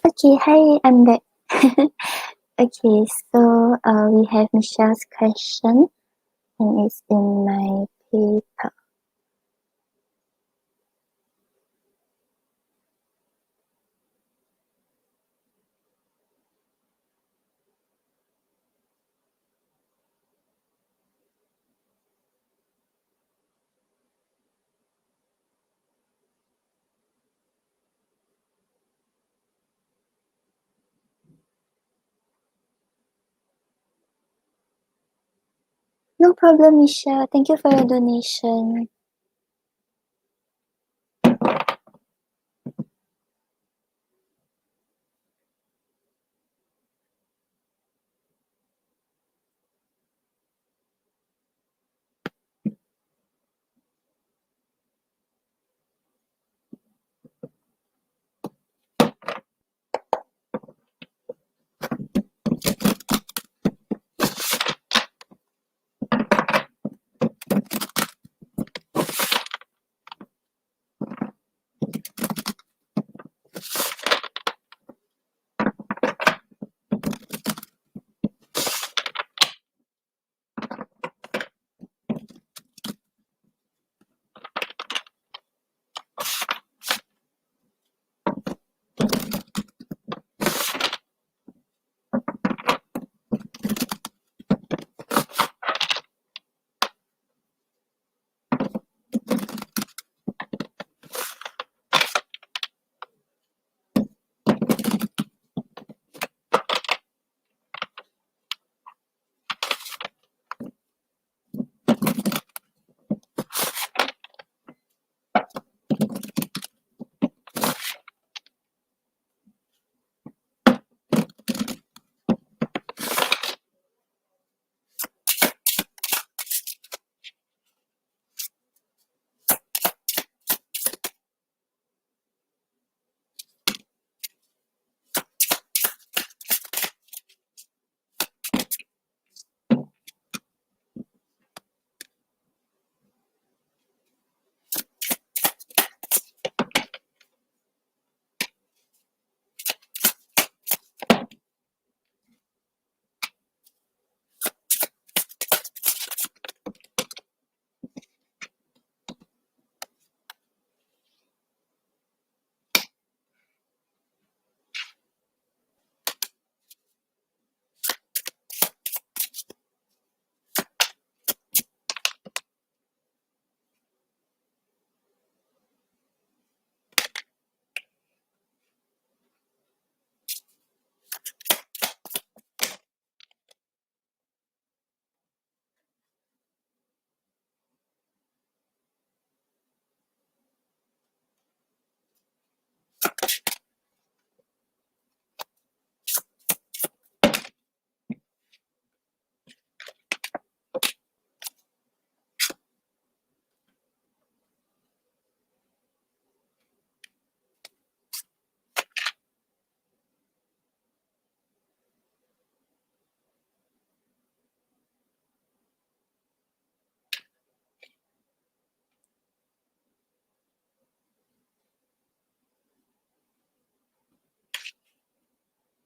Okay, hi, I'm back. Okay, so we have Michelle's question, and it's in my paper. No problem, Michelle. Thank you for your donation.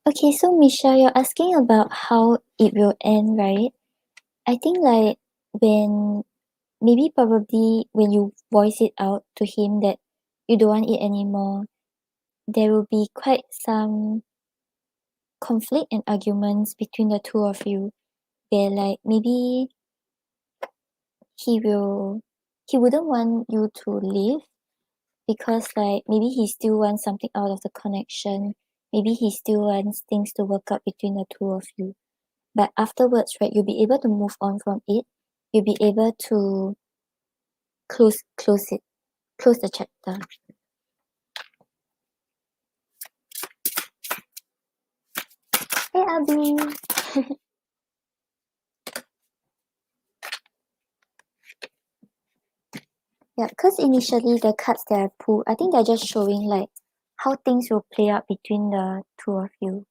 Okay, so Michelle, you're asking about how it will end, right? I think like when maybe probably when you voice it out to him that you don't want it anymore, there will be quite some conflict and arguments between the two of you. Where like maybe he will he wouldn't want you to leave because like maybe he still wants something out of the connection. Maybe he still wants things to work out between the two of you. But afterwards, right, you'll be able to move on from it. You'll be able to close it, close the chapter. Hey Abby. Yeah, because initially the cards that I pulled, I think they're just showing like how things will play out between the two of you.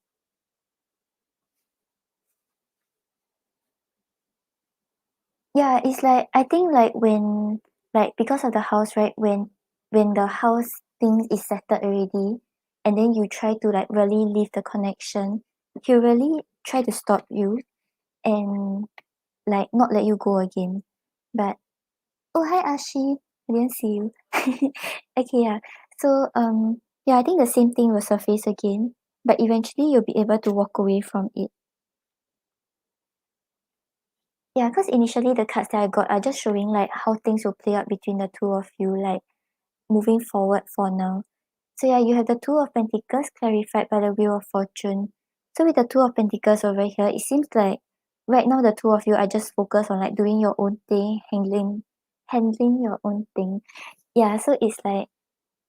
Yeah, it's like I think like when like because of the house, right? When the house thing is settled already, and then you try to like really leave the connection, he'll really try to stop you and like not let you go again. But oh, hi Ashi, I didn't see you. Okay, yeah. So yeah, I think the same thing will surface again, but eventually you'll be able to walk away from it. Yeah, because initially the cards that I got are just showing like how things will play out between the two of you, like moving forward for now. So yeah, you have the Two of Pentacles clarified by the Wheel of Fortune. So with the Two of Pentacles over here, it seems like right now the two of you are just focused on like doing your own thing, handling your own thing. Yeah, so it's like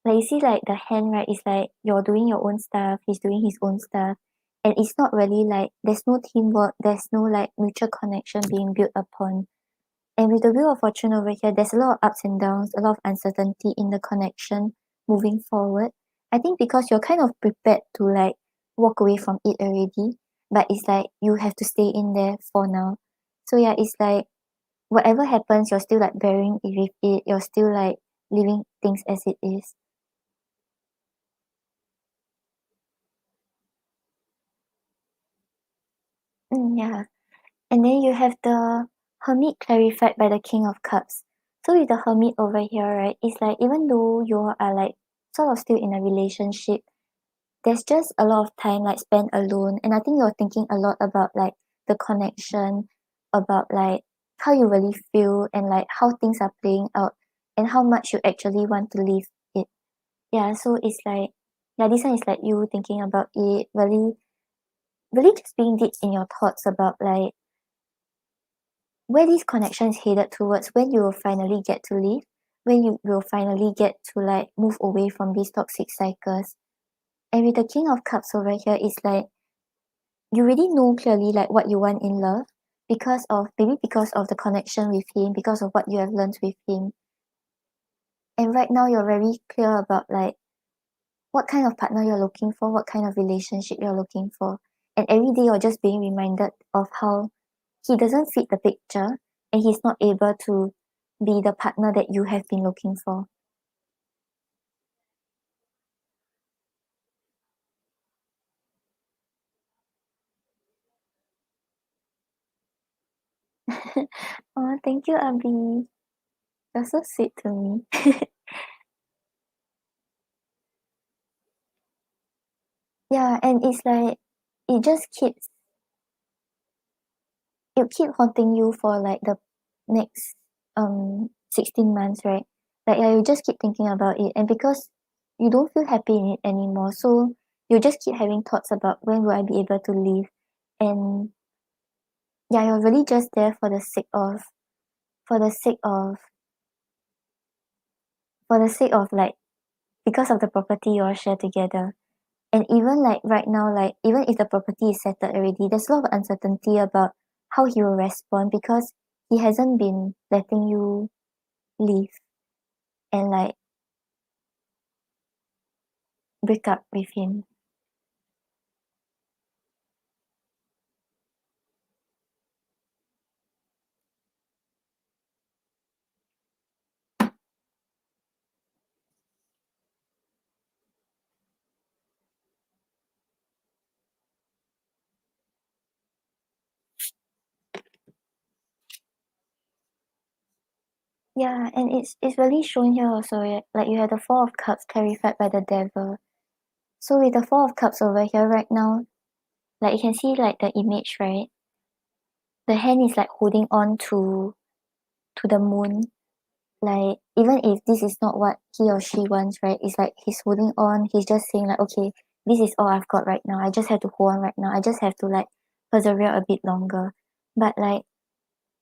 you see like the hand, right, is like you're doing your own stuff, he's doing his own stuff. And it's not really like there's no teamwork, there's no like mutual connection being built upon. And with the Wheel of Fortune over here, there's a lot of ups and downs, a lot of uncertainty in the connection moving forward. I think because you're kind of prepared to like walk away from it already, but it's like you have to stay in there for now. So yeah, it's like whatever happens, you're still like bearing it with it, you're still like leaving things as it is. Yeah. And then you have the Hermit clarified by the King of Cups. So with the Hermit over here, right, it's like even though you are like sort of still in a relationship, there's just a lot of time like spent alone. And I think you're thinking a lot about like the connection, about like how you really feel and like how things are playing out and how much you actually want to leave it. Yeah, so it's like yeah, this one is like you thinking about it, really just being deep in your thoughts about like where this connection is headed towards, when you will finally get to leave, when you will finally get to like move away from these toxic cycles. And with the King of Cups over here, it's like you really know clearly like what you want in love because of the connection with him, because of what you have learned with him. And right now you're very clear about like what kind of partner you're looking for, what kind of relationship you're looking for. And every day you're just being reminded of how he doesn't fit the picture and he's not able to be the partner that you have been looking for. Oh, thank you, Abby. You're so sweet to me. Yeah, and it's like it just keep haunting you for like the next 16 months, right? Like yeah, you just keep thinking about it, and because you don't feel happy in it anymore, so you just keep having thoughts about when will I be able to leave. And yeah, you're really just there for the sake of like because of the property you all share together. And even like right now, like even if the property is settled already, there's a lot of uncertainty about how he will respond because he hasn't been letting you leave and like break up with him. Yeah, and it's really shown here also, like you have the Four of Cups clarified by the Devil. So with the Four of Cups over here right now, like you can see like the image, right? The hand is like holding on to the moon. Like even if this is not what he or she wants, right? It's like he's holding on, he's just saying like, okay, this is all I've got right now. I just have to hold on right now. I just have to like persevere a bit longer. But like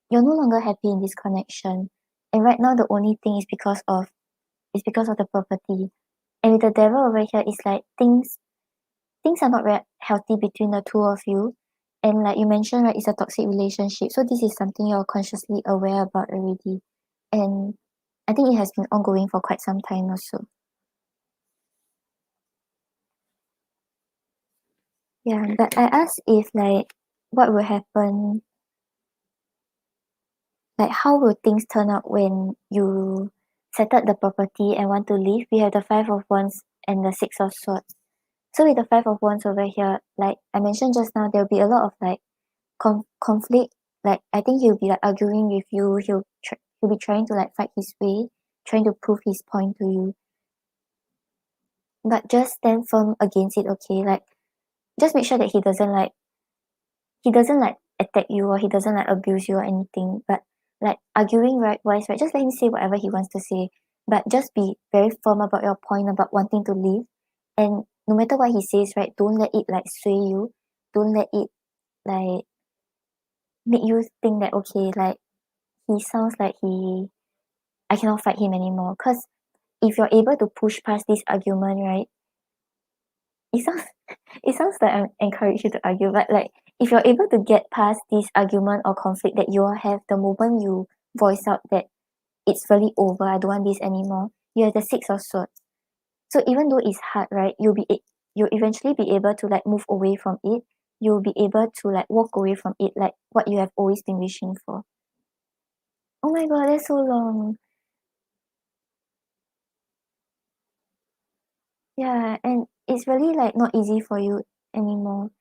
you're no longer happy in this connection. And right now the only thing is because of the property. And with the devil over here, it's like things are not very healthy between the two of you. And like you mentioned, right, it's a toxic relationship. So this is something you're consciously aware about already. And I think it has been ongoing for quite some time also. Yeah, but I asked if like what will happen, like how will things turn out when you settled the property and want to leave? We have the Five of Wands and the Six of Swords. So with the Five of Wands over here, like I mentioned just now, there'll be a lot of like conflict. Like I think he'll be like arguing with you. He'll be trying to like fight his way, trying to prove his point to you. But just stand firm against it, okay? Like just make sure that he doesn't like attack you, or he doesn't like abuse you or anything. But like arguing right wise, right? Just let him say whatever he wants to say. But just be very firm about your point about wanting to leave. And no matter what he says, right, don't let it like sway you. Don't let it like make you think that okay, like he sounds like I cannot fight him anymore. Cause if you're able to push past this argument, right, it sounds it sounds like I'm encouraging you to argue, but like if you're able to get past this argument or conflict that you all have the moment you voice out that it's really over, I don't want this anymore, you have the Six of Swords. So even though it's hard, right, you'll eventually be able to like move away from it. You'll be able to like walk away from it, like what you have always been wishing for. Oh my god, that's so long. Yeah, and it's really like not easy for you anymore.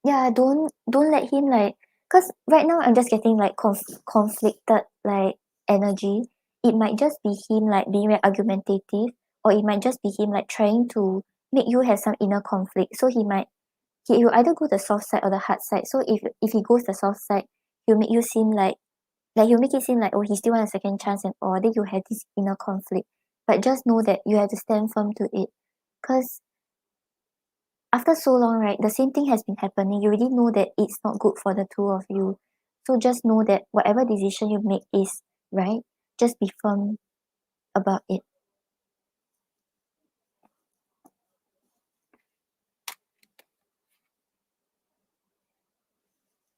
Yeah, don't let him like, cause right now I'm just getting like conflicted like energy. It might just be him like being very argumentative, or it might just be him like trying to make you have some inner conflict. So he will either go the soft side or the hard side. So if he goes the soft side, he'll make you seem like he'll make it seem like, oh, he still want a second chance and all. Then you have this inner conflict. But just know that you have to stand firm to it. Cause after so long, right, the same thing has been happening. You already know that it's not good for the two of you. So just know that whatever decision you make is right. Just be firm about it.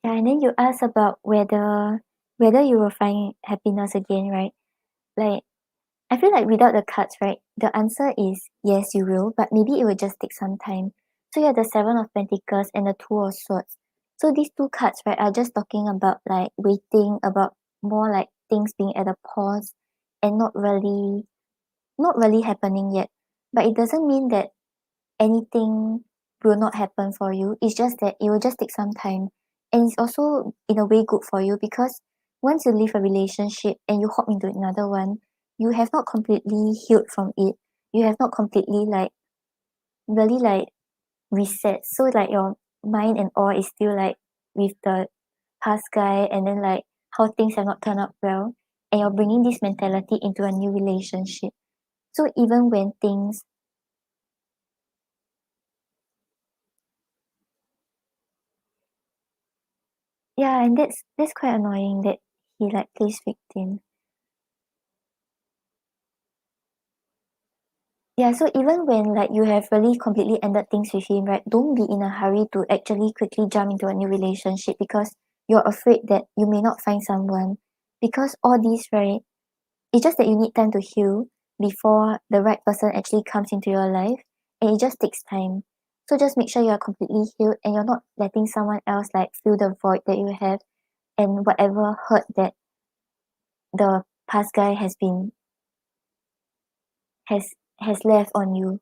Yeah, and then you ask about whether you will find happiness again, right? Like I feel like without the cards, right, the answer is yes, you will, but maybe it will just take some time. So you have the Seven of Pentacles and the Two of Swords. So these two cards, right, are just talking about like waiting, about more like things being at a pause and not really happening yet. But it doesn't mean that anything will not happen for you. It's just that it will just take some time. And it's also in a way good for you because once you leave a relationship and you hop into another one, you have not completely healed from it. You have not completely like really like reset. So like your mind and all is still like with the past guy, and then like how things have not turned out well. And you're bringing this mentality into a new relationship. So even when things, yeah, and that's quite annoying that he like plays victim. Yeah, so even when like you have really completely ended things with him, right? Don't be in a hurry to actually quickly jump into a new relationship because you're afraid that you may not find someone. Because all these, right? It's just that you need time to heal before the right person actually comes into your life, and it just takes time. So just make sure you are completely healed and you're not letting someone else like fill the void that you have, and whatever hurt that the past guy has has left on you.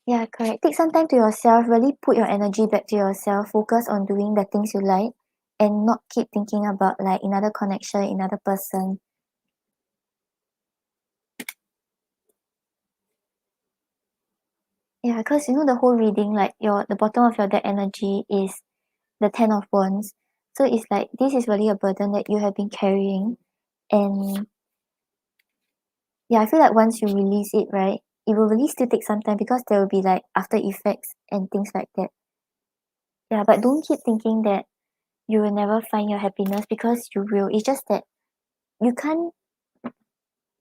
Yeah, correct. Take some time to yourself, really put your energy back to yourself, focus on doing the things you like and not keep thinking about like another connection, another person. Yeah, because you know the whole reading, like the bottom of your deck energy is the Ten of Wands. So it's like this is really a burden that you have been carrying. And yeah, I feel like once you release it, right, it will really still take some time because there will be like after effects and things like that. Yeah, but don't keep thinking that you will never find your happiness because you will. It's just that you can't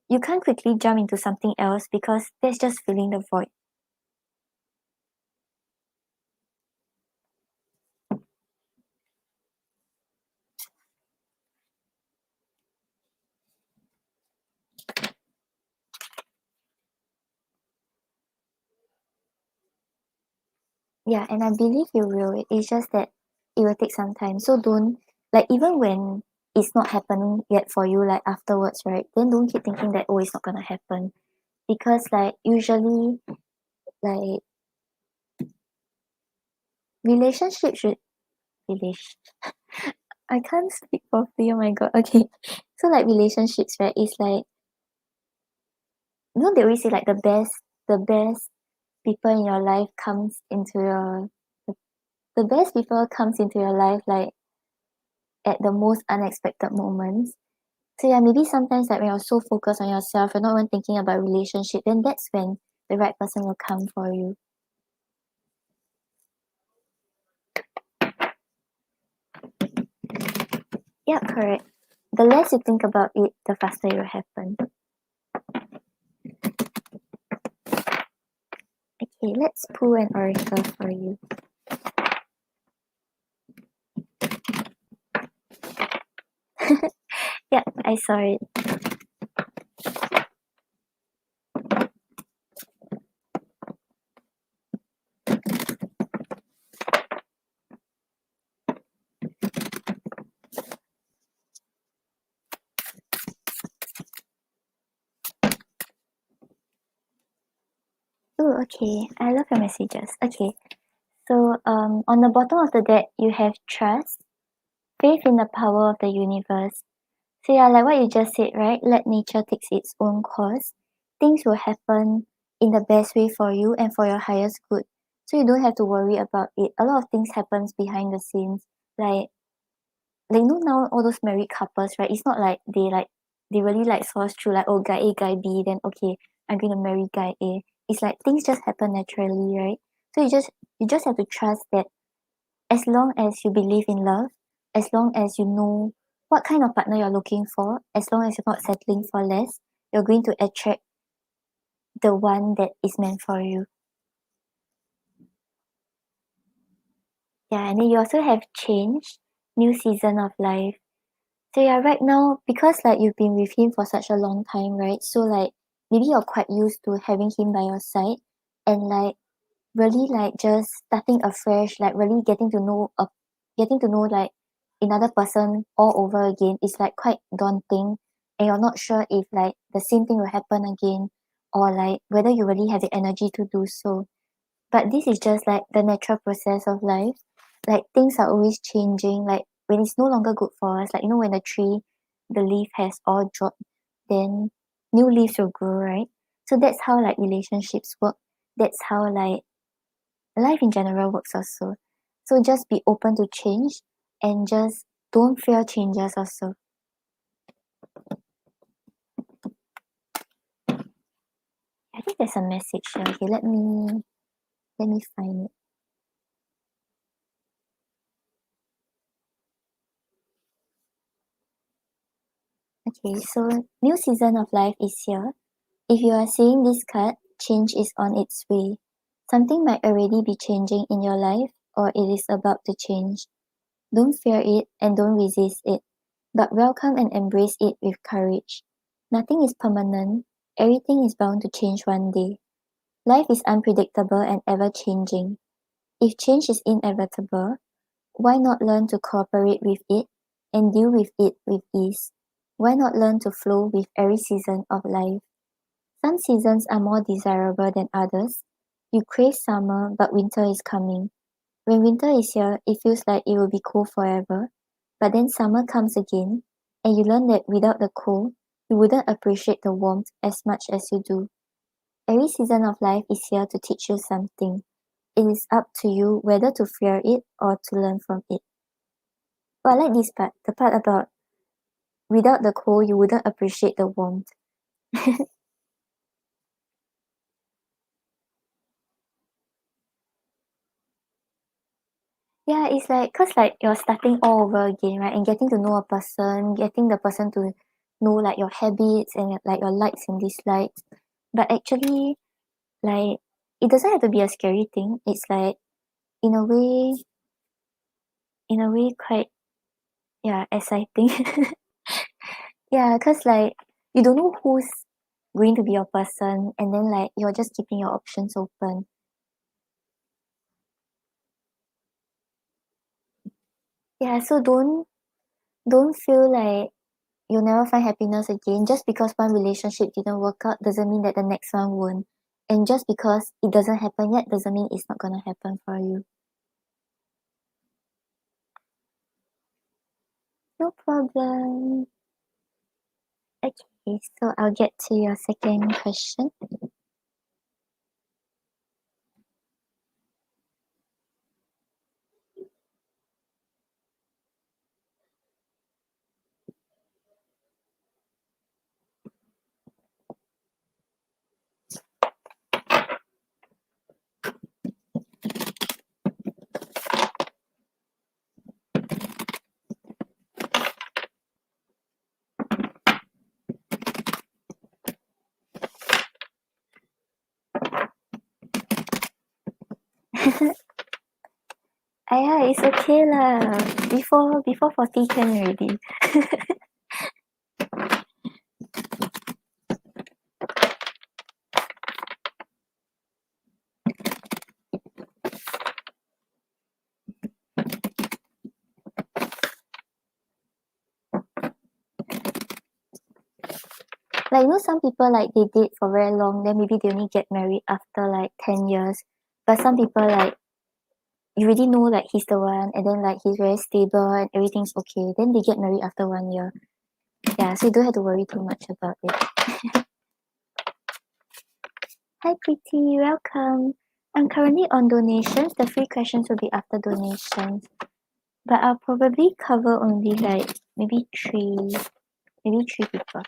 you can't quickly jump into something else because that's just filling the void. Yeah, and I believe you will. It's just that it will take some time. So don't, like, even when it's not happening yet for you, like afterwards, right? Then don't keep thinking that, oh, it's not gonna happen. Because like usually, like, relationships should relation I can't speak properly, oh my god. Okay. So like relationships, right, is like, they always say like the best people in your life comes into your the best people comes into your life like at the most unexpected moments. So yeah, maybe sometimes like when you're so focused on yourself, you're not even thinking about relationship, then that's when the right person will come for you. Yeah, correct. The less you think about it, the faster it will happen. Okay, let's pull an oracle for you. Yeah, I saw it. Oh, okay. I love your messages. Okay. So, on the bottom of the deck, you have trust, faith in the power of the universe. So yeah, like what you just said, right? Let nature takes its own course. Things will happen in the best way for you and for your highest good. So you don't have to worry about it. A lot of things happens behind the scenes. Now all those married couples, right? It's not like they really like source through like, oh, guy A, guy B, then okay, I'm gonna marry guy A. It's like things just happen naturally, right? So you just have to trust that as long as you believe in love, as long as you know what kind of partner you're looking for, as long as you're not settling for less, you're going to attract the one that is meant for you. Yeah, and then you also have change, new season of life. So yeah, right now, because like you've been with him for such a long time, right? So like maybe you're quite used to having him by your side and like really like just starting afresh, like really getting to know like another person all over again is like quite daunting, and you're not sure if like the same thing will happen again, or like whether you really have the energy to do so. But this is just like the natural process of life. Like things are always changing. Like when it's no longer good for us, like when the tree, the leaf has all dropped, then new leaves will grow, right? So that's how like relationships work. That's how like life in general works also. So just be open to change and just don't fear changes also. I think there's a message here. Okay, let me find it. Okay, so new season of life is here. If you are seeing this card, change is on its way. Something might already be changing in your life or it is about to change. Don't fear it and don't resist it, but welcome and embrace it with courage. Nothing is permanent. Everything is bound to change one day. Life is unpredictable and ever changing. If change is inevitable, why not learn to cooperate with it and deal with it with ease? Why not learn to flow with every season of life? Some seasons are more desirable than others. You crave summer, but winter is coming. When winter is here, it feels like it will be cold forever. But then summer comes again, and you learn that without the cold, you wouldn't appreciate the warmth as much as you do. Every season of life is here to teach you something. It is up to you whether to fear it or to learn from it. But I like this part, the part about without the cold, you wouldn't appreciate the warmth. Yeah, it's like, cause like you're starting all over again, right? And getting to know a person, getting the person to know like your habits and like your likes and dislikes. But actually, like, it doesn't have to be a scary thing. It's like, in a way, quite, yeah, exciting. Yeah, cause like you don't know who's going to be your person, and then like you're just keeping your options open. Yeah, so don't feel like you'll never find happiness again. Just because one relationship didn't work out doesn't mean that the next one won't. And just because it doesn't happen yet doesn't mean it's not gonna happen for you. No problem. Okay, so I'll get to your second question. Aya, it's okay lah. Before 40 can already. Like, you know, some people like they date for very long, then maybe they only get married after like 10 years. But some people like you already know like he's the one, and then like he's very stable and everything's okay. Then they get married after 1 year. Yeah, so you don't have to worry too much about it. Hi Pretty, welcome. I'm currently on donations. The free questions will be after donations. But I'll probably cover only like maybe three people.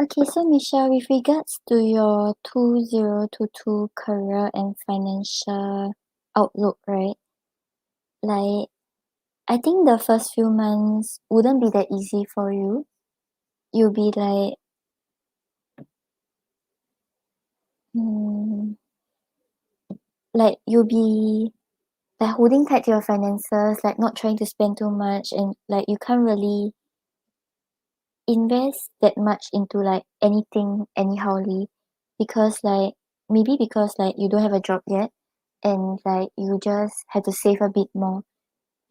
Okay, so Michelle, with regards to your 2022 career and financial outlook, right? Like, I think the first few months wouldn't be that easy for you. You'll be like, hmm, like you'll be like holding tight to your finances, like not trying to spend too much, and like you can't really invest that much into like anything anyhowly because like maybe because like you don't have a job yet and like you just have to save a bit more.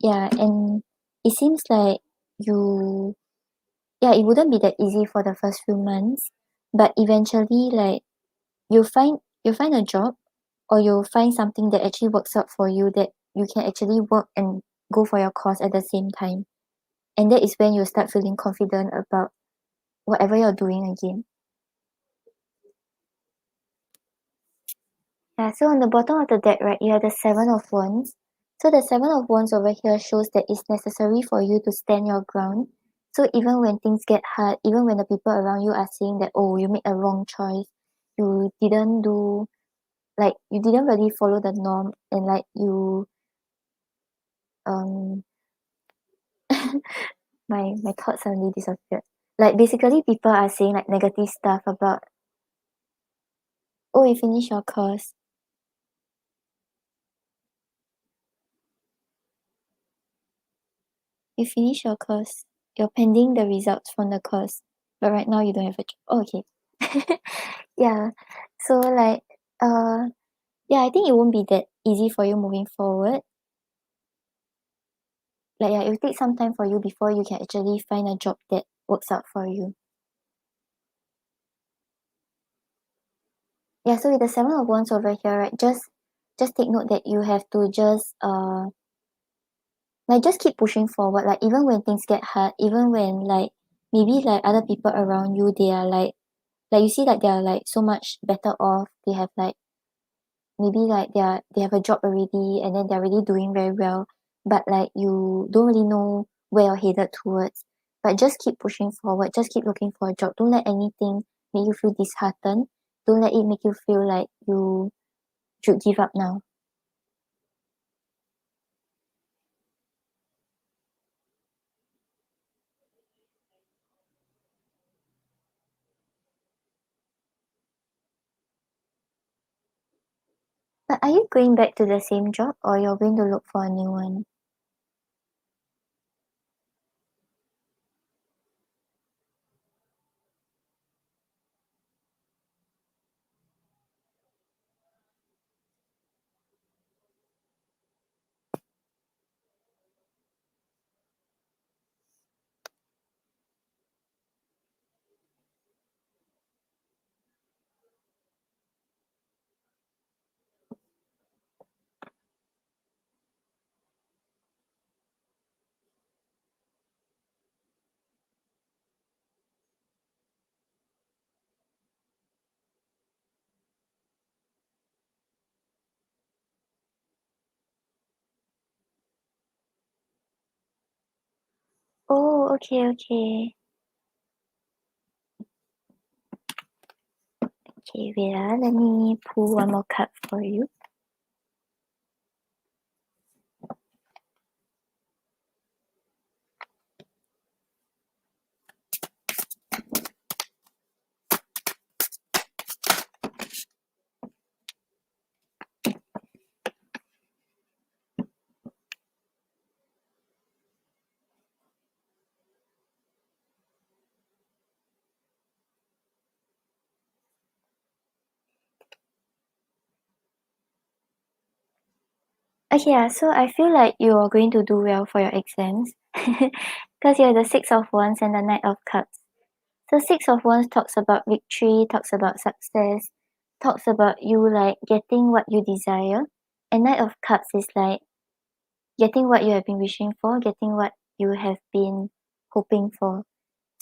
Yeah, and it seems like you yeah, it wouldn't be that easy for the first few months, but eventually like you'll find a job or you'll find something that actually works out for you that you can actually work and go for your course at the same time. And that is when you start feeling confident about whatever you're doing again. Yeah, so on the bottom of the deck, right, you have the Seven of Wands. So the Seven of Wands over here shows that it's necessary for you to stand your ground. So even when things get hard, even when the people around you are saying that, oh, you made a wrong choice, you didn't do, like, you didn't really follow the norm, and like um, my thoughts suddenly disappeared. Like, basically, people are saying like negative stuff about, oh, you finished your course, you finished your course, you're pending the results from the course, but right now you don't have a job. Oh, okay. Yeah. So like uh yeah, I think it won't be that easy for you moving forward. Like yeah, it will take some time for you before you can actually find a job that works out for you. Yeah, so with the Seven of Wands over here, right, just take note that you have to just like just keep pushing forward, like even when things get hard, even when like maybe like other people around you, they are like you see like they are like so much better off. They have like maybe like they have a job already and then they're really doing very well, but like you don't really know where you're headed towards. But just keep pushing forward, just keep looking for a job. Don't let anything make you feel disheartened. Don't let it make you feel like you should give up now. But are you going back to the same job or you're going to look for a new one? Oh, okay, okay. Okay, wait, let me pull one more card for you. Okay, yeah, so I feel like you're going to do well for your exams because you have the Six of Wands and the Knight of Cups. So Six of Wands talks about victory, talks about success, talks about you like getting what you desire, and Knight of Cups is like getting what you have been wishing for, getting what you have been hoping for.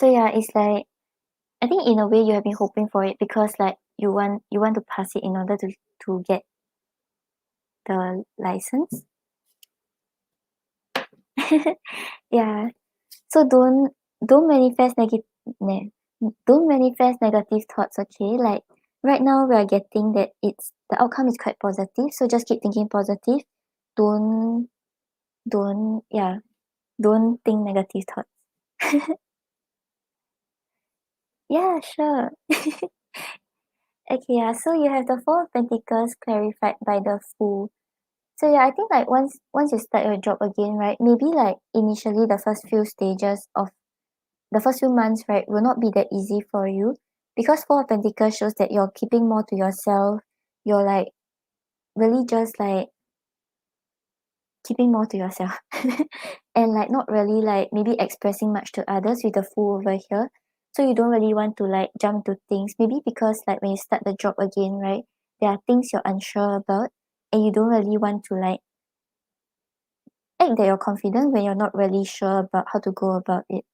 So yeah, it's like I think in a way you have been hoping for it because like you want to pass it in order to get the license. Yeah. So don't manifest don't manifest negative thoughts, okay? Like right now we are getting that it's the outcome is quite positive, so just keep thinking positive. Don't don't don't think negative thoughts. Yeah, sure. Okay, yeah, so you have the Four of Pentacles clarified by the Fool. So yeah, I think like once you start your job again, right? Maybe like initially the first few months, right, will not be that easy for you because Four of Pentacles shows that you're keeping more to yourself. You're like really just like keeping more to yourself and like not really like maybe expressing much to others with the Fool over here. So you don't really want to like jump to things. Maybe because like when you start the job again, right, there are things you're unsure about and you don't really want to like act that you're confident when you're not really sure about how to go about it.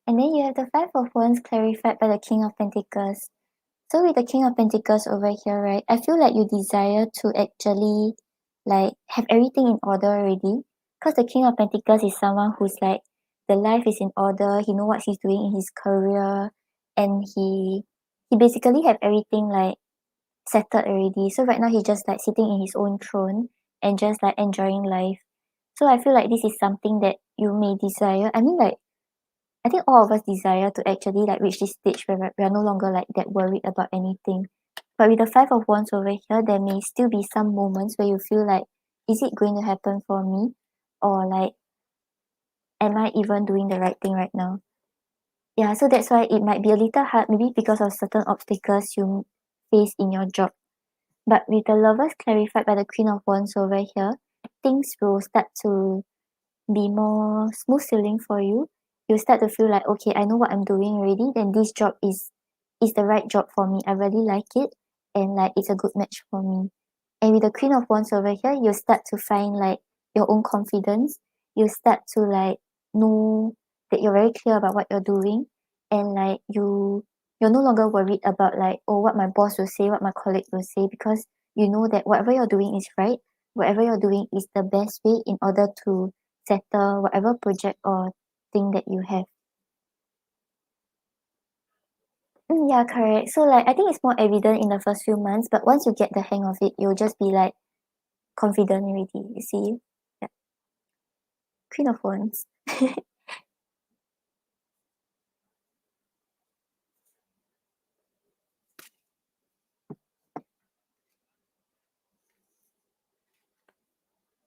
And then you have the Five of Wands clarified by the King of Pentacles. So with the King of Pentacles over here, right, I feel like you desire to actually like have everything in order already. Because the King of Pentacles is someone who's like the life is in order, he know what he's doing in his career, and he basically have everything like settled already. So right now he's just like sitting in his own throne and just like enjoying life. So I feel like this is something that you may desire. I mean like I think all of us desire to actually like reach this stage where we are no longer like that worried about anything. But with the Five of Wands over here, there may still be some moments where you feel like, is it going to happen for me? Or like, am I even doing the right thing right now? Yeah, so that's why it might be a little hard, maybe because of certain obstacles you face in your job. But with the Lovers clarified by the Queen of Wands over here, things will start to be more smooth sailing for you. You start to feel like, okay, I know what I'm doing already, then this job is the right job for me. I really like it, and like it's a good match for me. And with the Queen of Wands over here, you start to find like your own confidence. You start to like know that you're very clear about what you're doing, and like you're no longer worried about like, oh, what my boss will say, what my colleague will say, because you know that whatever you're doing is right. Whatever you're doing is the best way in order to settle whatever project or thing that you have. Yeah, correct. So like I think it's more evident in the first few months, but once you get the hang of it, you'll just be like confident already, you see. Yeah. Queen of Wands.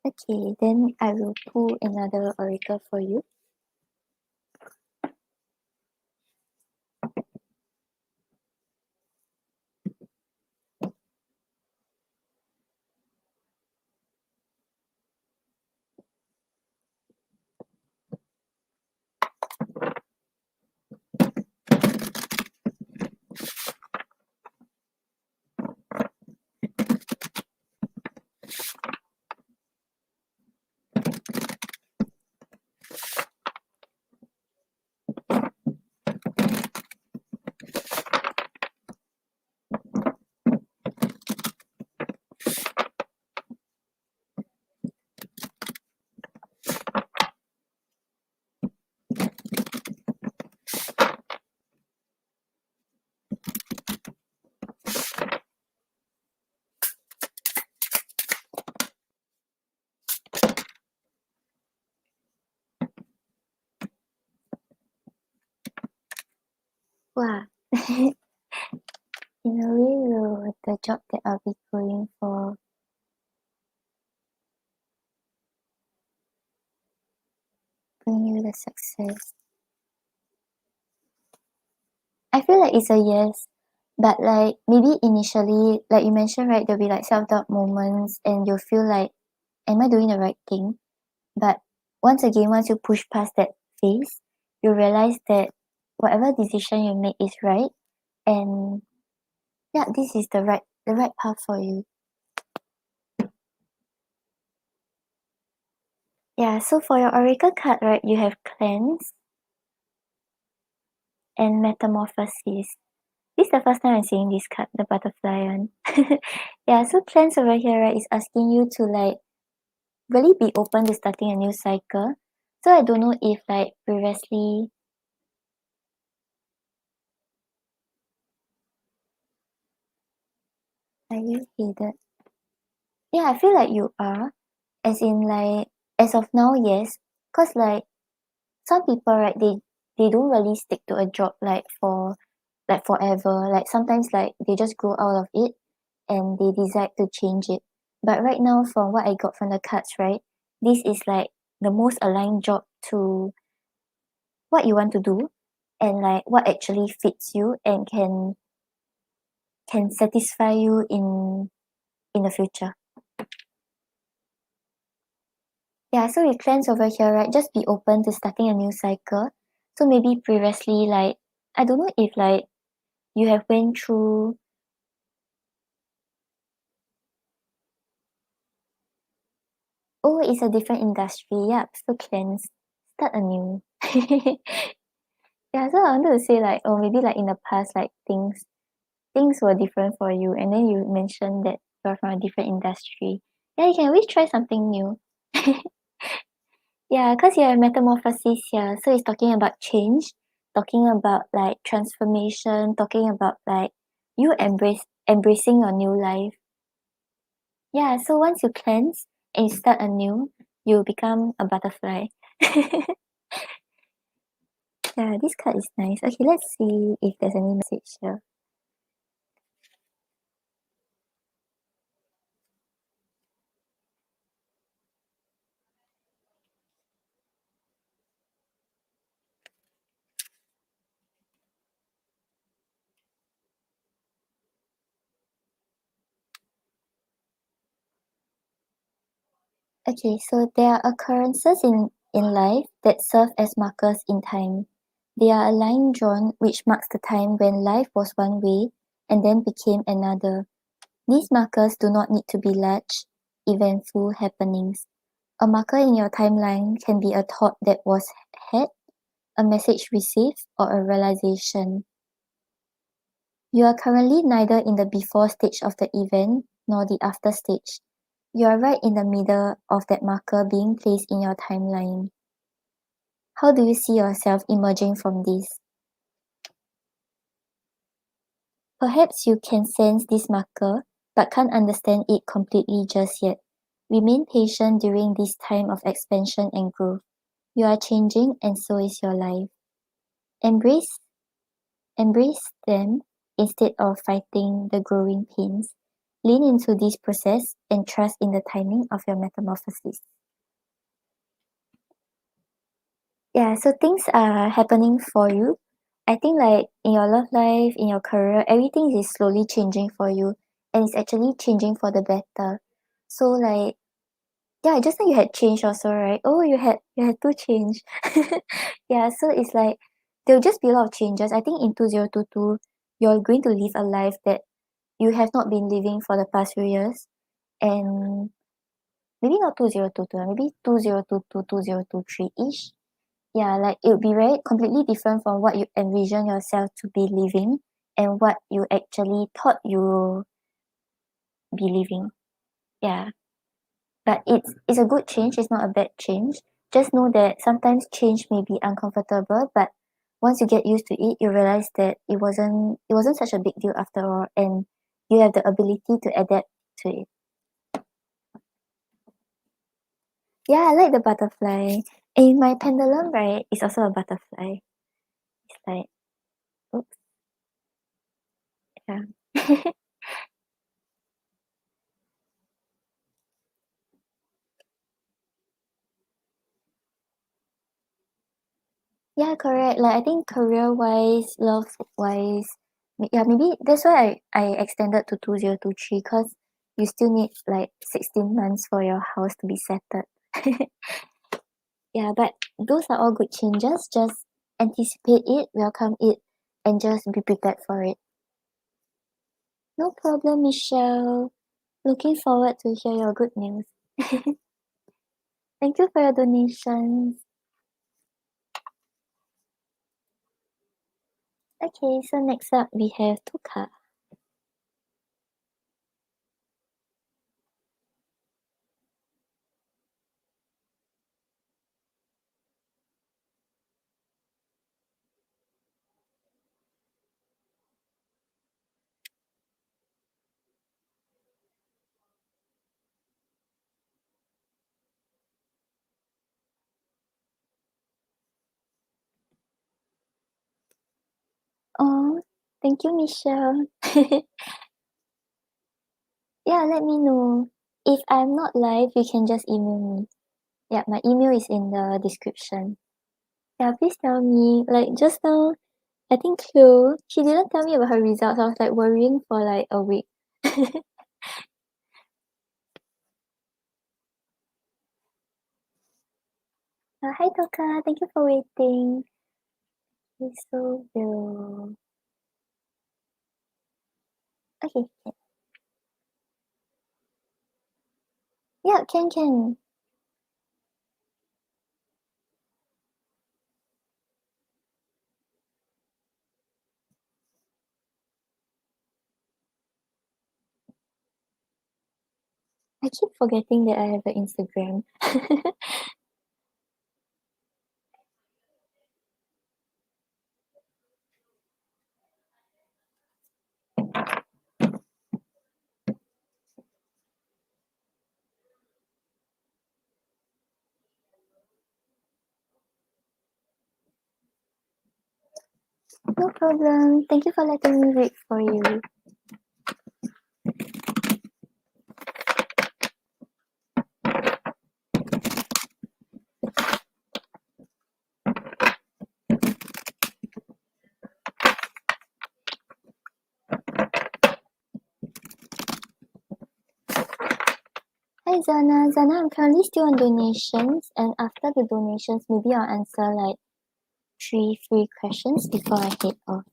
Okay, then I will pull another oracle for you. Wow. In a way, will the job that I'll be going for bring you the success? I feel like it's a yes, but like maybe initially, like you mentioned, right, there'll be like self-doubt moments and you'll feel like, am I doing the right thing? But once again, once you push past that phase, you realize that whatever decision you make is right, and yeah, this is the right path for you. Yeah, so for your oracle card, right, you have cleanse and metamorphosis. This is the first time I'm seeing this card, the butterfly one. Yeah, so cleanse over here, right, is asking you to like really be open to starting a new cycle. So I don't know if like previously, are you hated? Yeah, I feel like you are. As in like as of now, yes. Cause like some people, right, they don't really stick to a job like for like forever. Like sometimes like they just grow out of it and they decide to change it. But right now, from what I got from the cards, right, this is like the most aligned job to what you want to do and like what actually fits you and can satisfy you in the future. Yeah, so with plans over here, right, just be open to starting a new cycle. So maybe previously, like, I don't know if like you have went through, oh, it's a different industry. Yeah, so cleanse, start anew. Yeah, so I wanted to say like, oh, maybe like in the past, like things were different for you, and then you mentioned that you're from a different industry. Yeah, you can always try something new. Yeah, because you have metamorphosis here, so it's talking about change, talking about like transformation, talking about like you embracing your new life. Yeah, so once you cleanse and you start anew, you become a butterfly. Yeah, this card is nice. Okay, let's see if there's any message here. Okay, so there are occurrences in life that serve as markers in time. They are a line drawn which marks the time when life was one way and then became another. These markers do not need to be large, eventful happenings. A marker in your timeline can be a thought that was had, a message received, or a realization. You are currently neither in the before stage of the event nor the after stage. You are right in the middle of that marker being placed in your timeline. How do you see yourself emerging from this? Perhaps you can sense this marker but can't understand it completely just yet. Remain patient during this time of expansion and growth. You are changing and so is your life. Embrace Embrace them instead of fighting the growing pains. Lean into this process and trust in the timing of your metamorphosis. Yeah, so things are happening for you. I think like in your love life, in your career, everything is slowly changing for you and it's actually changing for the better. So like yeah, just like you had change also, right? Oh, you had to change. Yeah, so it's like there'll just be a lot of changes. I think in 2022, you're going to live a life that you have not been living for the past few years. And maybe not 2022, maybe 2022, 2023-ish. Yeah, like it would be very completely different from what you envision yourself to be living and what you actually thought you will be living. Yeah. But it's a good change, it's not a bad change. Just know that sometimes change may be uncomfortable, but once you get used to it, you realize that it wasn't such a big deal after all, and you have the ability to adapt to it. Yeah, I like the butterfly. And my pendulum, right, is also a butterfly. It's like, oops, yeah. Yeah, correct. Like I think career wise, love wise, yeah, maybe that's why I extended to 2023 because you still need like 16 months for your house to be settled. Yeah, but those are all good changes. Just anticipate it, welcome it, and just be prepared for it. No problem, Michelle. Looking forward to hear your good news. Thank you for your donations. Okay, so next up we have Tuka. Oh, thank you, Michelle. Yeah, let me know. If I'm not live, you can just email me. Yeah, my email is in the description. Yeah, please tell me. Like just now, I think Chloe, she didn't tell me about her results. I was like worrying for like a week. Hi Toka, thank you for waiting. Okay, so we'll okay. Yeah, can. I keep forgetting that I have an Instagram. No problem. Thank you for letting me read for you. Hi Zana. Zana, I'm currently still on donations, and after the donations, maybe I'll answer like 3 free questions before I head off.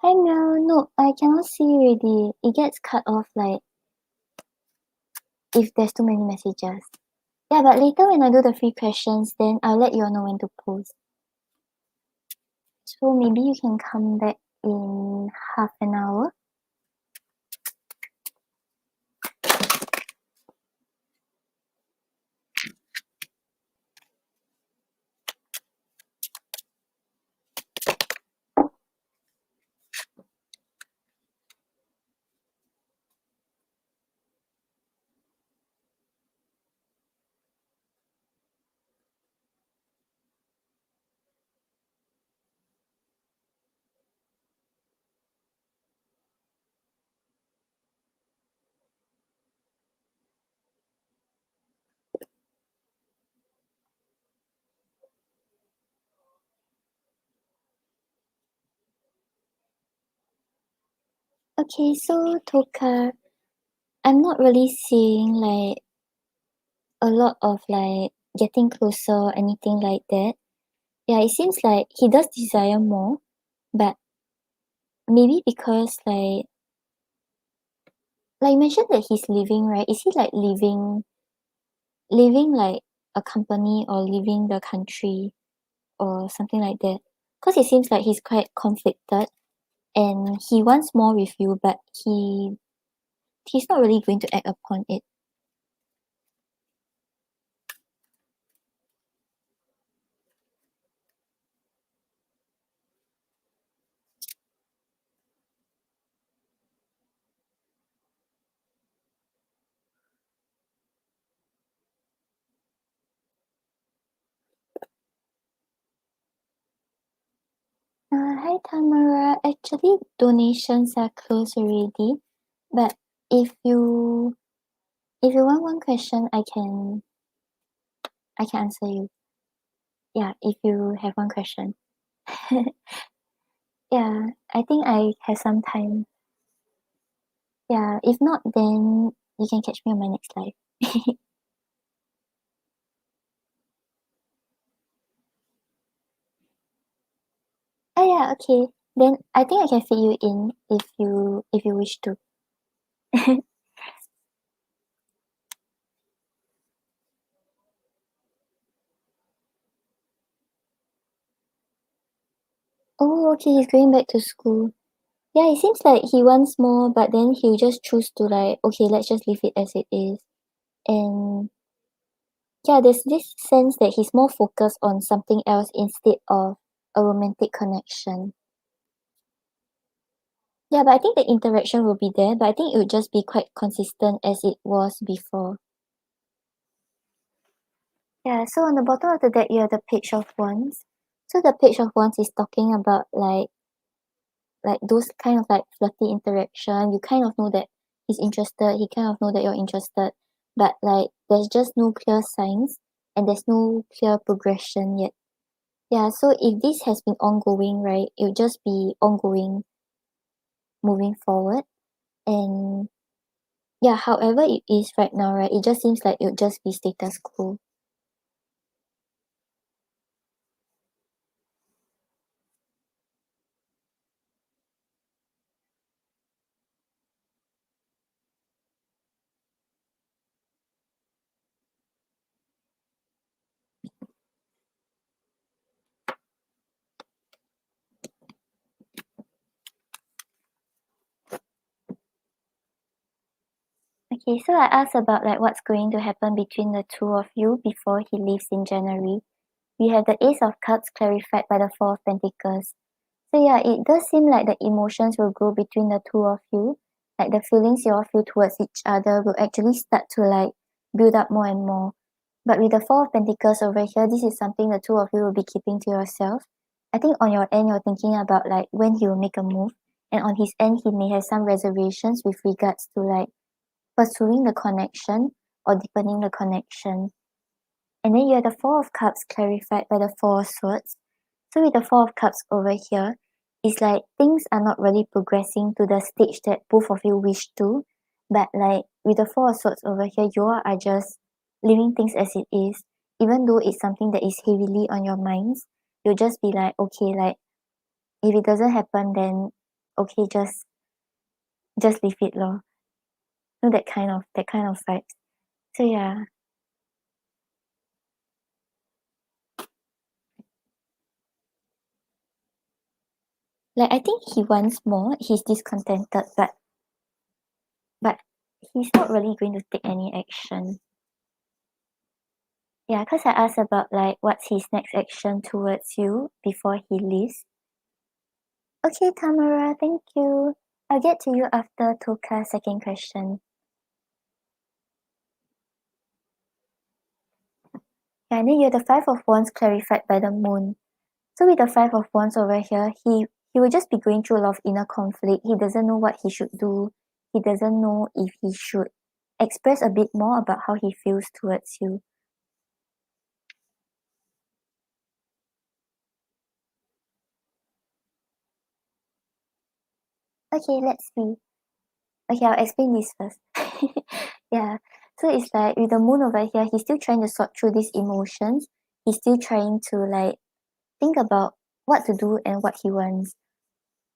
Hi Mel, no, I cannot see already. It gets cut off like if there's too many messages. Yeah, but later when I do the free questions, then I'll let you all know when to post. So maybe you can come back in half an hour. Okay, so Toka, I'm not really seeing like a lot of like getting closer or anything like that. Yeah, it seems like he does desire more, but maybe because like you mentioned that he's leaving, right? Is he like leaving like a company or leaving the country or something like that? Because it seems like he's quite conflicted and he wants more with you, but he's not really going to act upon it. Hi Tamara. Actually, donations are closed already, but if you want one question, I can answer you. Yeah, if you have one question. Yeah, I think I have some time. Yeah, if not, then you can catch me on my next live. Oh yeah, okay. Then I think I can fit you in if you wish to. Oh, okay, he's going back to school. Yeah, it seems like he wants more, but then he'll just choose to like, okay, let's just leave it as it is. And yeah, there's this sense that he's more focused on something else instead of a romantic connection. Yeah, but I think the interaction will be there, but I think it would just be quite consistent as it was before. Yeah, so on the bottom of the deck, you have the Page of Wands. So the Page of Wands is talking about like those kind of like flirty interaction, you kind of know that he's interested, he kind of know that you're interested, but like there's just no clear signs and there's no clear progression yet. Yeah, so if this has been ongoing, right, it would just be ongoing moving forward. And yeah, however it is right now, right, it just seems like it would just be status quo. Okay, so I asked about like what's going to happen between the two of you before he leaves in January. We have the Ace of Cups clarified by the Four of Pentacles. So yeah, it does seem like the emotions will grow between the two of you. Like the feelings you all feel towards each other will actually start to like build up more and more. But with the Four of Pentacles over here, this is something the two of you will be keeping to yourself. I think on your end, you're thinking about like when he will make a move. And on his end, he may have some reservations with regards to like pursuing the connection or deepening the connection. And then you have the Four of Cups clarified by the Four of Swords. So with the Four of Cups over here, it's like things are not really progressing to the stage that both of you wish to. But like with the Four of Swords over here, you all are just leaving things as it is. Even though it's something that is heavily on your minds, you'll just be like, okay, like if it doesn't happen, then okay, just leave it lor. You know, that kind of vibes. So yeah. Like I think he wants more. He's discontented, but he's not really going to take any action. Yeah, cause I asked about like what's his next action towards you before he leaves. Okay, Tamara, thank you. I'll get to you after Toka's second question. Yeah, and then you have the Five of Wands clarified by the Moon. So with the Five of Wands over here, he will just be going through a lot of inner conflict. He doesn't know what he should do. He doesn't know if he should express a bit more about how he feels towards you. Okay, let's see. Okay, I'll explain this first. Yeah. So it's like with the moon over here, he's still trying to sort through these emotions. He's still trying to like think about what to do and what he wants.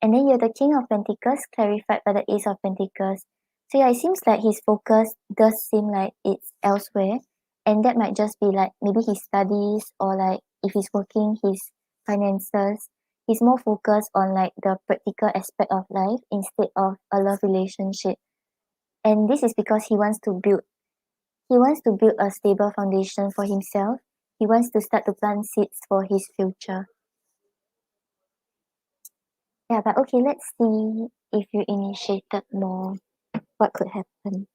And then you're the King of Pentacles clarified by the Ace of Pentacles. So yeah, it seems like his focus does seem like it's elsewhere. And that might just be like maybe his studies or like if he's working his finances. He's more focused on like the practical aspect of life instead of a love relationship. And this is because he wants to build a stable foundation for himself. He wants to start to plant seeds for his future. Yeah, but okay, let's see if you initiated more, what could happen.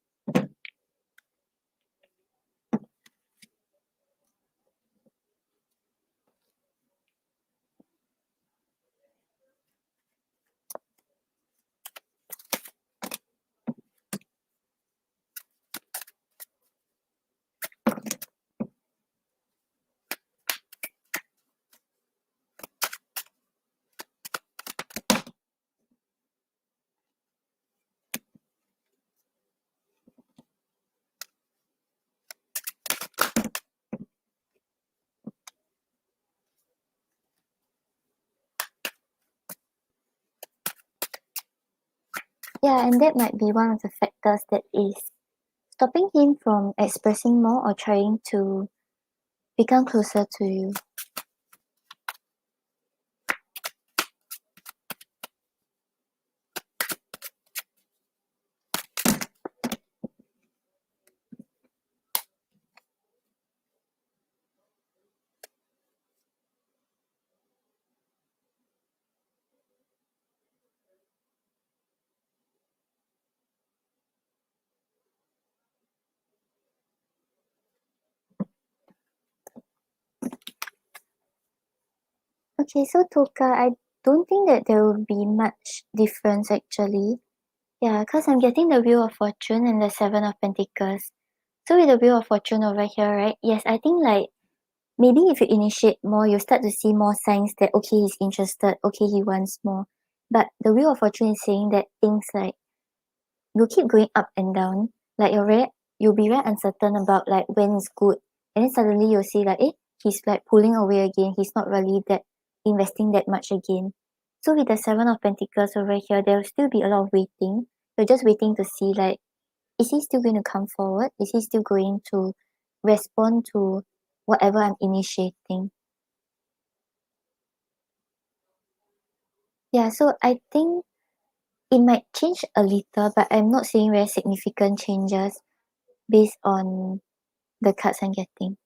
Yeah, and that might be one of the factors that is stopping him from expressing more or trying to become closer to you. Okay, so Toka, I don't think that there will be much difference actually. Yeah, because I'm getting the Wheel of Fortune and the Seven of Pentacles. So with the Wheel of Fortune over here, right? Yes, I think like maybe if you initiate more, you start to see more signs that okay, he's interested, okay, he wants more. But the Wheel of Fortune is saying that things like you'll keep going up and down. Like you'll be very uncertain about like when it's good. And then suddenly you'll see like, he's like pulling away again. He's not really that investing that much again. So with the Seven of Pentacles over here, there'll still be a lot of waiting. You're just waiting to see like, is he still going to come forward? Is he still going to respond to whatever I'm initiating? Yeah, so I think it might change a little, but I'm not seeing very significant changes based on the cards I'm getting.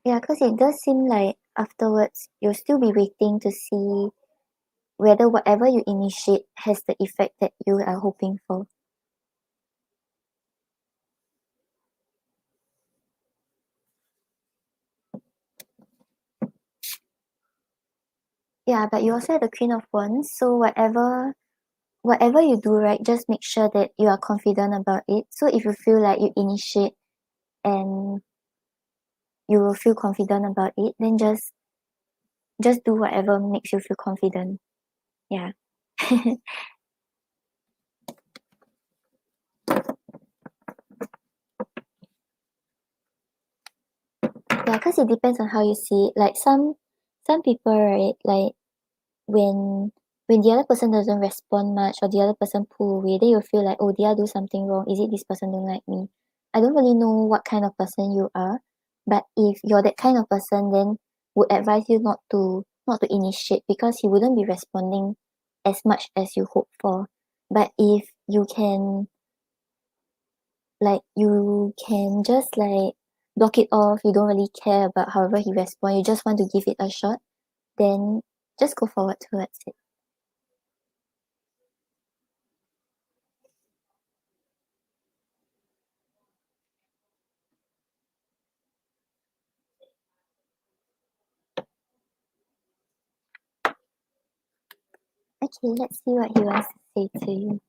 Yeah, because it does seem like afterwards you'll still be waiting to see whether whatever you initiate has the effect that you are hoping for. Yeah, but you also have the Queen of Wands, so whatever you do, right, just make sure that you are confident about it. So if you feel like you initiate and you will feel confident about it, then just do whatever makes you feel confident. Yeah. Yeah, because it depends on how you see it. Like some people, right, like when the other person doesn't respond much or the other person pull away, then you feel like, oh, did I do something wrong? Is it this person don't like me? I don't really know what kind of person you are, but if you're that kind of person, then would advise you not to initiate because he wouldn't be responding as much as you hope for. But if you can just like block it off, you don't really care about however he responds, you just want to give it a shot, then just go forward towards it. Okay, let's see what he wants to say to you.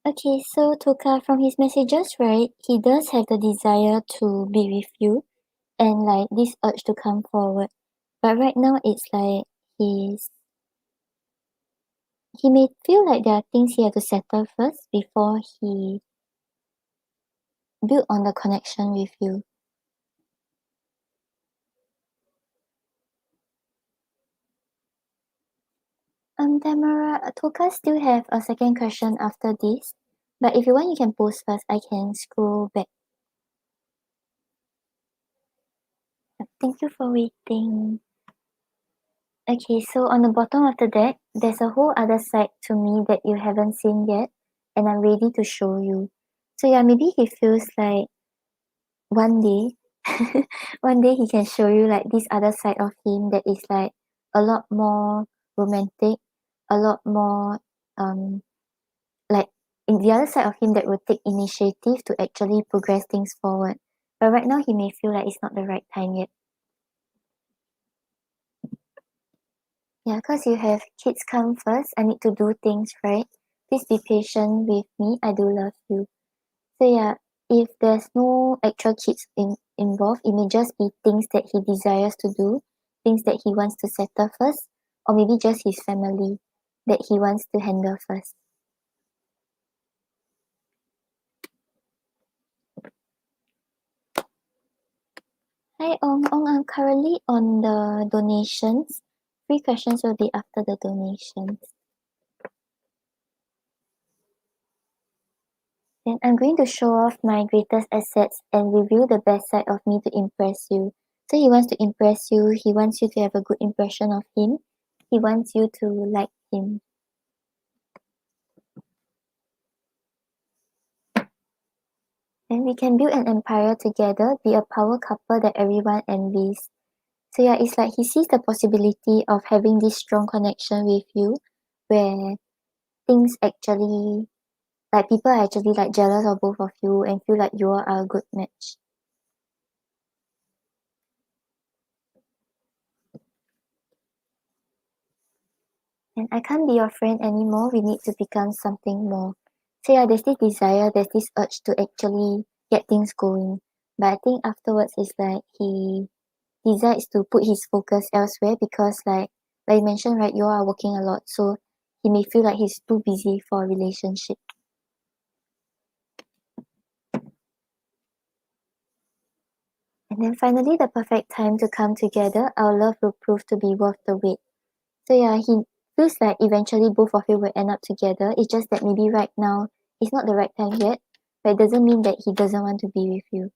Okay, so Toka, from his messages, right, he does have the desire to be with you and like this urge to come forward. But right now it's like he may feel like there are things he has to settle first before he build on the connection with you. Tamara, Toka still have a second question after this, but if you want, you can post first. I can scroll back. Thank you for waiting. Okay, so on the bottom of the deck, there's a whole other side to me that you haven't seen yet, and I'm ready to show you. So yeah, maybe he feels like one day, one day he can show you like this other side of him that is like a lot more romantic, a lot more like in the other side of him that will take initiative to actually progress things forward. But right now he may feel like it's not the right time yet. Yeah, because you have kids come first. I need to do things right. Please be patient with me. I do love you. So yeah, if there's no actual kids involved, it may just be things that he desires to do, things that he wants to settle first, or maybe just his family that he wants to handle first. Hi Ong. I'm currently on the donations. 3 questions will be after the donations. Then I'm going to show off my greatest assets and reveal the best side of me to impress you. So he wants to impress you, he wants you to have a good impression of him, he wants you to like him. Then we can build an empire together, be a power couple that everyone envies. So yeah, it's like he sees the possibility of having this strong connection with you where things actually like people are actually like jealous of both of you and feel like you are a good match. And I can't be your friend anymore. We need to become something more. So yeah, there's this desire, there's this urge to actually get things going. But I think afterwards it's like he decides to put his focus elsewhere because like you mentioned, right, you are working a lot. So he may feel like he's too busy for a relationship. And then finally the perfect time to come together, our love will prove to be worth the wait. So yeah, he feels like eventually both of you will end up together. It's just that maybe right now it's not the right time yet, but it doesn't mean that he doesn't want to be with you.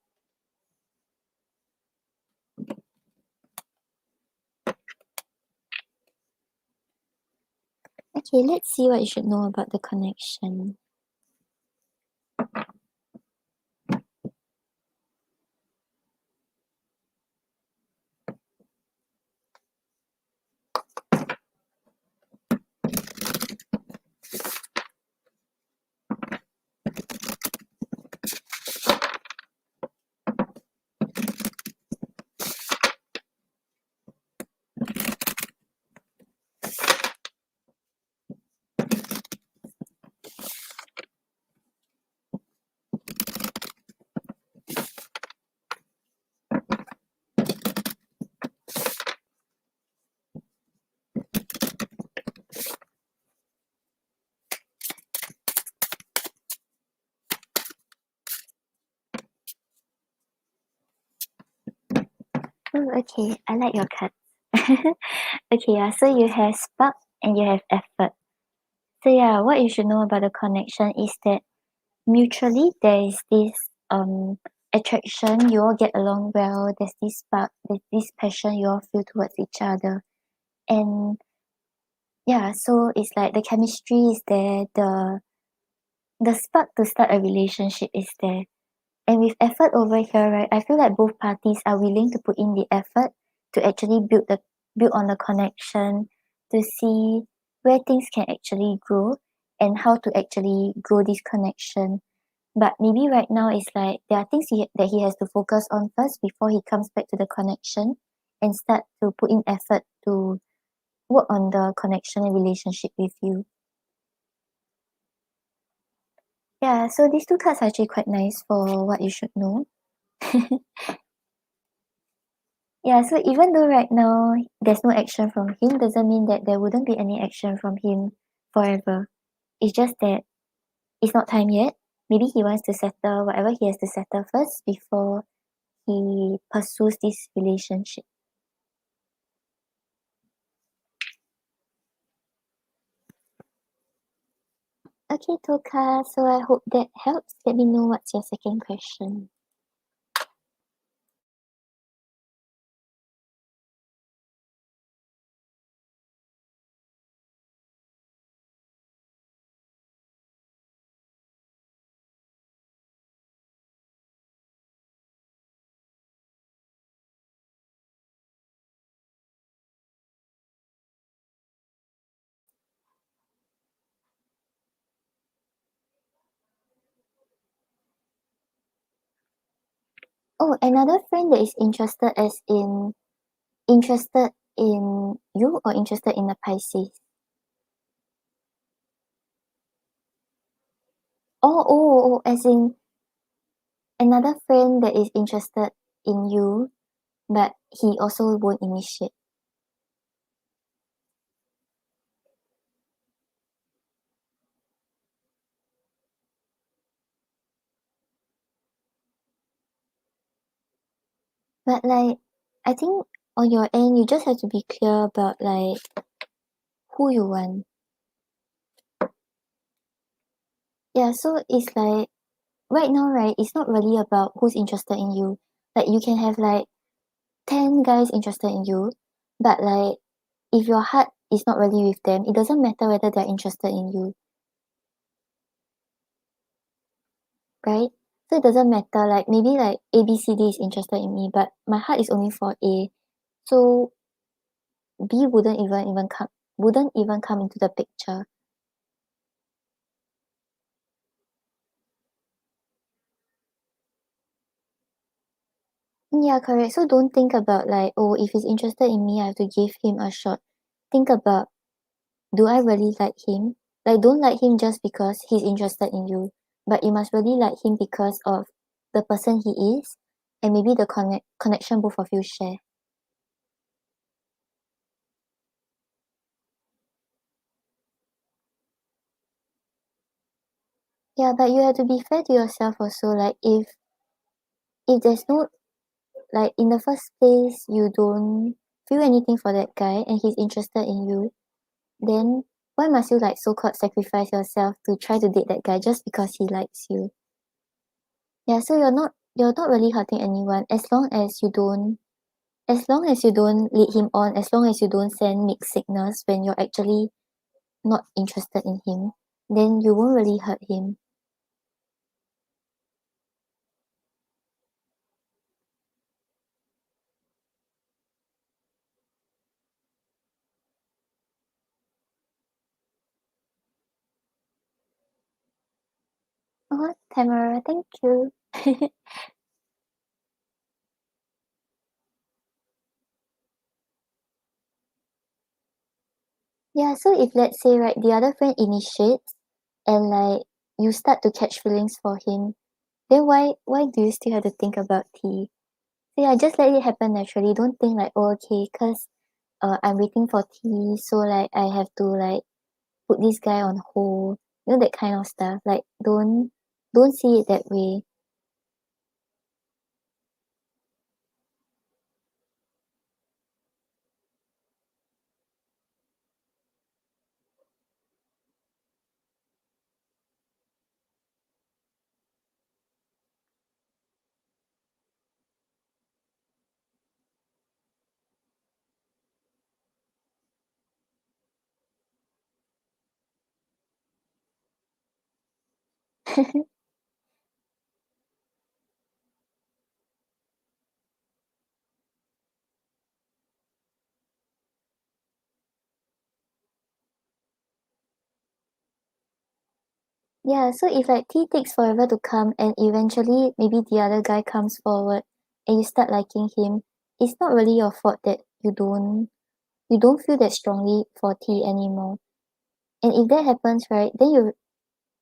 Okay, let's see what you should know about the connection. Oh, okay. I like your card. Okay, yeah, so you have spark and you have effort. So yeah, what you should know about the connection is that mutually there is this attraction, you all get along well, there's this spark, there's this passion you all feel towards each other. And yeah, so it's like the chemistry is there, the spark to start a relationship is there. And with effort over here, right, I feel like both parties are willing to put in the effort to actually build on the connection, to see where things can actually grow and how to actually grow this connection. But maybe right now it's like there are things that he has to focus on first before he comes back to the connection and start to put in effort to work on the connection and relationship with you. Yeah, so these 2 cards are actually quite nice for what you should know. Yeah, so even though right now there's no action from him, doesn't mean that there wouldn't be any action from him forever. It's just that it's not time yet. Maybe he wants to settle whatever he has to settle first before he pursues this relationship. Okay, Toka, so I hope that helps. Let me know what's your second question. Oh, another friend that is interested in you or interested in a Pisces? As in another friend that is interested in you, but he also won't initiate. But like, I think on your end, you just have to be clear about like who you want. Yeah, so it's like right now, right? It's not really about who's interested in you. Like you can have like 10 guys interested in you, but like if your heart is not really with them, it doesn't matter whether they're interested in you, right? So it doesn't matter, like maybe like ABCD is interested in me, but my heart is only for A. So B wouldn't even come into the picture. Yeah, correct. So don't think about like, oh, if he's interested in me, I have to give him a shot. Think about, do I really like him? Like, don't like him just because he's interested in you, but you must really like him because of the person he is and maybe the connection both of you share. Yeah, but you have to be fair to yourself also. Like, if there's no, like, in the first place, you don't feel anything for that guy and he's interested in you, then why must you like so-called sacrifice yourself to try to date that guy just because he likes you? Yeah, so you're not really hurting anyone as long as you don't lead him on, as long as you don't send mixed signals when you're actually not interested in him, then you won't really hurt him. Oh, Tamara, thank you. Yeah, so if let's say right, the other friend initiates and like you start to catch feelings for him, then why do you still have to think about tea? So yeah, just let it happen naturally. Don't think like, oh, okay, cause I'm waiting for tea, so like I have to like put this guy on hold. You know that kind of stuff. Like don't see it that way. Yeah, so if like tea takes forever to come and eventually maybe the other guy comes forward and you start liking him, it's not really your fault that you don't feel that strongly for tea anymore. And if that happens, right, then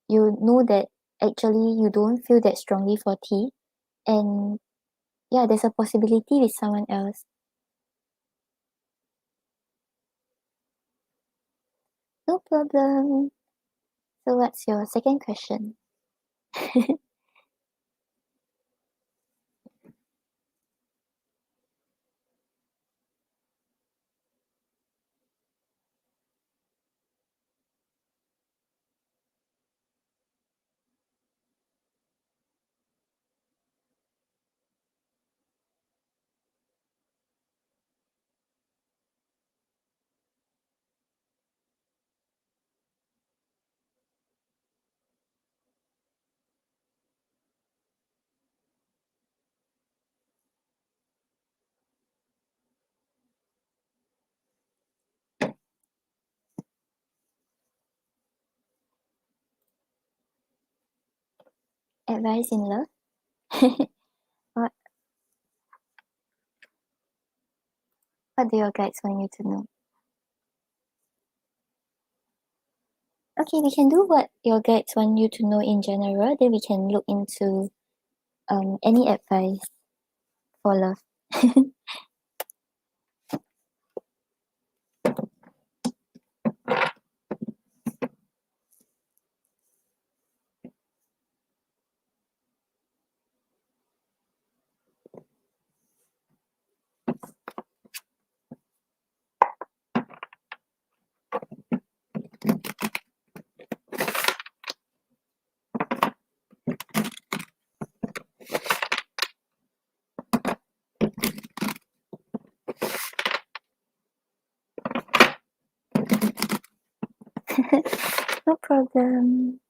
you know that actually you don't feel that strongly for tea and yeah, there's a possibility with someone else. No problem. So what's your second question? Advice in love? what what do your guides want you to know? Okay, we can do what your guides want you to know in general, then we can look into any advice for love. No problem.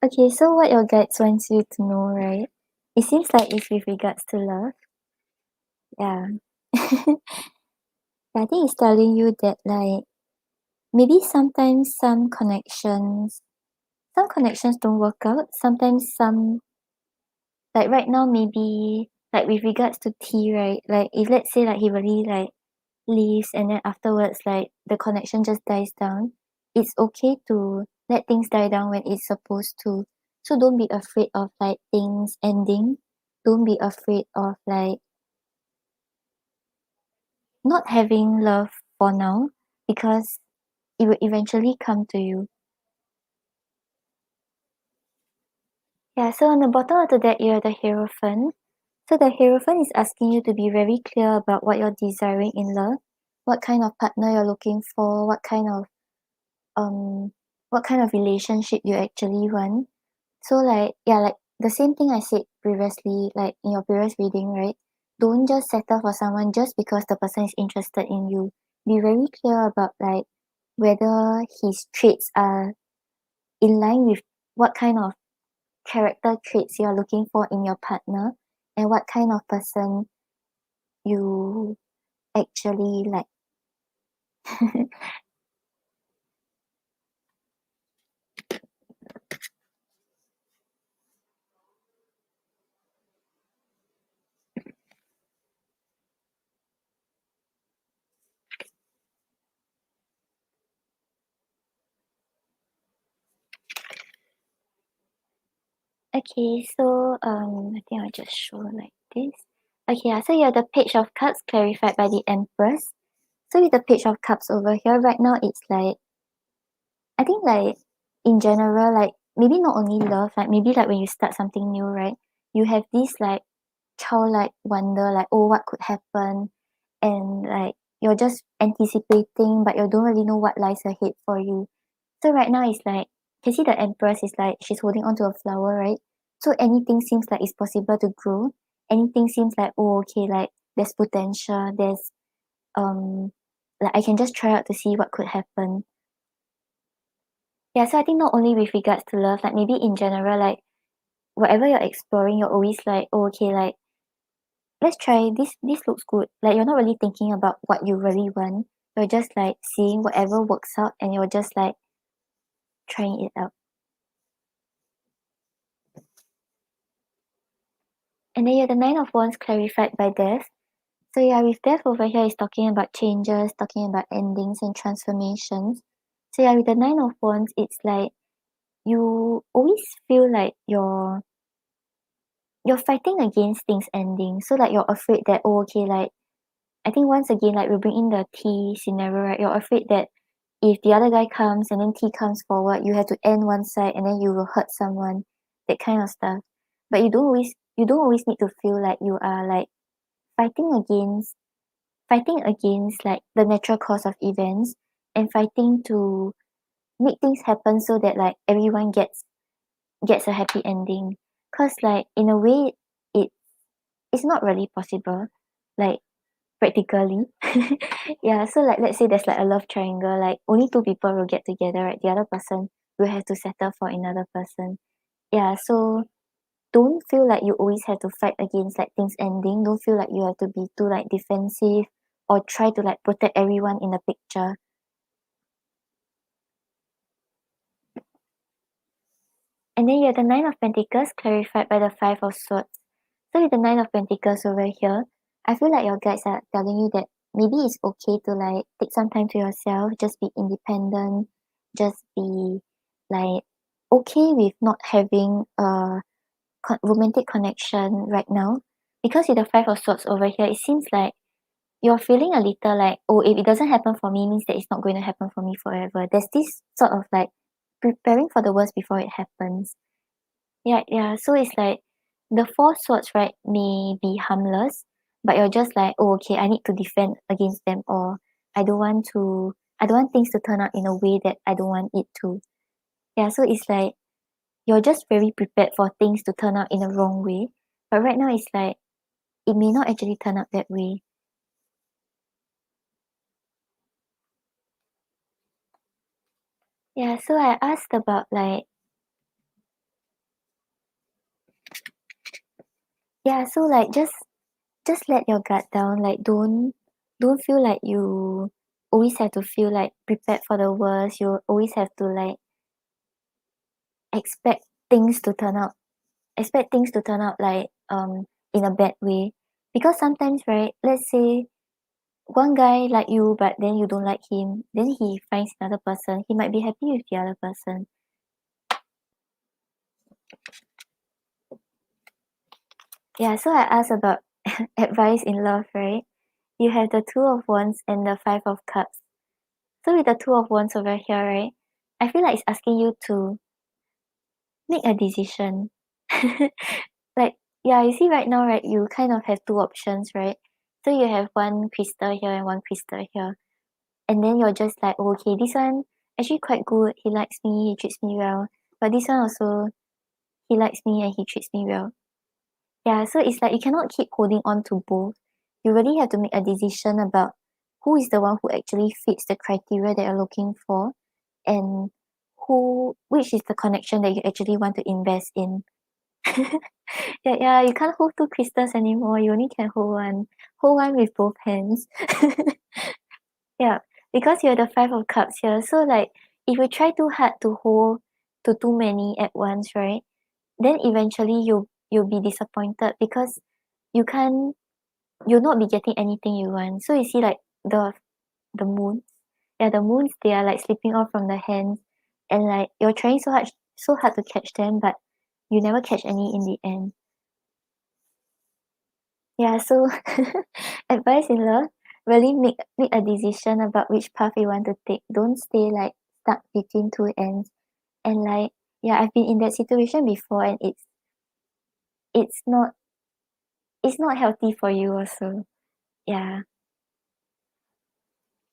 Okay, so what your guides wants you to know, right? It seems like it's with regards to love. Yeah. I think it's telling you that like maybe sometimes some connections don't work out. Sometimes some like right now maybe like with regards to T, right? Like if let's say like he really like leaves and then afterwards like the connection just dies down, it's okay to let things die down when it's supposed to. So don't be afraid of like things ending. Don't be afraid of like not having love for now because it will eventually come to you. Yeah, so on the bottom of the deck you have the Hierophant. So the Hierophant is asking you to be very clear about what you're desiring in love, what kind of partner you're looking for, um what kind of relationship you actually want. So like yeah, like the same thing I said previously, like in your previous reading, right? Don't just settle for someone just because the person is interested in you. Be very clear about like whether his traits are in line with what kind of character traits you're looking for in your partner and what kind of person you actually like. Okay, so I think I'll just show like this. Okay, yeah, so you have the Page of Cups clarified by the Empress. So with the Page of Cups over here, right now it's like I think like in general, like maybe not only love, like maybe like when you start something new, right? You have this like childlike wonder, like oh what could happen, and like you're just anticipating, but you don't really know what lies ahead for you. So right now it's like can see the Empress is like she's holding onto a flower, right? So anything seems like it's possible to grow. Anything seems like, oh, okay, like there's potential, there's like I can just try out to see what could happen. Yeah, so I think not only with regards to love, like maybe in general, like whatever you're exploring, you're always like, oh, okay, like let's try this looks good. Like you're not really thinking about what you really want. You're just like seeing whatever works out and you're just like trying it out. And then you have the Nine of Wands clarified by death. So yeah, with death over here is talking about changes, talking about endings and transformations. So yeah, with the Nine of Wands, it's like you always feel like you're fighting against things ending. So like you're afraid that, oh, okay, like I think once again, like we bring in the T scenario, right? You're afraid that if the other guy comes and then T comes forward, you have to end one side and then you will hurt someone, that kind of stuff. But you don't always need to feel like you are like fighting against like the natural course of events and fighting to make things happen so that like everyone gets a happy ending. Cause like in a way it it's not really possible. Like practically. Yeah, so like let's say there's like a love triangle, like only two people will get together, right? The other person will have to settle for another person. Yeah, so don't feel like you always have to fight against like things ending. Don't feel like you have to be too like defensive or try to like protect everyone in the picture. And then you have the Nine of Pentacles clarified by the Five of Swords. So with the Nine of Pentacles over here, I feel like your guides are telling you that maybe it's okay to like take some time to yourself, just be independent, just be like okay with not having a romantic connection right now. Because with the Five of Swords over here, it seems like you're feeling a little like, oh, if it doesn't happen for me, means that it's not going to happen for me forever. There's this sort of like preparing for the worst before it happens. Yeah, yeah. So it's like the four swords, right, may be harmless, but you're just like, oh, okay, I need to defend against them, or I don't want things to turn out in a way that I don't want it to. Yeah, so it's like you're just very prepared for things to turn out in a wrong way. But right now, it's like it may not actually turn out that way. Yeah, so I asked about like, yeah, so like just let your guard down. Like don't feel like you always have to feel like prepared for the worst. You always have to like expect things to turn out like in a bad way. Because sometimes, right, let's say one guy like you but then you don't like him, then he finds another person, he might be happy with the other person. Yeah, so I asked about advice in love, right? You have the Two of Wands and the Five of Cups. So with the Two of Wands over here, right, I feel like it's asking you to make a decision. Like, yeah, you see right now, right, you kind of have two options, right? So you have one crystal here and one crystal here. And then you're just like, oh, okay, this one actually quite good. He likes me, he treats me well. But this one also, he likes me and he treats me well. Yeah, so it's like you cannot keep holding on to both. You really have to make a decision about who is the one who actually fits the criteria that you're looking for and which is the connection that you actually want to invest in. Yeah, yeah, you can't hold two crystals anymore. You only can hold one. Hold one with both hands. Yeah, because you're the Five of Cups here. So like if you try too hard to hold to too many at once, right? Then eventually you'll be disappointed because you can't you'll not be getting anything you want. So you see like the moons. Yeah, the moons they are like slipping off from the hands and like you're trying so hard to catch them but you never catch any in the end. Yeah, so advice in love, really make a decision about which path you want to take. Don't stay like stuck between two ends. And like yeah, I've been in that situation before and it's not it's not healthy for you also. Yeah.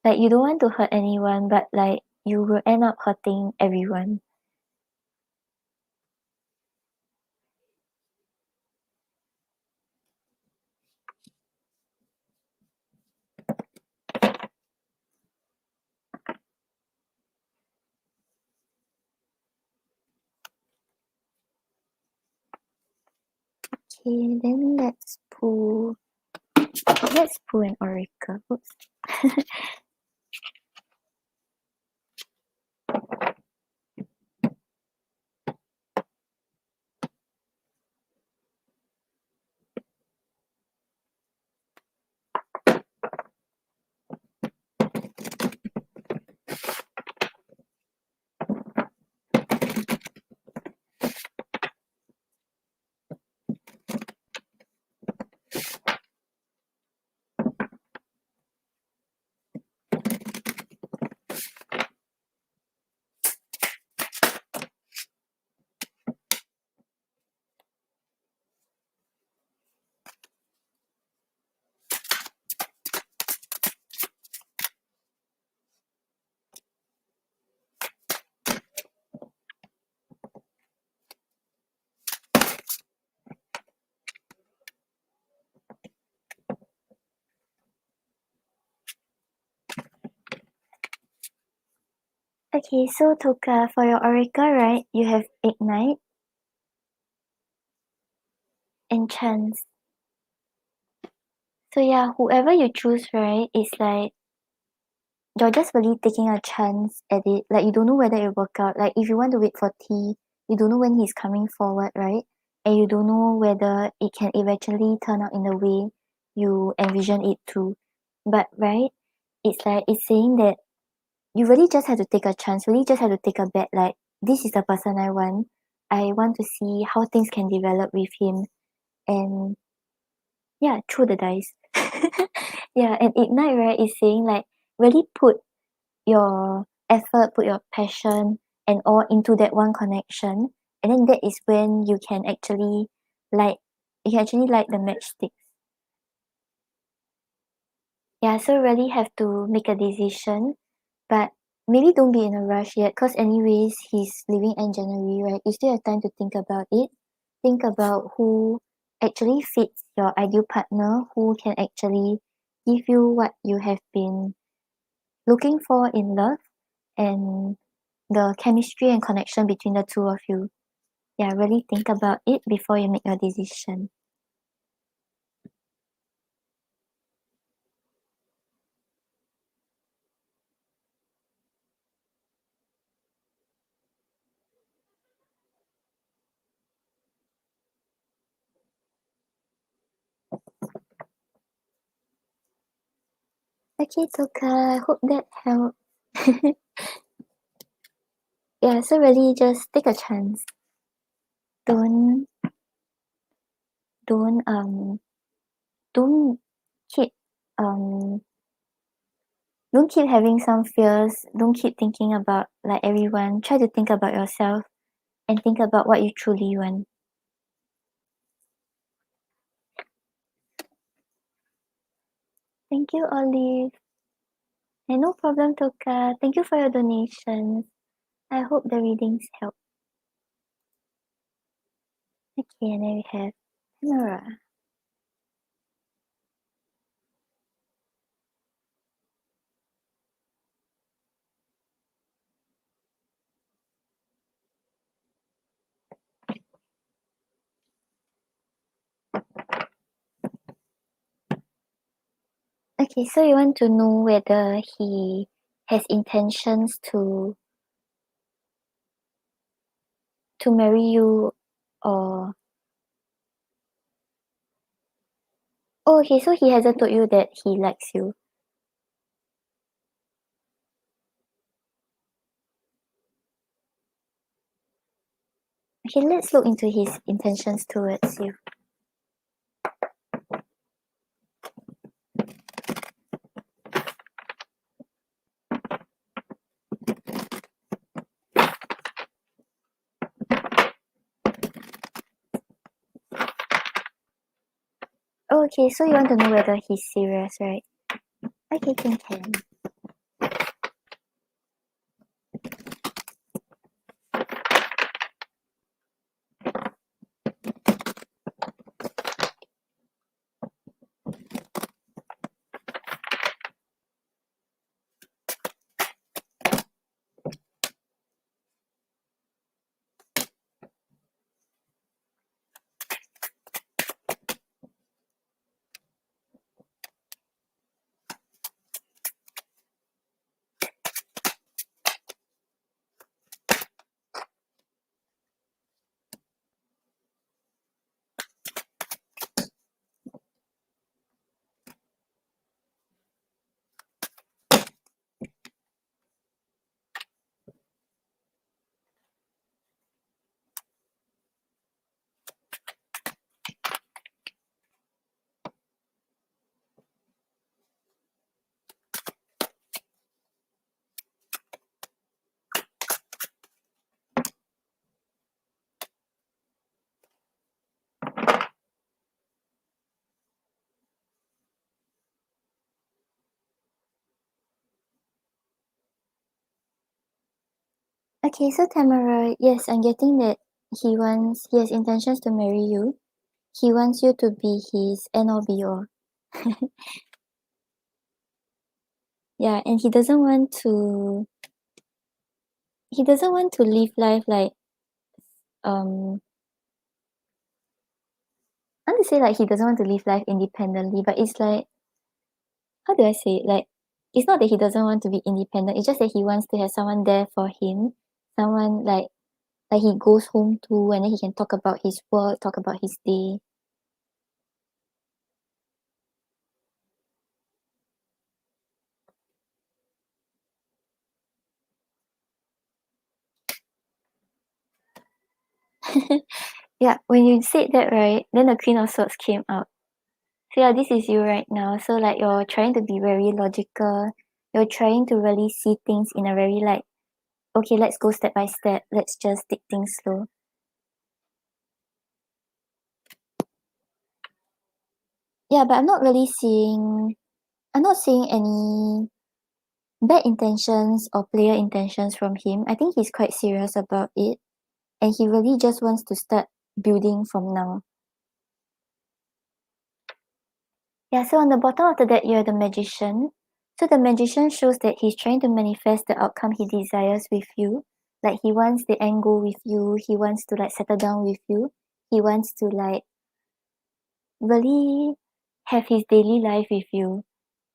Like you don't want to hurt anyone but like you will end up hurting everyone. Okay, then let's pull an oracle. Oops. Okay, so Toka, for your oracle, right, you have ignite and chance. So yeah, whoever you choose, right, is like you're just really taking a chance at it. Like you don't know whether it will work out. Like if you want to wait for T, you don't know when he's coming forward, right? And you don't know whether it can eventually turn out in the way you envision it to. But right, it's like it's saying that you really just have to take a chance, really just have to take a bet, like this is the person I want. I want to see how things can develop with him. And yeah, throw the dice. Yeah, and ignite, right, is saying like really put your effort, put your passion and all into that one connection. And then that is when you can actually light the matchstick. Yeah, so really have to make a decision. But maybe don't be in a rush yet, because anyways he's leaving in January, right? You still have time to think about it. Think about who actually fits your ideal partner, who can actually give you what you have been looking for in love, and the chemistry and connection between the two of you. Yeah, really think about it before you make your decision. Okay, Toka, I hope that helped. Yeah, so really just take a chance. Don't don't um don't keep um don't keep having some fears. Don't keep thinking about like everyone. Try to think about yourself and think about what you truly want. Thank you, Olive. And no problem, Toka. Thank you for your donations. I hope the readings help. Okay, and then we have Tamara. Okay, so you want to know whether he has intentions to marry you, or oh, okay, so he hasn't told you that he likes you. Okay, let's look into his intentions towards you. Oh, okay, so you want to know whether he's serious, right? Okay, can. Okay, so Tamara, yes, I'm getting that he has intentions to marry you. He wants you to be his end all be all. Yeah, and he doesn't want to live life like um I want to say like he doesn't want to live life independently, but it's like how do I say it? Like it's not that he doesn't want to be independent, it's just that he wants to have someone there for him. Someone like he goes home to and then he can talk about his work, talk about his day. Yeah, when you said that, right, then the Queen of Swords came out. So yeah, this is you right now. So like you're trying to be very logical. You're trying to really see things in a very like, okay, let's go step by step. Let's just take things slow. Yeah, but I'm not seeing any bad intentions or player intentions from him. I think he's quite serious about it. And he really just wants to start building from now. Yeah, so on the bottom of the deck, you're the magician. So the magician shows that he's trying to manifest the outcome he desires with you. Like he wants the end goal with you. He wants to like settle down with you. He wants to like really have his daily life with you.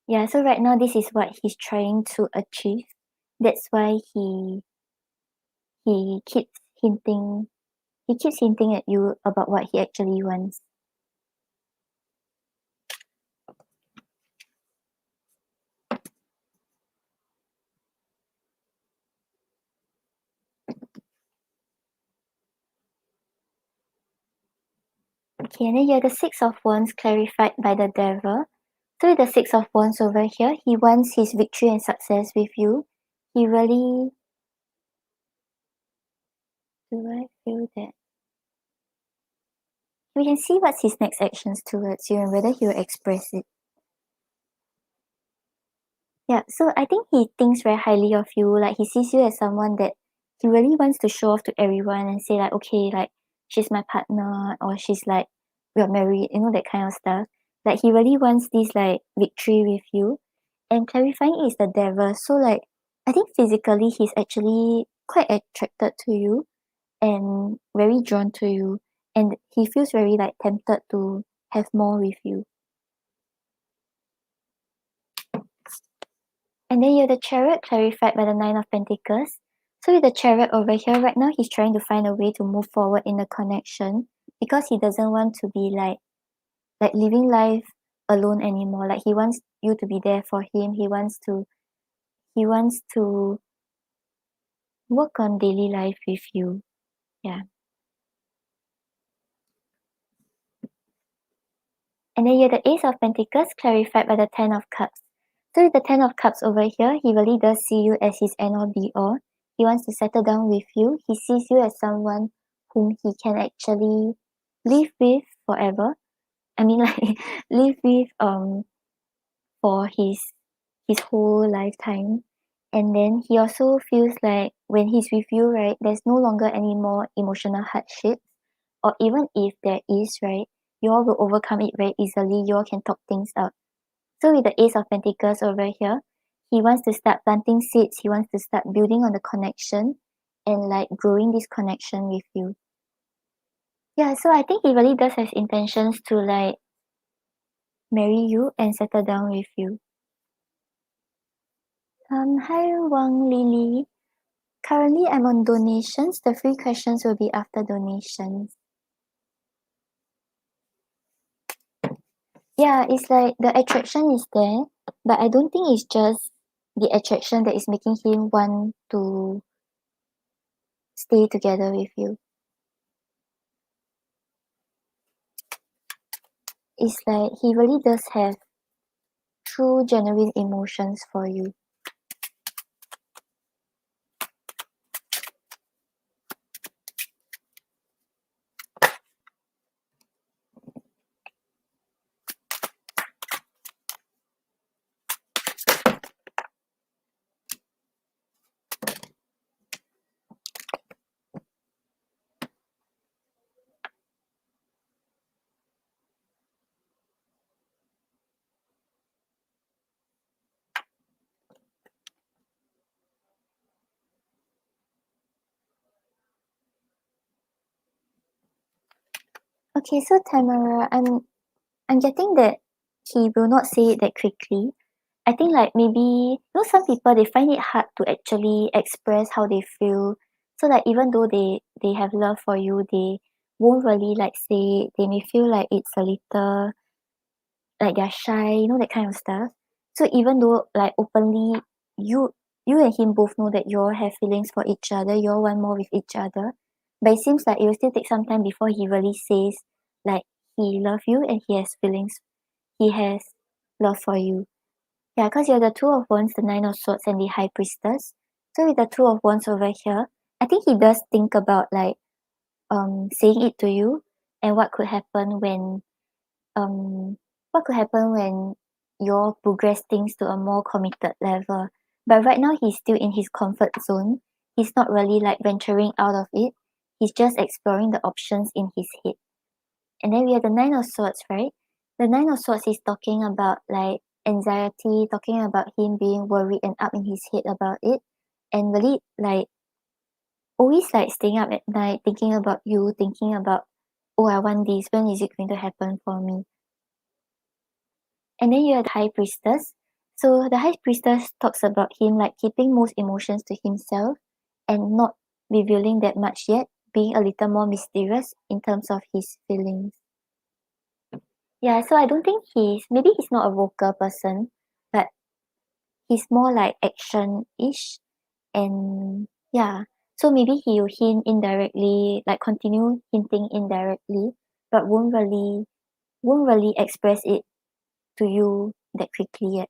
Yeah, so right now this is what he's trying to achieve. That's why he keeps hinting he keeps hinting at you about what he actually wants. Okay, and then you have the Six of Wands clarified by the Devil. So with the Six of Wands over here, he wants his victory and success with you. He really... Do I feel that? We can see what's his next actions towards you and whether he will express it. Yeah, so I think he thinks very highly of you. Like he sees you as someone that he really wants to show off to everyone and say like, okay, like she's my partner or she's like we're married, you know, that kind of stuff. Like he really wants this like victory with you. And clarifying is the devil. So like I think physically he's actually quite attracted to you and very drawn to you. And he feels very like tempted to have more with you. And then you have the chariot clarified by the Nine of Pentacles. So with the chariot over here, right now he's trying to find a way to move forward in the connection because he doesn't want to be like living life alone anymore. Like he wants you to be there for him. He wants to work on daily life with you. Yeah. And then you have the Ace of Pentacles clarified by the Ten of Cups. So with the Ten of Cups over here, he really does see you as his end all be all. He wants to settle down with you. He sees you as someone whom he can actually live with forever. I mean like live with for his whole lifetime. And then he also feels like when he's with you, right, there's no longer any more emotional hardships. Or even if there is, right, you all will overcome it very easily. You all can talk things out. So with the Ace of Pentacles over here, he wants to start planting seeds. He wants to start building on the connection and like growing this connection with you. Yeah, so I think he really does have intentions to like marry you and settle down with you. Hi Wang Lily. Currently I'm on donations. The free questions will be after donations. Yeah, it's like the attraction is there, but I don't think it's just the attraction that is making him want to stay together with you. It's like he really does have true genuine emotions for you. Okay, so Tamara, I'm getting that he will not say it that quickly. I think like maybe some people they find it hard to actually express how they feel. So like even though they have love for you, they won't really like say it. They may feel like it's a little like they're shy, that kind of stuff. So even though like openly you and him both know that you all have feelings for each other, you all want more with each other, but it seems like it will still take some time before he really says like he love you and he has love for you. Yeah, because you're the two of wands, the nine of swords, and the high priestess. So with the two of wands over here, I think he does think about like saying it to you and um what could happen when you all progress things to a more committed level. But right now he's still in his comfort zone. He's not really like venturing out of it. He's just exploring the options in his head. And then we have the nine of swords, right? The nine of swords is talking about like anxiety, talking about him being worried and up in his head about it. And really like always like staying up at night thinking about you, thinking about, oh, I want this, when is it going to happen for me? And then you have the high priestess. So the high priestess talks about him like keeping most emotions to himself and not revealing that much yet, being a little more mysterious in terms of his feelings. Yeah, so I don't think maybe he's not a vocal person, but he's more like action-ish. And yeah, so maybe he'll hint indirectly, like continue hinting indirectly, but won't really express it to you that quickly yet.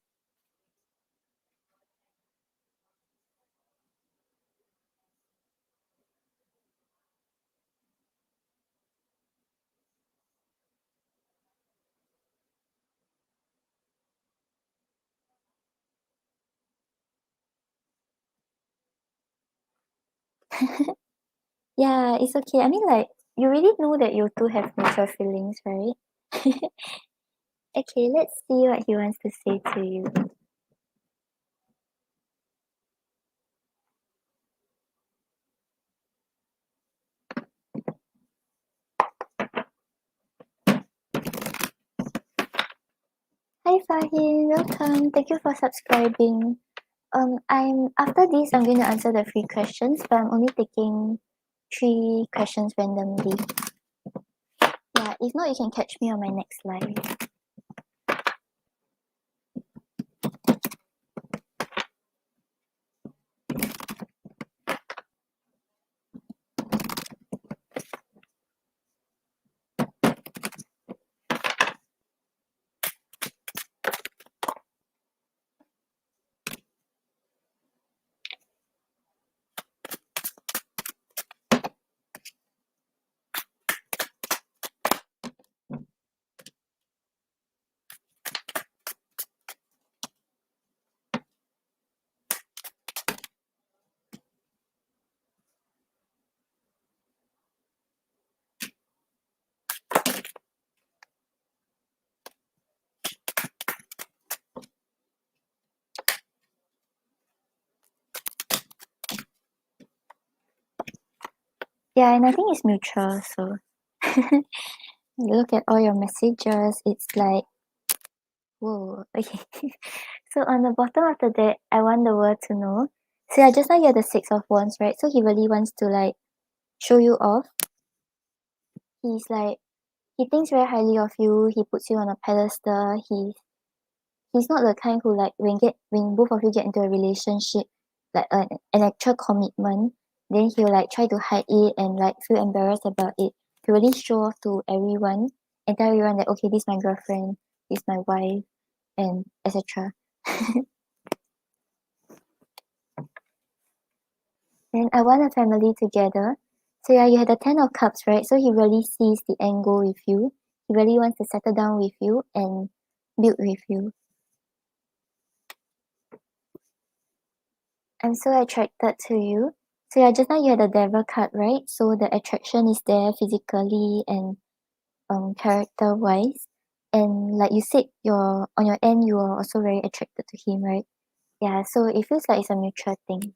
Yeah, it's okay. I mean, like, you really know that you two have mutual feelings, right? Okay, let's see what he wants to say to you. Hi Fahim, welcome. Thank you for subscribing. I'm after this I'm going to answer the three questions, but I'm only taking three questions randomly. Yeah, if not you can catch me on my next live. Yeah, and I think it's mutual, so look at all your messages, it's like whoa, okay. So on the bottom of the deck, I want the world to know. So yeah, just now you had the Six of Wands, right? So he really wants to like show you off. He's like he thinks very highly of you, he puts you on a pedestal, he's not the kind who like when both of you get into a relationship, like an actual commitment, then he'll like try to hide it and like feel embarrassed about it. To really show off to everyone and tell everyone that okay, this is my girlfriend, this is my wife, and etc. Then I want a family together. So yeah, you had the Ten of Cups, right? So he really sees the end goal with you. He really wants to settle down with you and build with you. I'm so attracted to you. So yeah, just now you had the Devil card, right? So the attraction is there physically and character wise. And like you said, on your end you are also very attracted to him, right? Yeah, so it feels like it's a mutual thing.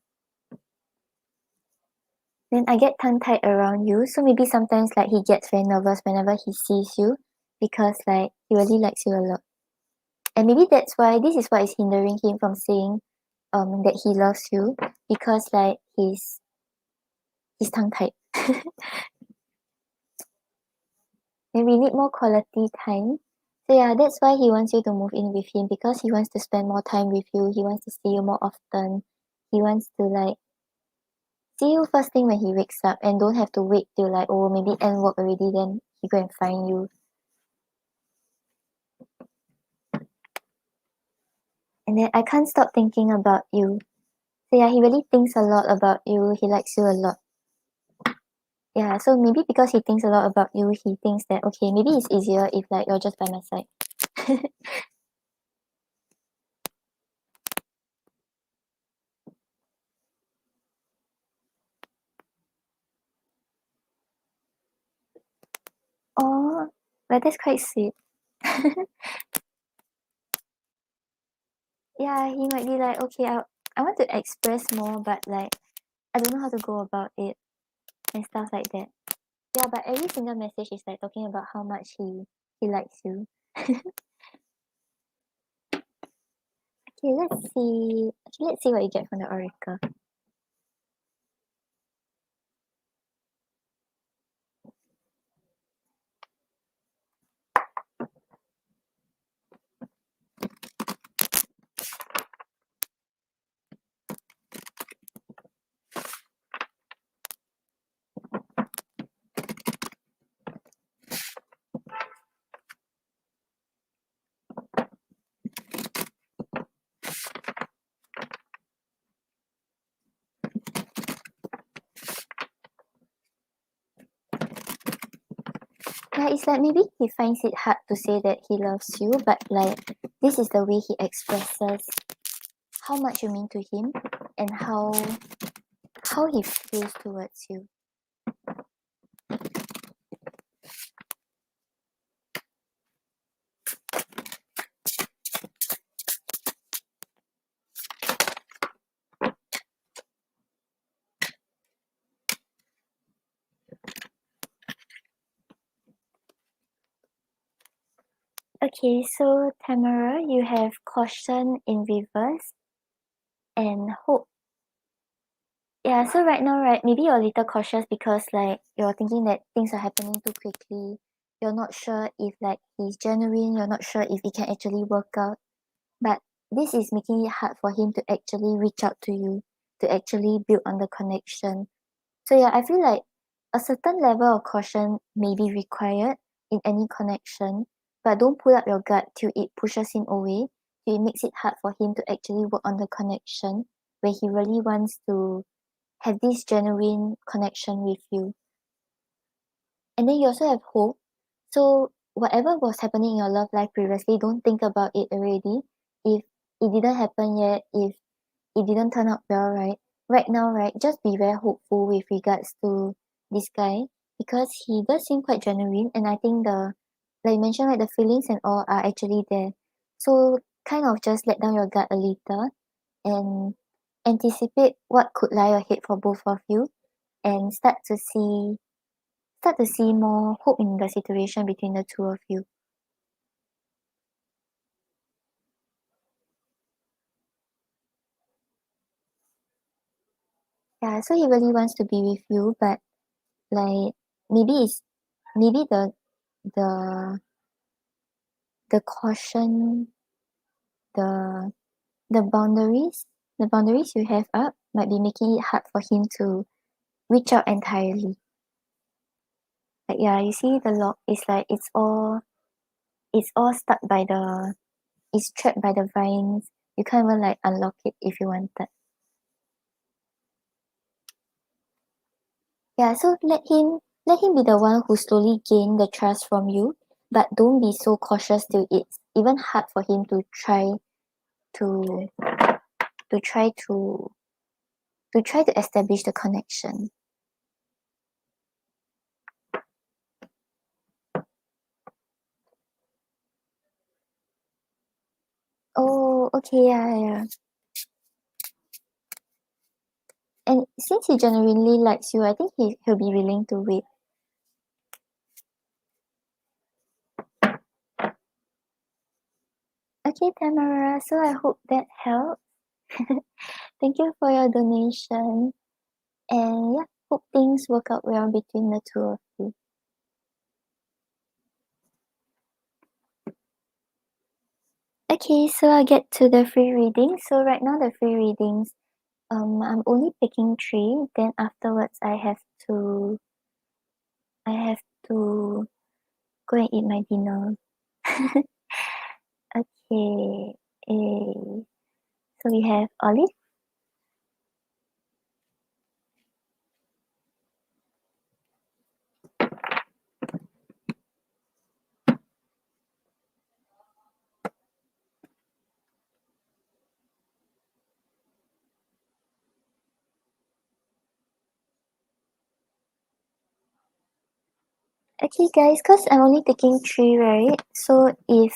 Then I get tongue-tied around you, so maybe sometimes like he gets very nervous whenever he sees you because like he really likes you a lot. And maybe that's why this is what is hindering him from saying that he loves you because like he's tongue-tied. And we need more quality time. So yeah, that's why he wants you to move in with him because he wants to spend more time with you. He wants to see you more often. He wants to like see you first thing when he wakes up and don't have to wait till like, oh, maybe end work already, then he go and find you. And then I can't stop thinking about you. So yeah, he really thinks a lot about you. He likes you a lot. Yeah, so maybe because he thinks a lot about you, he thinks that okay, maybe it's easier if like you're just by my side. Oh, but that's quite sweet. Yeah, he might be like, okay, I want to express more, but like I don't know how to go about it and stuff like that. Yeah, but every single message is like talking about how much he likes you. Okay, let's see what you get from the oracle. Yeah, it's like maybe he finds it hard to say that he loves you, but like this is the way he expresses how much you mean to him and how he feels towards you. Okay, so Tamara, you have caution in reverse and hope. Yeah, so right now, right, maybe you're a little cautious because like you're thinking that things are happening too quickly. You're not sure if like he's genuine, you're not sure if it can actually work out. But this is making it hard for him to actually reach out to you, to actually build on the connection. So yeah, I feel like a certain level of caution may be required in any connection, but don't pull up your gut till it pushes him away, till it makes it hard for him to actually work on the connection where he really wants to have this genuine connection with you. And then you also have hope. So whatever was happening in your love life previously, don't think about it already. If it didn't happen yet, if it didn't turn out well, right? Right now, right, just be very hopeful with regards to this guy because he does seem quite genuine and I think like you mentioned, right, the feelings and all are actually there. So kind of just let down your guard a little and anticipate what could lie ahead for both of you and start to see more hope in the situation between the two of you. Yeah, so he really wants to be with you, but like maybe the the caution, the the boundaries you have up might be making it hard for him to reach out entirely. Like yeah, you see the lock is like it's all stuck by it's trapped by the vines. You can't even like unlock it if you wanted. Yeah, so let him be the one who slowly gain the trust from you, but don't be so cautious till it's even hard for him to to try to to establish the connection. Oh, okay, yeah, yeah. And since he genuinely likes you, I think he'll be willing to wait. Okay, Tamara, so I hope that helps. Thank you for your donation. And yeah, hope things work out well between the two of you. Okay, so I'll get to the free reading. So right now the free readings, I'm only picking 3, then afterwards I have to go and eat my dinner. Okay. So we have Olive. Okay guys, cause I'm only taking 3, right? So if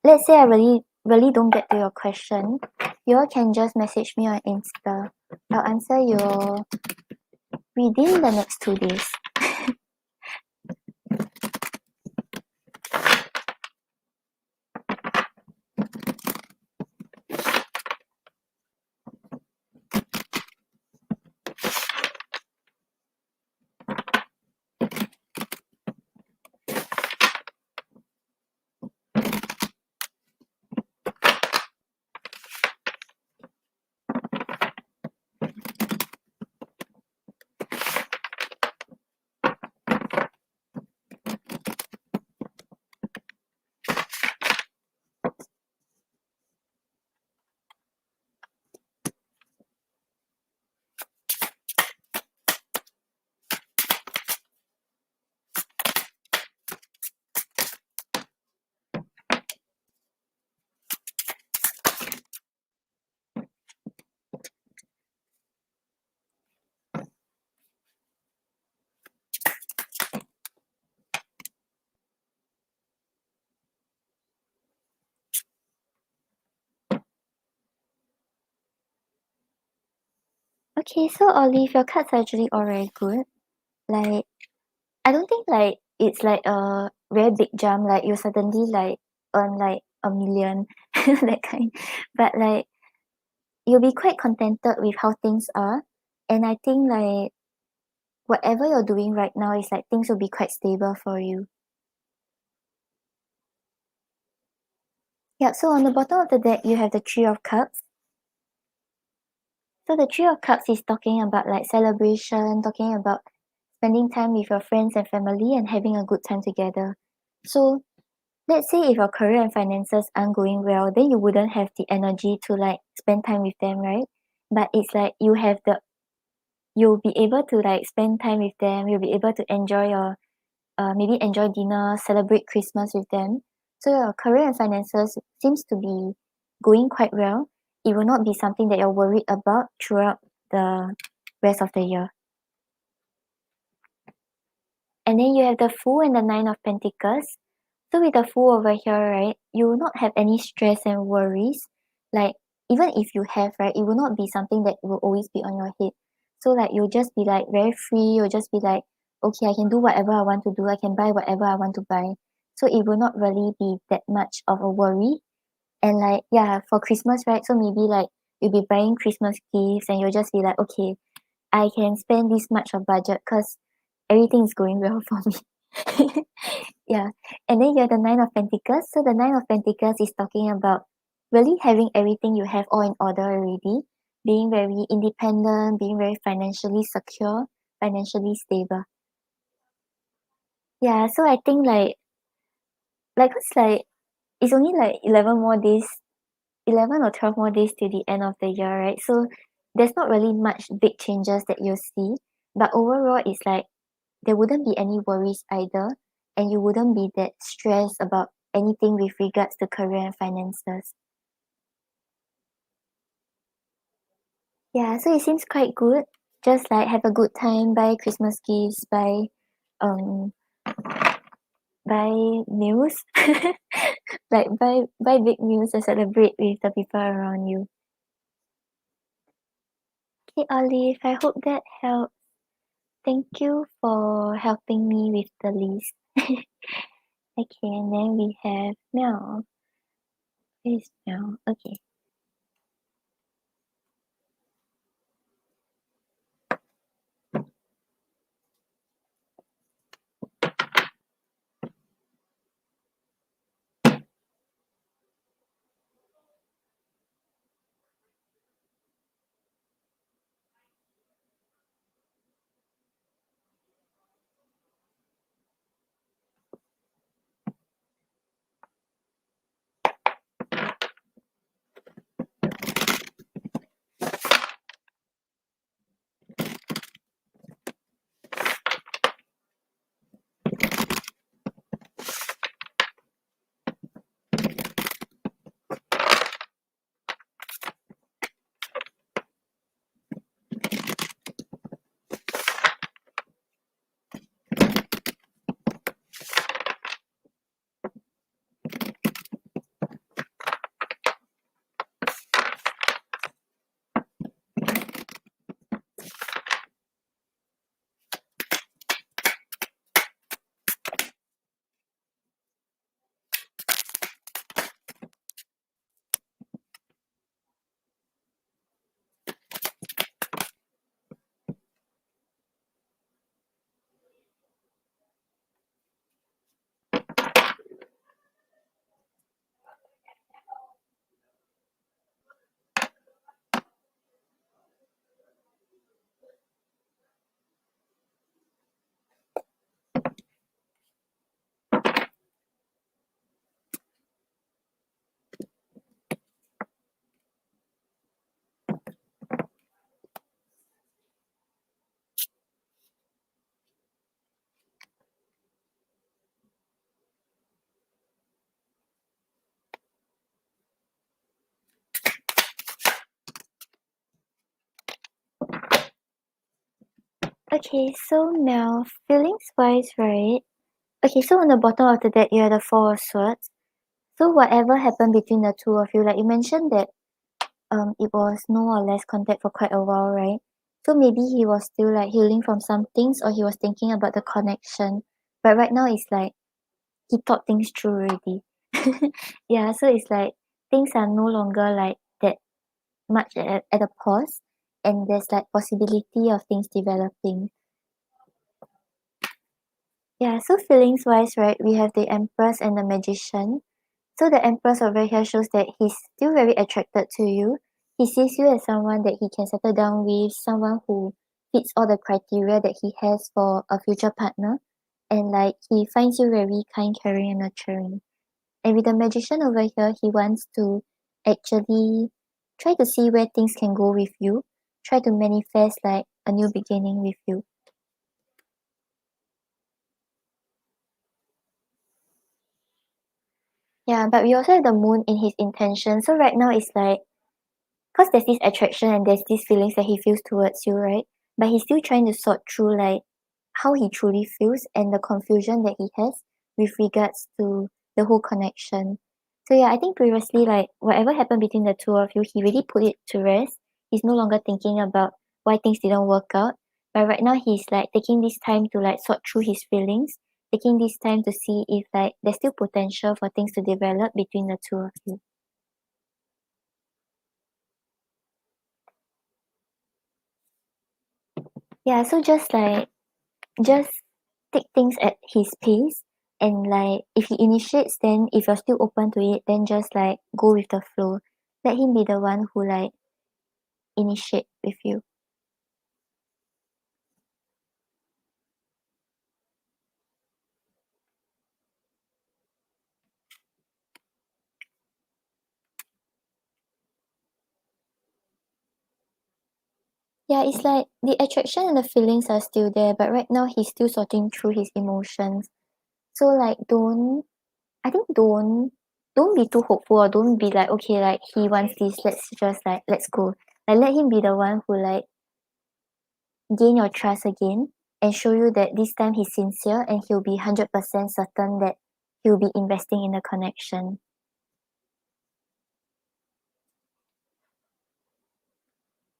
let's say I really don't get to your question, you all can just message me on Insta. I'll answer your within the next 2 days. Okay, so Olive, your cards are actually all very good. Like, I don't think like it's like a very big jump, like you suddenly like earn like 1 million, that kind. But like you'll be quite contented with how things are. And I think like whatever you're doing right now is like things will be quite stable for you. Yeah, so on the bottom of the deck you have the 3 of Cups. So the 3 of Cups is talking about like celebration, talking about spending time with your friends and family and having a good time together. So let's say if your career and finances aren't going well, then you wouldn't have the energy to like spend time with them, right? But it's like you'll be able to like spend time with them, you'll be able to enjoy your maybe enjoy dinner, celebrate Christmas with them. So your career and finances seems to be going quite well. It will not be something that you're worried about throughout the rest of the year. And then you have the Fool and the 9 of Pentacles. So with the Fool over here, right, you will not have any stress and worries. Like even if you have, right, it will not be something that will always be on your head. So like you'll just be like very free, you'll just be like, okay, I can do whatever I want to do, I can buy whatever I want to buy. So it will not really be that much of a worry. And like yeah, for Christmas, right? So maybe like you'll be buying Christmas gifts and you'll just be like, okay, I can spend this much of budget because everything is going well for me. Yeah. And then you have the 9 of Pentacles. So the 9 of Pentacles is talking about really having everything you have all in order already, being very independent, being very financially secure, financially stable. Yeah, so I think like cause like it's only like 11 more days, 11 or 12 more days to the end of the year, right? So there's not really much big changes that you'll see. But overall it's like there wouldn't be any worries either, and you wouldn't be that stressed about anything with regards to career and finances. Yeah, so it seems quite good. Just like have a good time, buy Christmas gifts, um buy meals. Like buy big meals and celebrate with the people around you. Okay, Olive, I hope that helps. Thank you for helping me with the list. Okay, and then we have Mel. Where is Mel? Okay. Okay, so Mel, feelings wise, right? Okay, so on the bottom of the deck, you have the Four of Swords. So whatever happened between the two of you, like you mentioned that it was no or less contact for quite a while, right? So maybe he was still like healing from some things or he was thinking about the connection. But right now it's like he thought things through already. Yeah, so it's like things are no longer like that much at a pause and there's like possibility of things developing. Yeah, so feelings wise, right, we have the Empress and the Magician. So the Empress over here shows that he's still very attracted to you. He sees you as someone that he can settle down with, someone who fits all the criteria that he has for a future partner. And like he finds you very kind, caring, and nurturing. And with the Magician over here, he wants to actually try to see where things can go with you, try to manifest like a new beginning with you. Yeah, but we also have the moon in his intention. So right now it's like, cause there's this attraction and there's these feelings that he feels towards you, right? But he's still trying to sort through like how he truly feels and the confusion that he has with regards to the whole connection. So yeah, I think previously like whatever happened between the two of you, he really put it to rest. He's no longer thinking about why things didn't work out. But right now he's like taking this time to like sort through his feelings, taking this time to see if like there's still potential for things to develop between the two of you. Yeah, so just take things at his pace and like if he initiates, then if you're still open to it, then just like go with the flow. Let him be the one who like initiate with you. Yeah, it's like the attraction and the feelings are still there, but right now he's still sorting through his emotions. So like don't be too hopeful or don't be like, okay, like he wants this, let's just like let's go. Like let him be the one who like gain your trust again and show you that this time he's sincere and he'll be 100% certain that he'll be investing in the connection.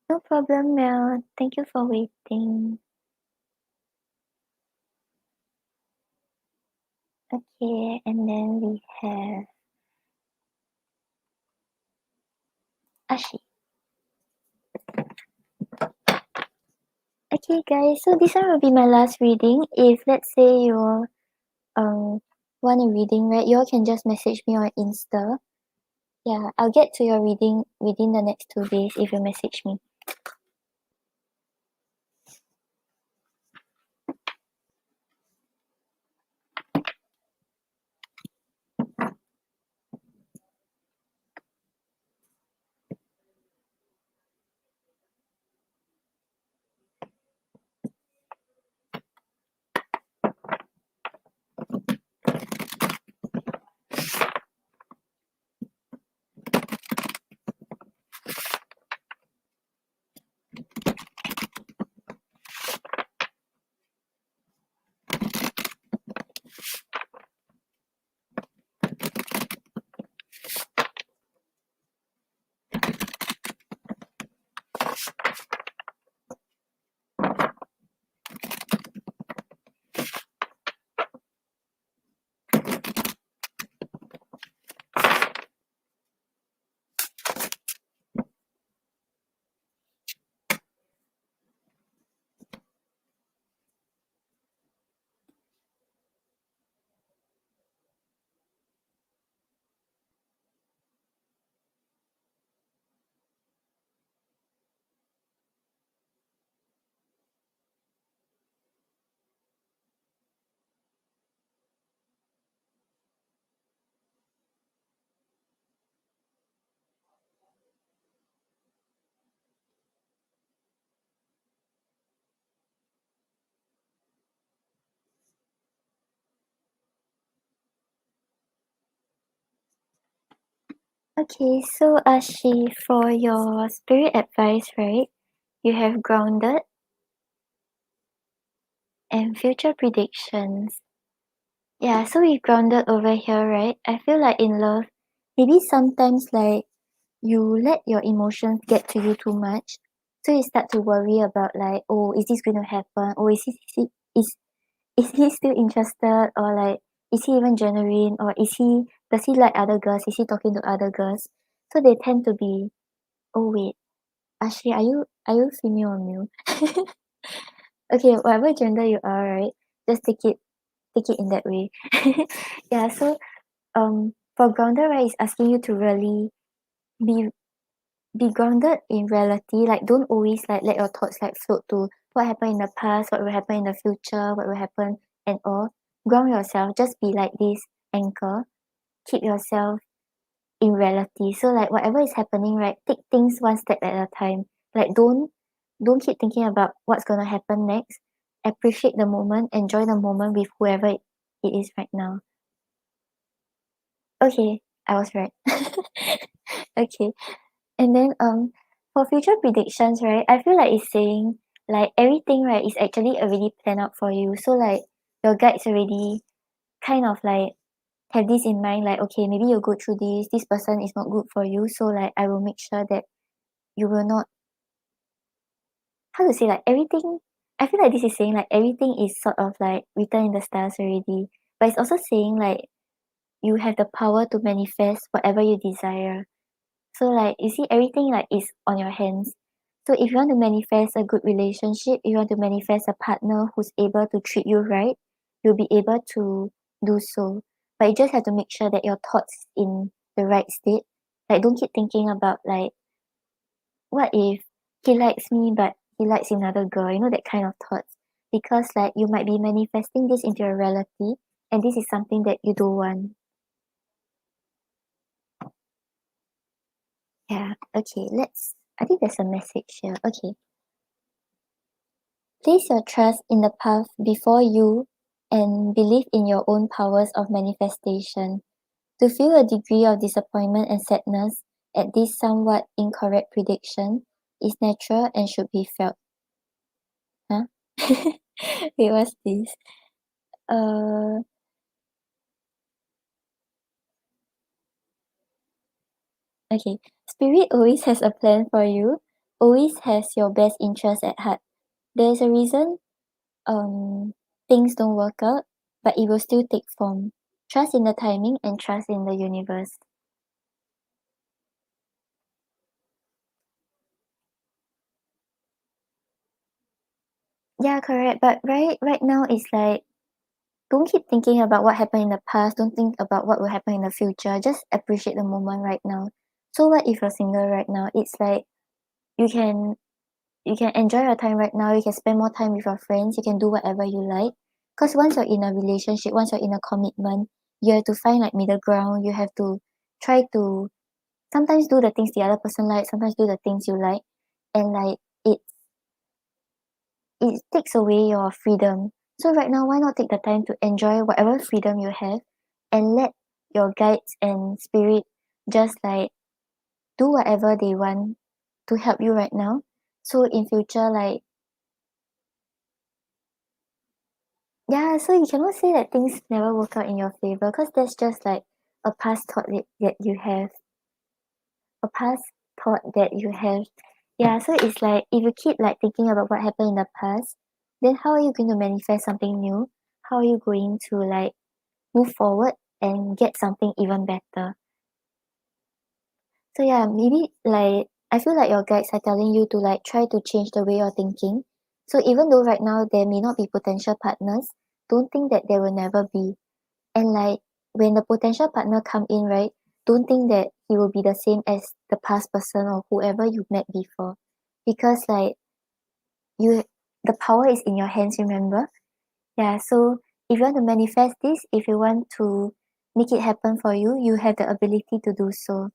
No problem, Mel. Thank you for waiting. Okay, and then we have Ashi. Okay, guys, so this one will be my last reading. If let's say you um want a reading, right, you all can just message me on Insta. Yeah, I'll get to your reading within the next 2 days if you message me. Okay, so Ashi, for your spirit advice, right? You have grounded and future predictions. Yeah, so we grounded over here, right? I feel like in love, maybe sometimes like you let your emotions get to you too much. So you start to worry about like, oh, is this going to happen? Or is he still interested? Or like, is he even genuine? Or does he like other girls? Is he talking to other girls? So they tend to be, oh wait, Ashley, are you female or male? Okay, whatever gender you are, right? Just take it in that way. Yeah, so for grounded, right, is asking you to really be be grounded in reality. Like don't always like let your thoughts like float to what happened in the past, what will happen in the future, what will happen and all. Ground yourself, just be like this anchor. Keep yourself in reality. So like whatever is happening, right, take things one step at a time. Like don't keep thinking about what's gonna happen next. Appreciate the moment, enjoy the moment with whoever it is right now. Okay, I was right. Okay. And then for future predictions, right, I feel like it's saying like everything, right, is actually already planned out for you. So like your guides already kind of like have this in mind, like okay, maybe you'll go through this person is not good for you. So like I will make sure that you will not, how to say, like everything, I feel like this is saying like everything is sort of like written in the stars already. But it's also saying like you have the power to manifest whatever you desire. So like you see everything like is on your hands. So if you want to manifest a good relationship, you want to manifest a partner who's able to treat you right, you'll be able to do so. But you just have to make sure that your thoughts in the right state. Like don't keep thinking about like what if he likes me but he likes another girl, you know, that kind of thoughts. Because like you might be manifesting this into your reality and this is something that you don't want. Yeah, okay, I think there's a message here. Okay. Place your trust in the path before you and believe in your own powers of manifestation. To feel a degree of disappointment and sadness at this somewhat incorrect prediction is natural and should be felt. Huh? Wait, what's this? Uh, okay. Spirit always has a plan for you. always has your best interest at heart. There's a reason things don't work out, but it will still take form. Trust in the timing and trust in the universe. Yeah, correct. But right now it's like don't keep thinking about what happened in the past. Don't think about what will happen in the future. Just appreciate the moment right now. So what if you're single right now? It's like you can you can enjoy your time right now. You can spend more time with your friends. You can do whatever you like. Because once you're in a relationship, once you're in a commitment, you have to find like middle ground. You have to try to sometimes do the things the other person like, sometimes do the things you like, and like it takes away your freedom. So right now, why not take the time to enjoy whatever freedom you have, and let your guides and spirit just like do whatever they want to help you right now. So in future, like yeah, so you cannot say that things never work out in your favor because that's just like a past thought that you have, a past thought that you have. Yeah, so it's like if you keep like thinking about what happened in the past, then how are you going to manifest something new? How are you going to like move forward and get something even better? So yeah, maybe like I feel like your guides are telling you to like try to change the way you're thinking. So even though right now there may not be potential partners, don't think that there will never be. And like when the potential partner come in, right, don't think that he will be the same as the past person or whoever you met before. Because like you the power is in your hands, remember? Yeah, so if you want to manifest this, if you want to make it happen for you, you have the ability to do so.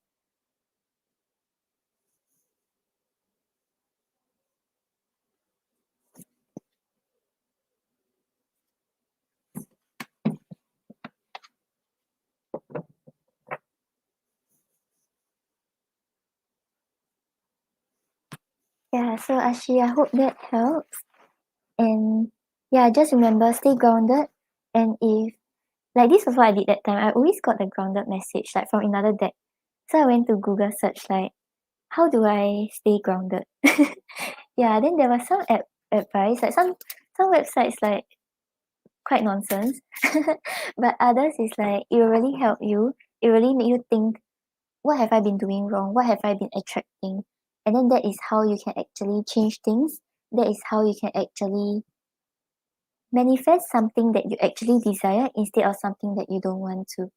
Yeah, so Ashi, I hope that helps. And yeah, just remember, stay grounded. And if like this was what I did that time, I always got the grounded message like from another deck. So I went to Google search like how do I stay grounded? Yeah, then there was some advice, like some websites like quite nonsense. But others is like it will really help you. It really make you think, what have I been doing wrong? What have I been attracting? And then that is how you can actually change things. That is how you can actually manifest something that you actually desire instead of something that you don't want to.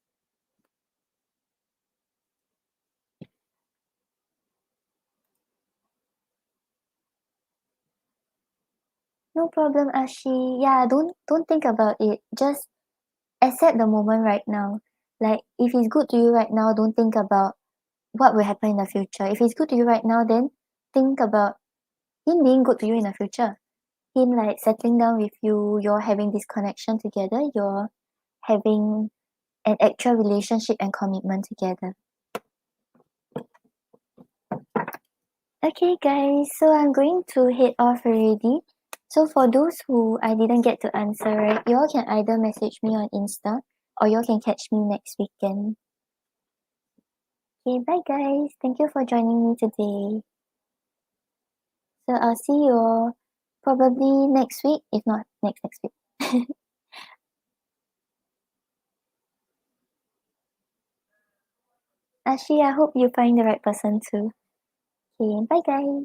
No problem, Ashi. Yeah, don't think about it. Just accept the moment right now. Like if it's good to you right now, don't think about what will happen in the future. If it's good to you right now, then think about him being good to you in the future. Him like settling down with you, you're having this connection together, you're having an actual relationship and commitment together. Okay guys, so I'm going to head off already. So for those who I didn't get to answer, right, you all can either message me on Insta or you all can catch me next weekend. Okay, bye guys. Thank you for joining me today. So I'll see you all probably next week, if not next week. Ashi, I hope you find the right person too. Okay, bye guys.